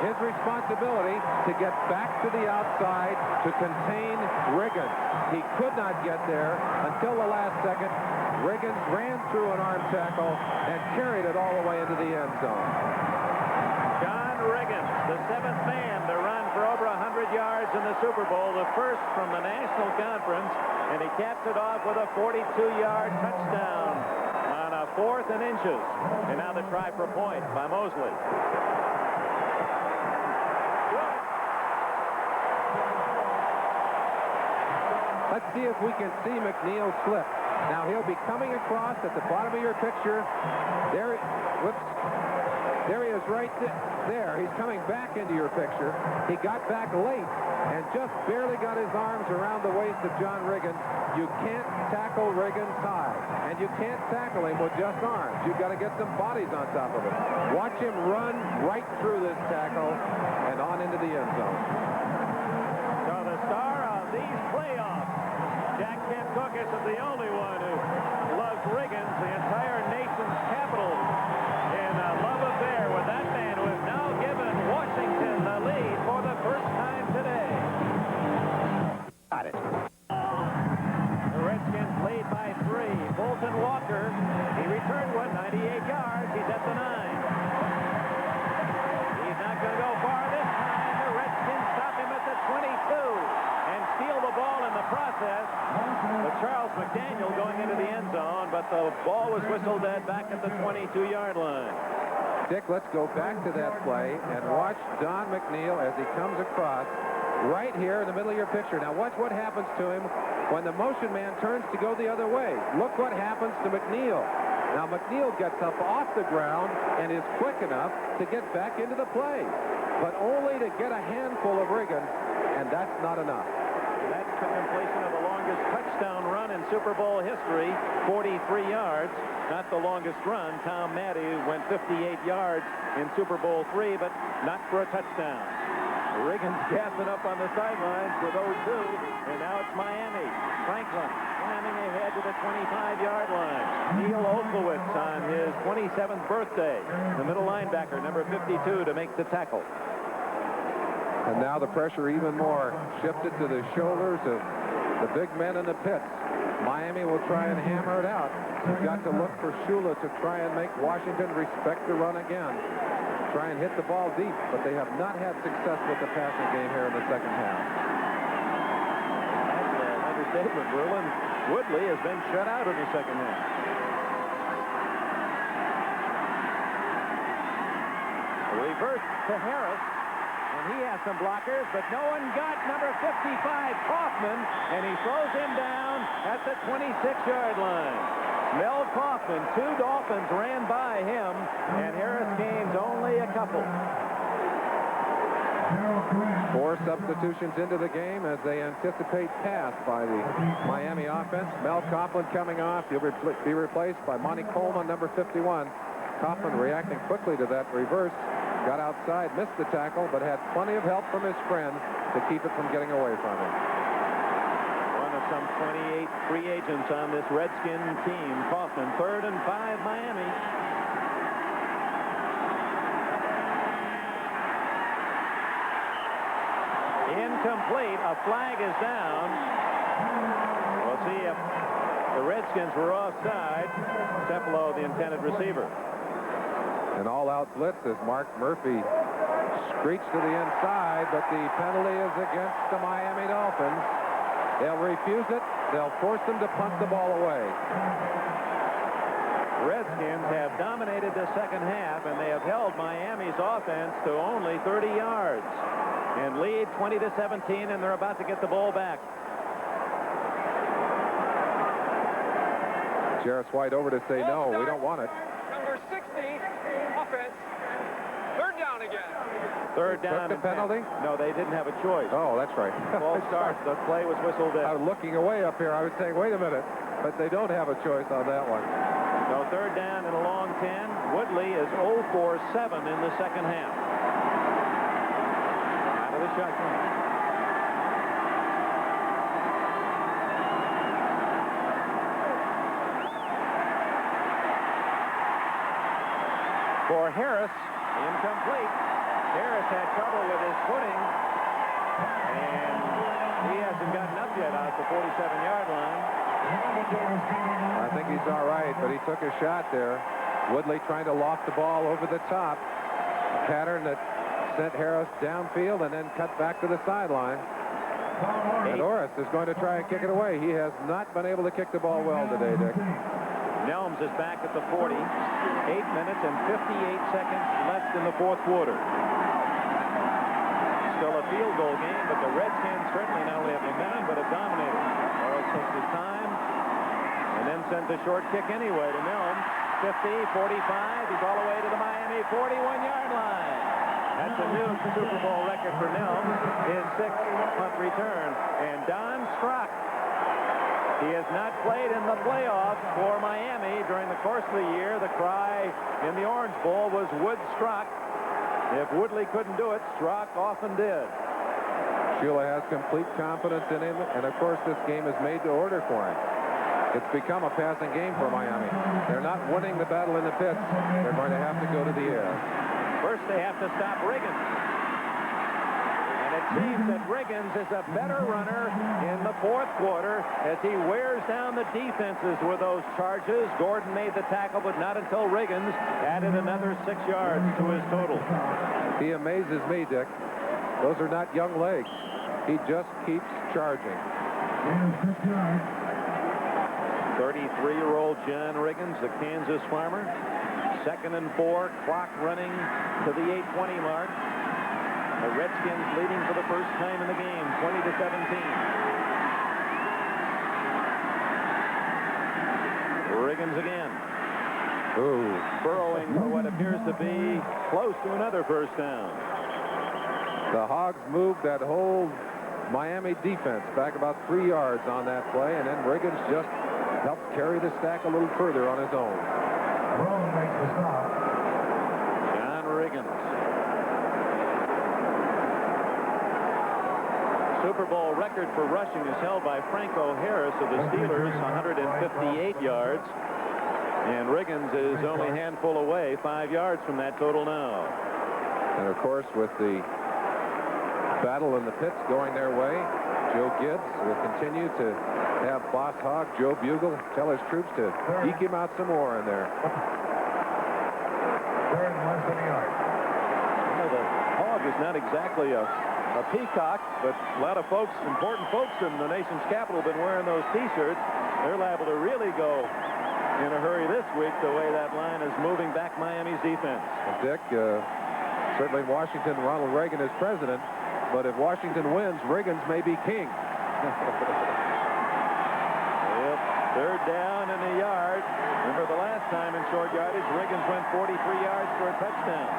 F: His responsibility to get back to the outside to contain Riggins. He could not get there until the last second. Riggins ran through an arm tackle and carried it all the way into the end zone.
B: John Riggins, the 7th man to run for over 100 yards in the Super Bowl, the first from the National Conference, and he capped it off with a 42-yard touchdown on a 4th and inches. And now the try for a point by Mosley.
F: Let's see if we can see McNeil slip. Now he'll be coming across at the bottom of your picture. There, whoops. There he is right there. He's coming back into your picture. He got back late and just barely got his arms around the waist of John Riggins. You can't tackle Riggins high, and you can't tackle him with just arms. You've got to get some bodies on top of him. Watch him run right through this tackle and on into the end zone.
B: So the star of these playoffs, Jack Kent Cook, isn't the only one who loves Riggins. The entire nation's capital in a love affair with that man who has now given Washington the lead for the first time today.
I: Got it.
B: The Redskins lead by 3. Bolton Walker, he returned one, 98 yards. He's at the 9. He's not going to go far this time. The Redskins stop him at the 22 and steal the ball in the process. But Charles McDaniel going into the end zone, but the ball was whistled dead back at the 22-yard line.
F: Dick, let's go back to that play and watch Don McNeil as he comes across right here in the middle of your picture. Now watch what happens to him when the motion man turns to go the other way. Look what happens to McNeil. Now McNeil gets up off the ground and is quick enough to get back into the play, but only to get a handful of Riggins, and that's not enough.
B: That's the completion of the longest touchdown run in Super Bowl history, 43 yards. Not the longest run. Tom Matte went 58 yards in Super Bowl III, but not for a touchdown. Riggins gassing up on the sidelines with 0-2, and now it's Miami. Franklin slamming ahead to the 25-yard line. Neil Olkowitz on his 27th birthday. The middle linebacker, number 52, to make the tackle.
F: And now the pressure even more shifted to the shoulders of the big men in the pits. Miami will try and hammer it out. You've got to look for Shula to try and make Washington respect the run again. Try and hit the ball deep, but they have not had success with the passing game here in the second half.
B: That's an understatement. Berlin Woodley has been shut out in the second half. A reverse to Harris. And he has some blockers, but no one got number 55, Kaufman, and he throws him down at the 26-yard line. Mel Kaufman, 2 Dolphins ran by him, and Harris gains only a couple.
F: 4 substitutions into the game as they anticipate pass by the Miami offense. Mel Kaufman coming off. He'll be replaced by Monty Coleman, number 51. Kaufman reacting quickly to that reverse. Got outside, missed the tackle, but had plenty of help from his friend to keep it from getting away from him.
B: One of some 28 free agents on this Redskin team. Kaufman, 3rd and 5, Miami. Incomplete. A flag is down. We'll see if the Redskins were offside. Cepolo, the intended receiver.
F: An all-out blitz as Mark Murphy screeched to the inside, but the penalty is against the Miami Dolphins. They'll refuse it. They'll force them to punt the ball away.
B: Redskins have dominated the second half, and they have held Miami's offense to only 30 yards and lead 20-17, and they're about to get the ball back.
F: Jarris White over to say no, we don't want it.
G: Number 60, offense. 3rd down again.
B: 3rd down.
F: The penalty?
B: No, they didn't have a choice.
F: Oh, that's right.
B: Ball starts. The play was whistled in.
F: I was looking away up here. I was saying, wait a minute. But they don't have a choice on that one.
B: No, 3rd down and a long 10. Woodley is 0 for 7 in the second half. Out of the shotgun. For Harris, incomplete. Harris had trouble with his footing, and he hasn't gotten up yet out the 47-yard line.
F: I think he's all right, but he took a shot there. Woodley trying to loft the ball over the top. A pattern that sent Harris downfield and then cut back to the sideline. And Orris is going to try and kick it away. He has not been able to kick the ball well today, Dick.
B: Nelms is back at the 40. 8 minutes and 58 seconds left in the 4th quarter. Still a field goal game, but the Redskins certainly not only have momentum, but have dominated. Orris takes his time, and then the short kick anyway to Milne. 50, 45. He's all the way to the Miami 41-yard line. That's a new Super Bowl record for Milne. His 6th punt return. And Don Strock. He has not played in the playoffs for Miami during the course of the year. The cry in the Orange Bowl was Wood Strock. If Woodley couldn't do it, Strock often did.
F: Shula has complete confidence in him, and of course this game is made to order for him. It's become a passing game for Miami. They're not winning the battle in the pits. They're going to have to go to the air.
B: First they have to stop Riggins. And it seems that Riggins is a better runner in the 4th quarter as he wears down the defenses with those charges. Gordon made the tackle, but not until Riggins added another 6 yards to his total.
F: He amazes me, Dick. Those are not young legs. He just keeps charging.
B: 33-year-old John Riggins, the Kansas farmer. 2nd and 4, clock running to the 8:20 mark. The Redskins leading for the first time in the game, 20-17. Riggins again.
F: Ooh.
B: Burrowing for what appears to be close to another first down.
F: The Hogs moved that whole Miami defense back about 3 yards on that play, and then Riggins just helped carry the stack a little further on his own.
B: John Riggins. Super Bowl record for rushing is held by Franco Harris of the Steelers, 158 yards. And Riggins is only a handful away, 5 yards from that total now.
F: And of course, with the battle in the pits going their way, Joe Gibbs will continue to have Boss Hog, Joe Bugle, tell his troops to eke him out some more in there.
B: Well, the Hog is not exactly a peacock, but a lot of folks, important folks in the nation's capital, have been wearing those T-shirts. They're liable to really go in a hurry this week, the way that line is moving back Miami's defense.
F: And Dick, certainly in Washington, Ronald Reagan is president, but if Washington wins, Riggins may be king.
B: Yep, 3rd down and a yard. Remember the last time in short yardage, Riggins went 43 yards for a touchdown.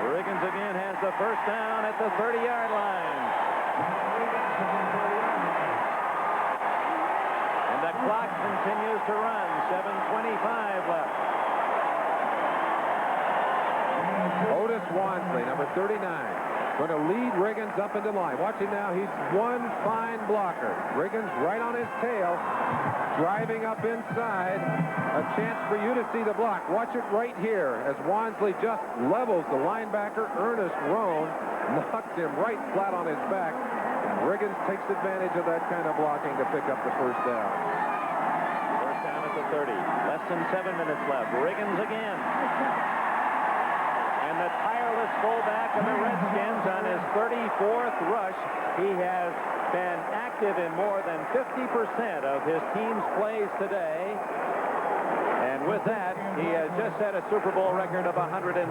B: Riggins again has the first down at the 30-yard line. And the clock continues to run. 7:25 left.
F: Otis Wansley, number 39, going to lead Riggins up into line. Watch him now. He's one fine blocker. Riggins right on his tail, driving up inside. A chance for you to see the block. Watch it right here as Wansley just levels the linebacker, Ernest Roan, knocks him right flat on his back. And Riggins takes advantage of that kind of blocking to pick up the first down.
B: First down at the 30. Less than 7 minutes left. Riggins again. And the tireless fullback of the Redskins on his 34th rush. He has been active in more than 50% of his team's plays today. And with that, he has just set a Super Bowl record of 162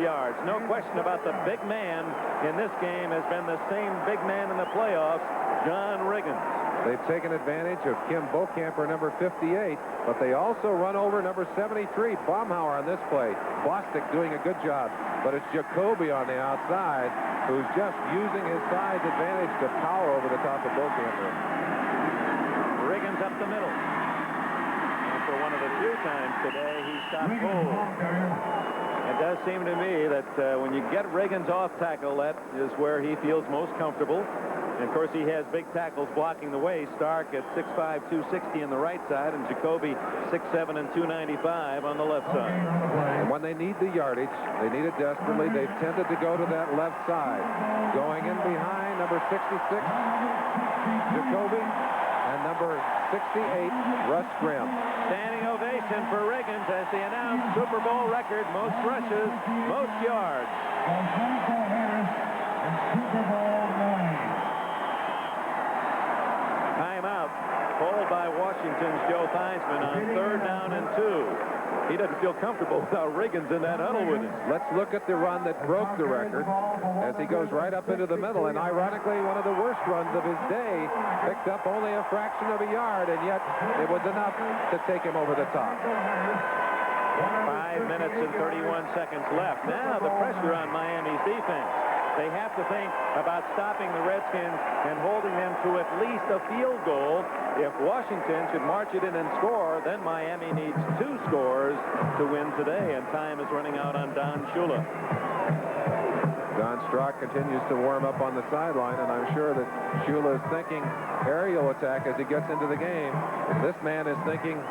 B: yards. No question about the big man in this game has been the same big man in the playoffs, John Riggins.
F: They've taken advantage of Kim Bokamper, number 58, but they also run over number 73, Baumhauer, on this play. Bostic doing a good job, but it's Jacoby on the outside who's just using his size advantage to power over the top of Bokamper.
B: Riggins up the middle. And for one of the few times today, he stopped cold. It does seem to me that when you get Riggins off tackle, that is where he feels most comfortable. And of course, he has big tackles blocking the way. Stark at 6'5", 260 on the right side, and Jacoby 6'7", and 295 on the left side.
F: And when they need the yardage, they need it desperately, they've tended to go to that left side. Going in behind number 66, Jacoby, and number 68, Russ Grimm.
B: Standing ovation for Riggins as they announce Super Bowl record, most rushes, most yards. Timeout. Called by Washington's Joe Theismann on 3rd down and 2. He doesn't feel comfortable without Riggins in that huddle with him.
F: Let's look at the run that broke the record as he goes right up into the middle. And ironically, one of the worst runs of his day, picked up only a fraction of a yard, and yet it was enough to take him over the top.
B: 5 minutes and 31 seconds left. Now the pressure on Miami's defense. They have to think about stopping the Redskins and holding them to at least a field goal. If Washington should march it in and score, then Miami needs 2 scores to win today, and time is running out on Don Shula.
F: Don Strock continues to warm up on the sideline, and I'm sure that Shula is thinking aerial attack as he gets into the game. This man is thinking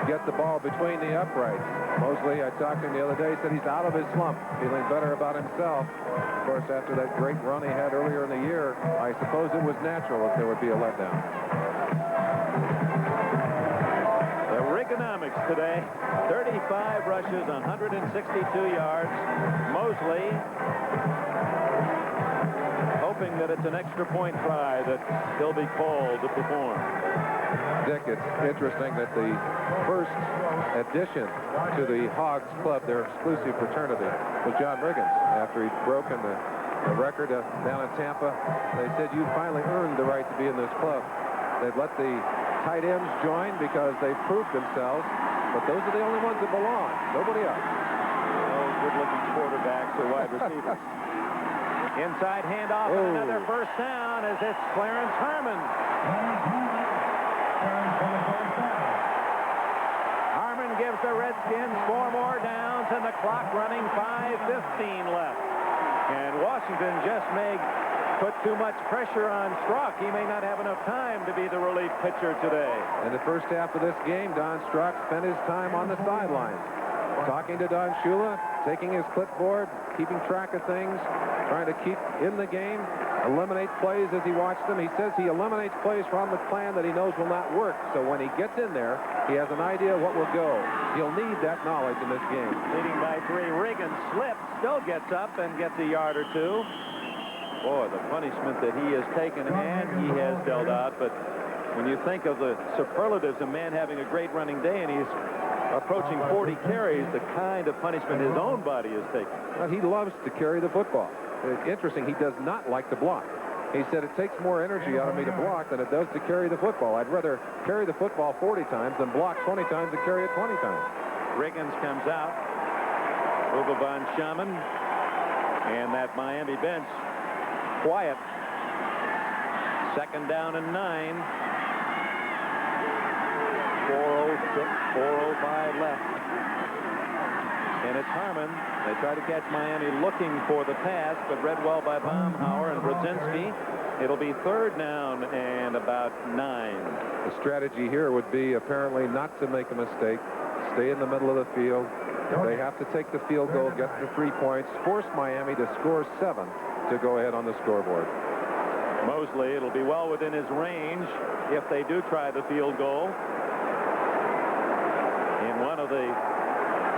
F: get the ball between the uprights. Mosley, I talked to him the other day, said he's out of his slump, feeling better about himself. Of course, after that great run he had earlier in the year, I suppose it was natural that there would be a letdown.
B: The Rigonomics today, 35 rushes, 162 yards. Mosley hoping that it's an extra point try that he'll be called to perform.
F: Dick, it's interesting that the first addition to the Hogs Club, their exclusive fraternity, was John Riggins. After he'd broken the record down in Tampa, they said, you finally earned the right to be in this club. They'd let the tight ends join because they've proved themselves, but those are the only ones that belong. Nobody else.
B: No good-looking quarterbacks or wide receivers. Inside handoff and another first down as it's Clarence Harmon. Harmon gives the Redskins 4 more downs and the clock running, 5:15 left. And Washington just may put too much pressure on Strock. He may not have enough time to be the relief pitcher today.
F: In the first half of this game, Don Strock spent his time on the sidelines, talking to Don Shula, taking his clipboard, keeping track of things, trying to keep in the game, eliminate plays as he watched them. He says he eliminates plays from the plan that he knows will not work. So when he gets in there, he has an idea what will go. He'll need that knowledge in this game.
B: Leading by 3, Riggins slips, still gets up and gets a yard or 2. Boy, the punishment that he has taken and he has dealt out. But when you think of the superlatives, a man having a great running day and he's approaching 40 carries, the kind of punishment his own body is taking.
F: Well, he loves to carry the football. It's interesting, he does not like to block. He said it takes more energy out of me to block than it does to carry the football. I'd rather carry the football 40 times than block 20 times and carry it 20 times.
B: Riggins comes out. Uwe von Schamann. And that Miami bench quiet. 2nd down and 9. 4:06, 4:05 left. And it's Harmon. They try to catch Miami looking for the pass, but read well by Baumhauer and Brzezinski. It'll be 3rd down and about 9.
F: The strategy here would be apparently not to make a mistake, stay in the middle of the field. If they have to take the field goal, get the 3 points, force Miami to score 7 to go ahead on the scoreboard.
B: Mosley, it'll be well within his range if they do try the field goal. In one of the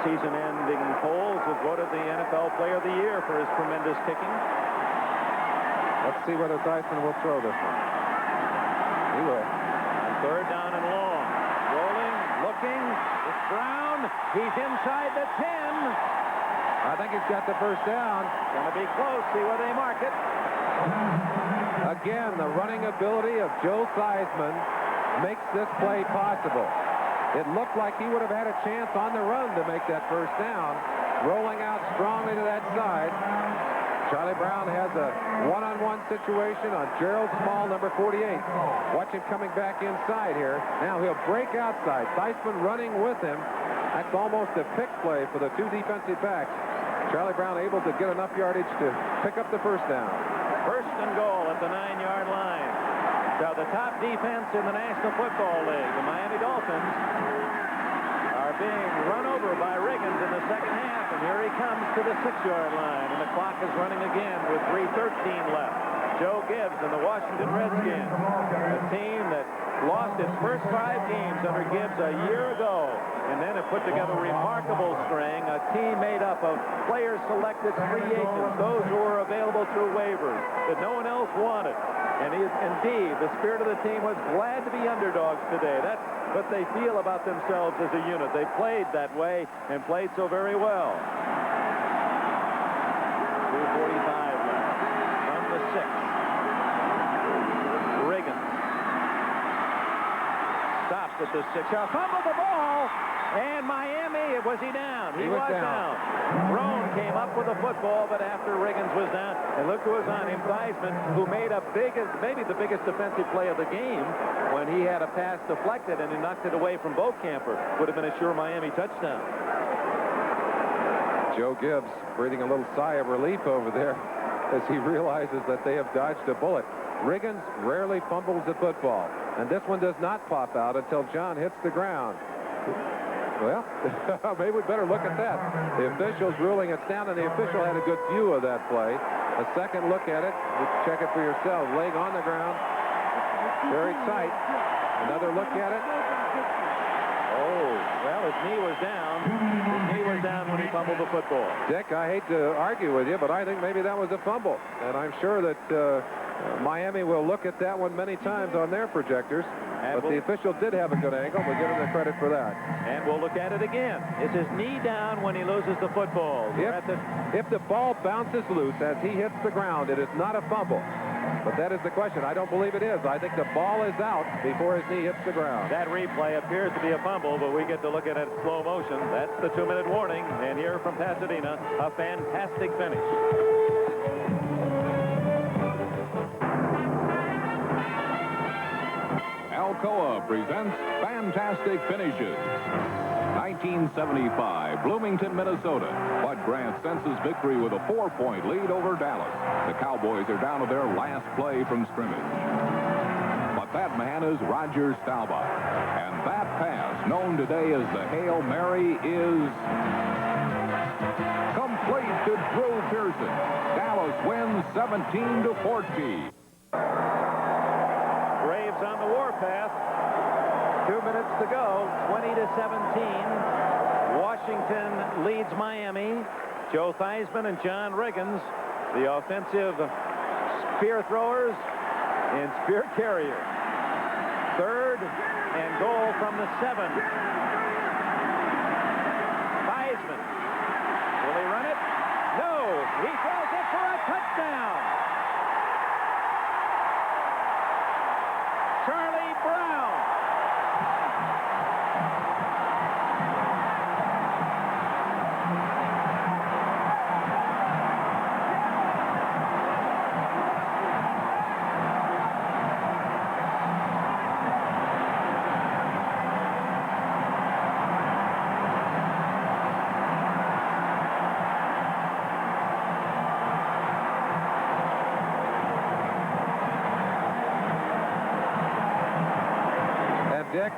B: season-ending polls, was voted the NFL Player of the Year for his tremendous kicking.
F: Let's see whether Theismann will throw this one. He will.
B: 3rd down and long. Rolling, looking. It's Brown. He's inside the 10.
F: I think he's got the first down.
B: Going to be close. See where they mark it.
F: Again, the running ability of Joe Theismann makes this play possible. It looked like he would have had a chance on the run to make that first down. Rolling out strongly to that side. Charlie Brown has a one-on-one situation on Gerald Small, number 48. Watch him coming back inside here. Now he'll break outside. Theismann running with him. That's almost a pick play for the 2 defensive backs. Charlie Brown able to get enough yardage to pick up the first down.
B: 1st and goal at the 9-yard line. So the top defense in the National Football League, the Miami Dolphins, are being run over by Riggins in the 2nd half. And here he comes to the 6-yard line. And the clock is running again with 3:13 left. Joe Gibbs and the Washington Redskins, a team that lost its first 5 games under Gibbs a year ago, and then it put together a remarkable string, a team made up of players selected free agents, those who were available through waivers that no one else wanted. And indeed, the spirit of the team was glad to be underdogs today. That's what they feel about themselves as a unit. They played that way and played so very well. 2:45 left from the 6th. Riggins stopped at the 6. Fumbled the ball, and Miami, was he down? He was down. Roan came up with a football, but after Riggins was down, and look who was on him, Theismann, who made a maybe the biggest defensive play of the game when he had a pass deflected and he knocked it away from Beaucamper. Would have been a sure Miami touchdown.
F: Joe Gibbs breathing a little sigh of relief over there as he realizes that they have dodged a bullet. Riggins rarely fumbles the football, and this one does not pop out until John hits the ground. Well, maybe we'd better look at that. The official's ruling it's down, and the official had a good view of that play. A second look at it. You check it for yourself. Leg on the ground. Very tight. Another look at it.
B: Oh, well, his knee was down. His knee was down when he fumbled the football.
F: Dick, I hate to argue with you, but I think maybe that was a fumble. And I'm sure that Miami will look at that one many times on their projectors. But the official did have a good angle. We'll give him the credit for that.
B: And we'll look at it again. Is his knee down when he loses the football?
F: If the ball bounces loose as he hits the ground, it is not a fumble. But that is the question. I don't believe it is. I think the ball is out before his knee hits the ground.
B: That replay appears to be a fumble, but we get to look at it in slow motion. That's the 2-minute warning. And here from Pasadena, a fantastic finish.
J: Alcoa presents Fantastic Finishes. 1975, Bloomington, Minnesota. Bud Grant senses victory with a 4-point lead over Dallas. The Cowboys are down to their last play from scrimmage. But that man is Roger Staubach. And that pass, known today as the Hail Mary, is complete to Drew Pearson. Dallas wins 17-14.
B: Braves on the warpath. 2 minutes to go. 20-17. Washington leads Miami. Joe Theismann and John Riggins, the offensive spear throwers and spear carriers. 3rd and goal from the 7. Theismann. Will he run it? No. He throws it for a touchdown. Charlie Brown.
F: Dick,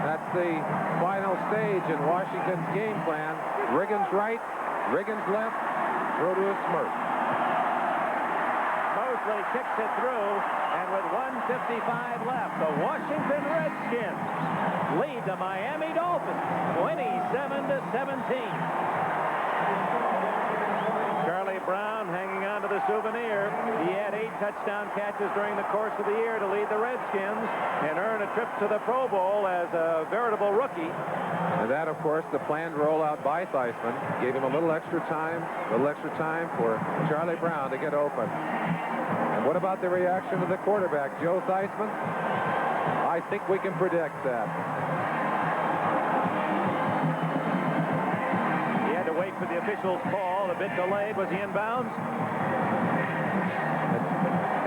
F: that's the final stage in Washington's game plan. Riggins right, Riggins left, throw to a smirk.
B: Mosley kicks it through, and with 1:55 left, the Washington Redskins lead the Miami Dolphins 27-17. Charlie Brown hanging on to the souvenir. He had 8 touchdown catches during the course of the year to lead the Redskins and earn a trip to the Pro Bowl as a veritable rookie.
F: And that, of course, the planned rollout by Theismann gave him a little extra time for Charlie Brown to get open. And what about the reaction of the quarterback, Joe Theismann? I think we can predict that.
B: He had to wait for the official's call, a bit delayed. Was he inbounds?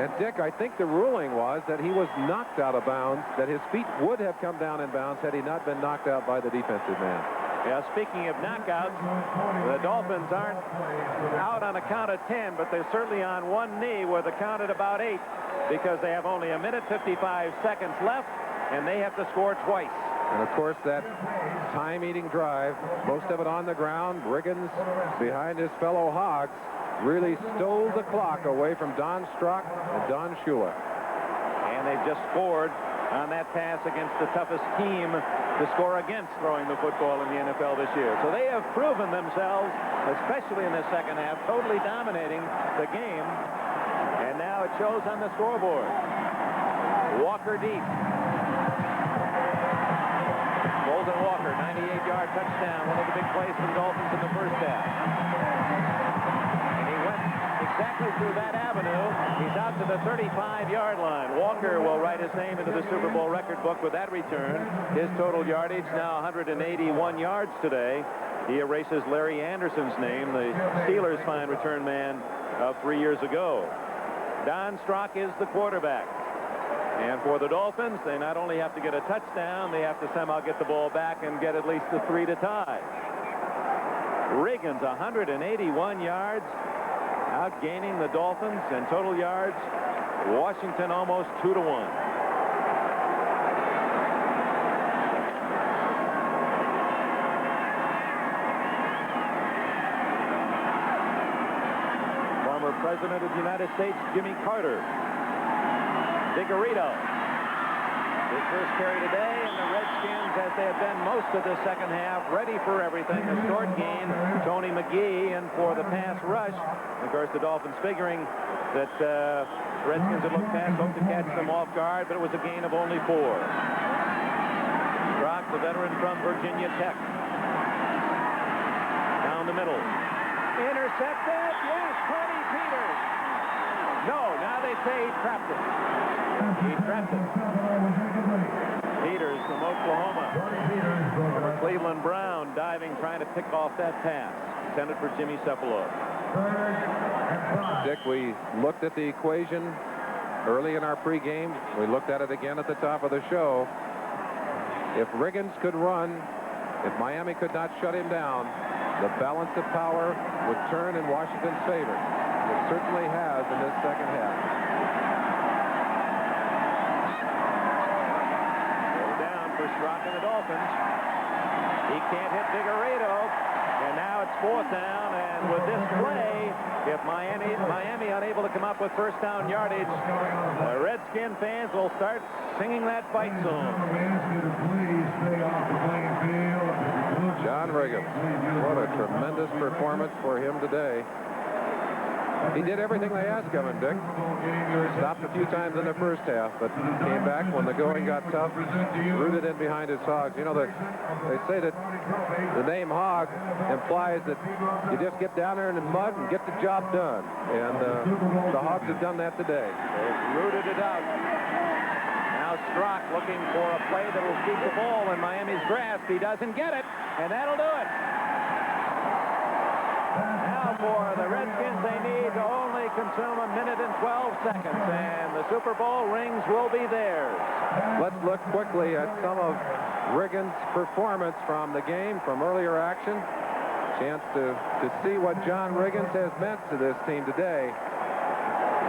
F: And Dick, I think the ruling was that he was knocked out of bounds, that his feet would have come down in bounds had he not been knocked out by the defensive man.
B: Yeah, speaking of knockouts, the Dolphins aren't out on a count of 10, but they're certainly on one knee where the count at about 8 because they have only 1:55 left, and they have to score twice.
F: And, of course, that time-eating drive, most of it on the ground, Riggins behind his fellow Hogs, really stole the clock away from Don Strock and Don Shula.
B: And they've just scored on that pass against the toughest team to score against throwing the football in the NFL this year. So they have proven themselves, especially in the second half, totally dominating the game. And now it shows on the scoreboard. Walker deep. Bolden Walker, 98-yard touchdown, one of the big plays for the Dolphins in the first half. And he went exactly through that avenue. He's out to the 35-yard line. Walker will write his name into the Super Bowl record book with that return. His total yardage now 181 yards today. He erases Larry Anderson's name, the Steelers' fine return man of 3 years ago. Don Strock is the quarterback. And for the Dolphins, they not only have to get a touchdown, they have to somehow get the ball back and get at least the 3 to tie. Riggins, 181 yards, outgaining the Dolphins in total yards. Washington almost 2 to 1. Former President of the United States, Jimmy Carter. Diggerito. His first carry today, and the Redskins, as they have been most of the second half, ready for everything. A short gain, Tony McGee, and for the pass rush. Of course, the Dolphins figuring that Redskins would look past, hoped to catch them off guard, but it was a gain of only 4. Brock, the veteran from Virginia Tech. Down the middle. Intercepted. Yes, Tony Peters. No, now they say he trapped it. He trapped it. Peters from Oklahoma. Former Cleveland Brown diving, trying to pick off that pass. Intended for Jimmy Cephalo.
F: Dick, we looked at the equation early in our pregame. We looked at it again at the top of the show. If Riggins could run, if Miami could not shut him down, the balance of power would turn in Washington's favor. It certainly has in this second half.
B: Down for Strock and the Dolphins. He can't hit Diggerito. And now it's 4th down. And with this play, if Miami unable to come up with first down yardage, the Redskin fans will start singing that fight song.
F: John Riggins, what a tremendous performance for him today. He did everything they asked of him, Dick. Stopped a few times in the first half, but came back when the going got tough, rooted in behind his Hogs. You know, they say that the name Hog implies that you just get down there in the mud and get the job done. And the Hogs have done that today.
B: They've rooted it out. Now Strock looking for a play that will keep the ball in Miami's grasp. He doesn't get it, and that'll do it. Now for the Redskins, they need to only consume 1 minute and 12 seconds, and the Super Bowl rings will be theirs.
F: Let's look quickly at some of Riggins' performance from the game, from earlier action. Chance to see what John Riggins has meant to this team today.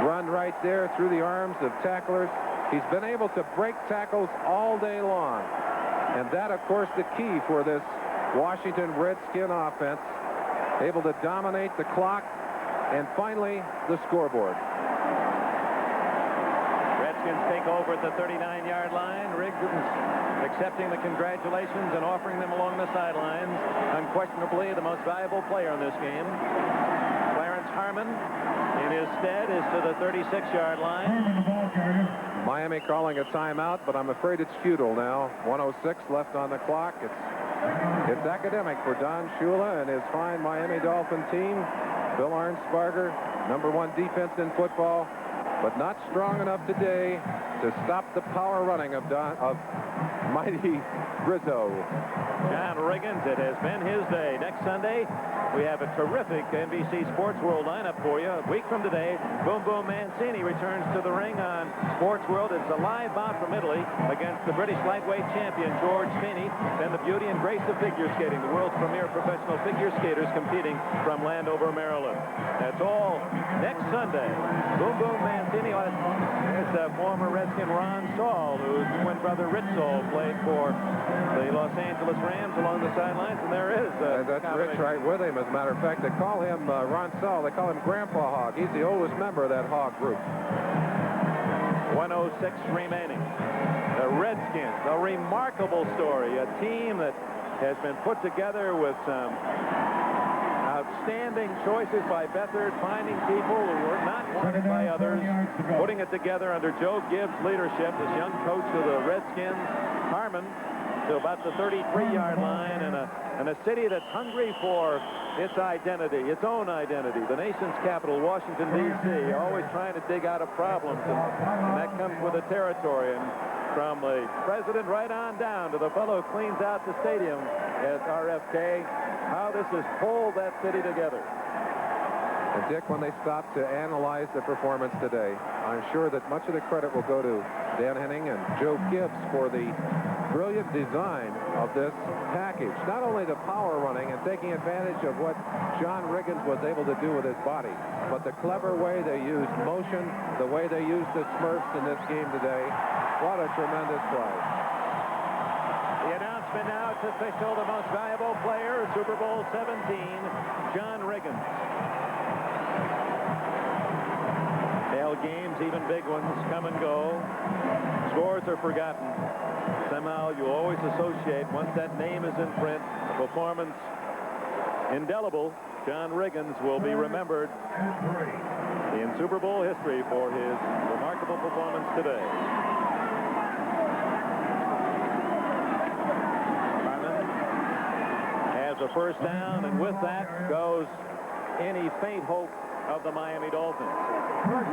F: Run right there through the arms of tacklers. He's been able to break tackles all day long. And that, of course, the key for this Washington Redskin offense. Able to dominate the clock, and finally the scoreboard.
B: Redskins take over at the 39-yard line. Riggins accepting the congratulations and offering them along the sidelines. Unquestionably the most valuable player in this game. Clarence Harmon in his stead is to the 36-yard line.
F: Miami calling a timeout, but I'm afraid it's futile now. 1:06 left on the clock. It's academic for Don Shula and his fine Miami Dolphin team. Bill Arnsparger, #1 defense in football, but not strong enough today to stop the power running of mighty Rizzo.
B: John Riggins, it has been his day. Next Sunday, we have a terrific NBC Sports World lineup for you. A week from today, Boom Boom Mancini returns to the ring on Sports World. It's a live bout from Italy against the British lightweight champion, George Feeney, and the beauty and grace of figure skating, the world's premier professional figure skaters competing from Landover, Maryland. That's all next Sunday. Boom Boom Mancini is former Redskin Ron Saul, whose twin brother Rich Saul played for the Los Angeles Rams along the sidelines, and there is
F: that's Rich right with him. As a matter of fact, they call him Ron Saul. They call him Grandpa Hog. He's the oldest member of that Hog group.
B: 1:06 remaining. The Redskins, a remarkable story, a team that has been put together with some outstanding choices by Beathard, finding people who were not wanted by others, putting it together under Joe Gibbs' leadership, this young coach of the Redskins, Harmon, to about the 33-yard line, and a city that's hungry for its identity, its own identity. The nation's capital, Washington, D.C., always trying to dig out of problems, and that comes with the territory. And from the president right on down to the fellow who cleans out the stadium at RFK, how this has pulled that city together.
F: And Dick, when they stop to analyze the performance today, I'm sure that much of the credit will go to Dan Henning and Joe Gibbs for the brilliant design of this package. Not only the power running and taking advantage of what John Riggins was able to do with his body, but the clever way they used motion, the way they used the Smurfs in this game today. What a tremendous play.
B: The announcement now, it's official, the most valuable player, Super Bowl 17, John Riggins. Hell games, even big ones, come and go. Scores are forgotten. Somehow you always associate, once that name is in print, a performance indelible. John Riggins will be remembered in Super Bowl history for his remarkable performance today. A first down, and with that goes any faint hope of the Miami Dolphins.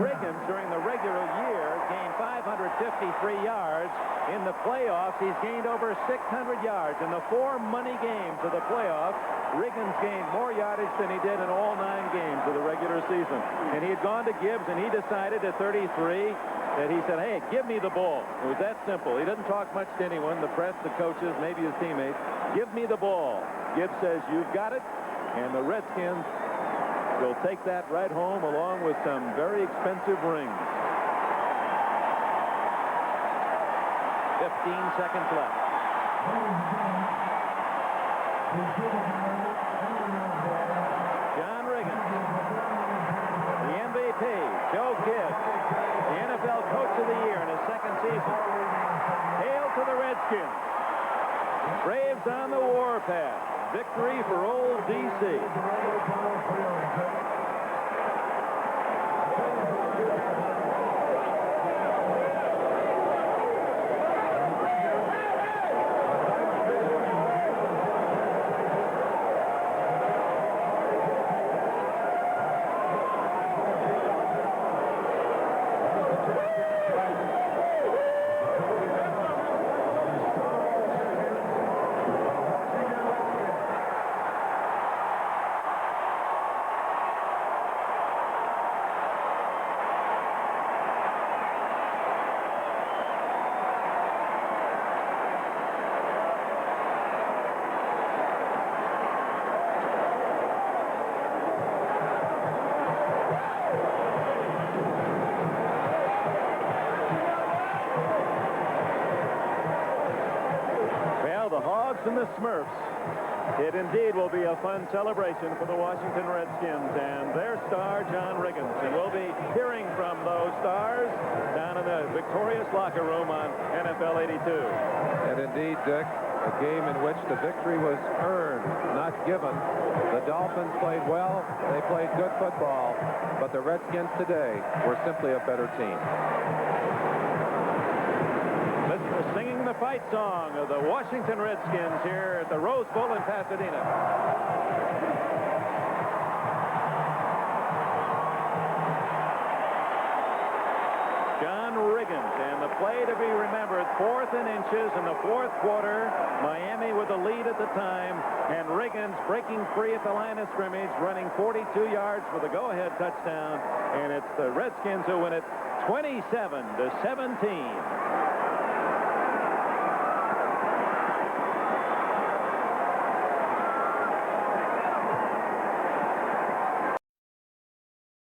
B: Riggins, during the regular year, gained 553 yards. In the playoffs, he's gained over 600 yards. In the 4 money games of the playoffs, Riggins gained more yardage than he did in all 9 games of the regular season. And he had gone to Gibbs, and he decided at 33 that he said, hey, give me the ball. It was that simple. He didn't talk much to anyone, the press, the coaches, maybe his teammates. Give me the ball. Gibbs says, you've got it, and the Redskins will take that right home along with some very expensive rings. 15 seconds left. John Riggins, the MVP, Joe Gibbs, the NFL Coach of the Year in his second season. Hail to the Redskins. Braves on the warpath. Victory for old D.C. And the Smurfs. It indeed will be a fun celebration for the Washington Redskins and their star, John Riggins. And we'll be hearing from those stars down in the victorious locker room on NFL 82.
F: And indeed, Dick, a game in which the victory was earned, not given. The Dolphins played well. They played good football. But the Redskins today were simply a better team.
B: Singing the fight song of the Washington Redskins here at the Rose Bowl in Pasadena. John Riggins, and the play to be remembered, 4th and inches in the 4th quarter. Miami with the lead at the time, and Riggins breaking free at the line of scrimmage, running 42 yards for the go-ahead touchdown, and it's the Redskins who win it 27-17.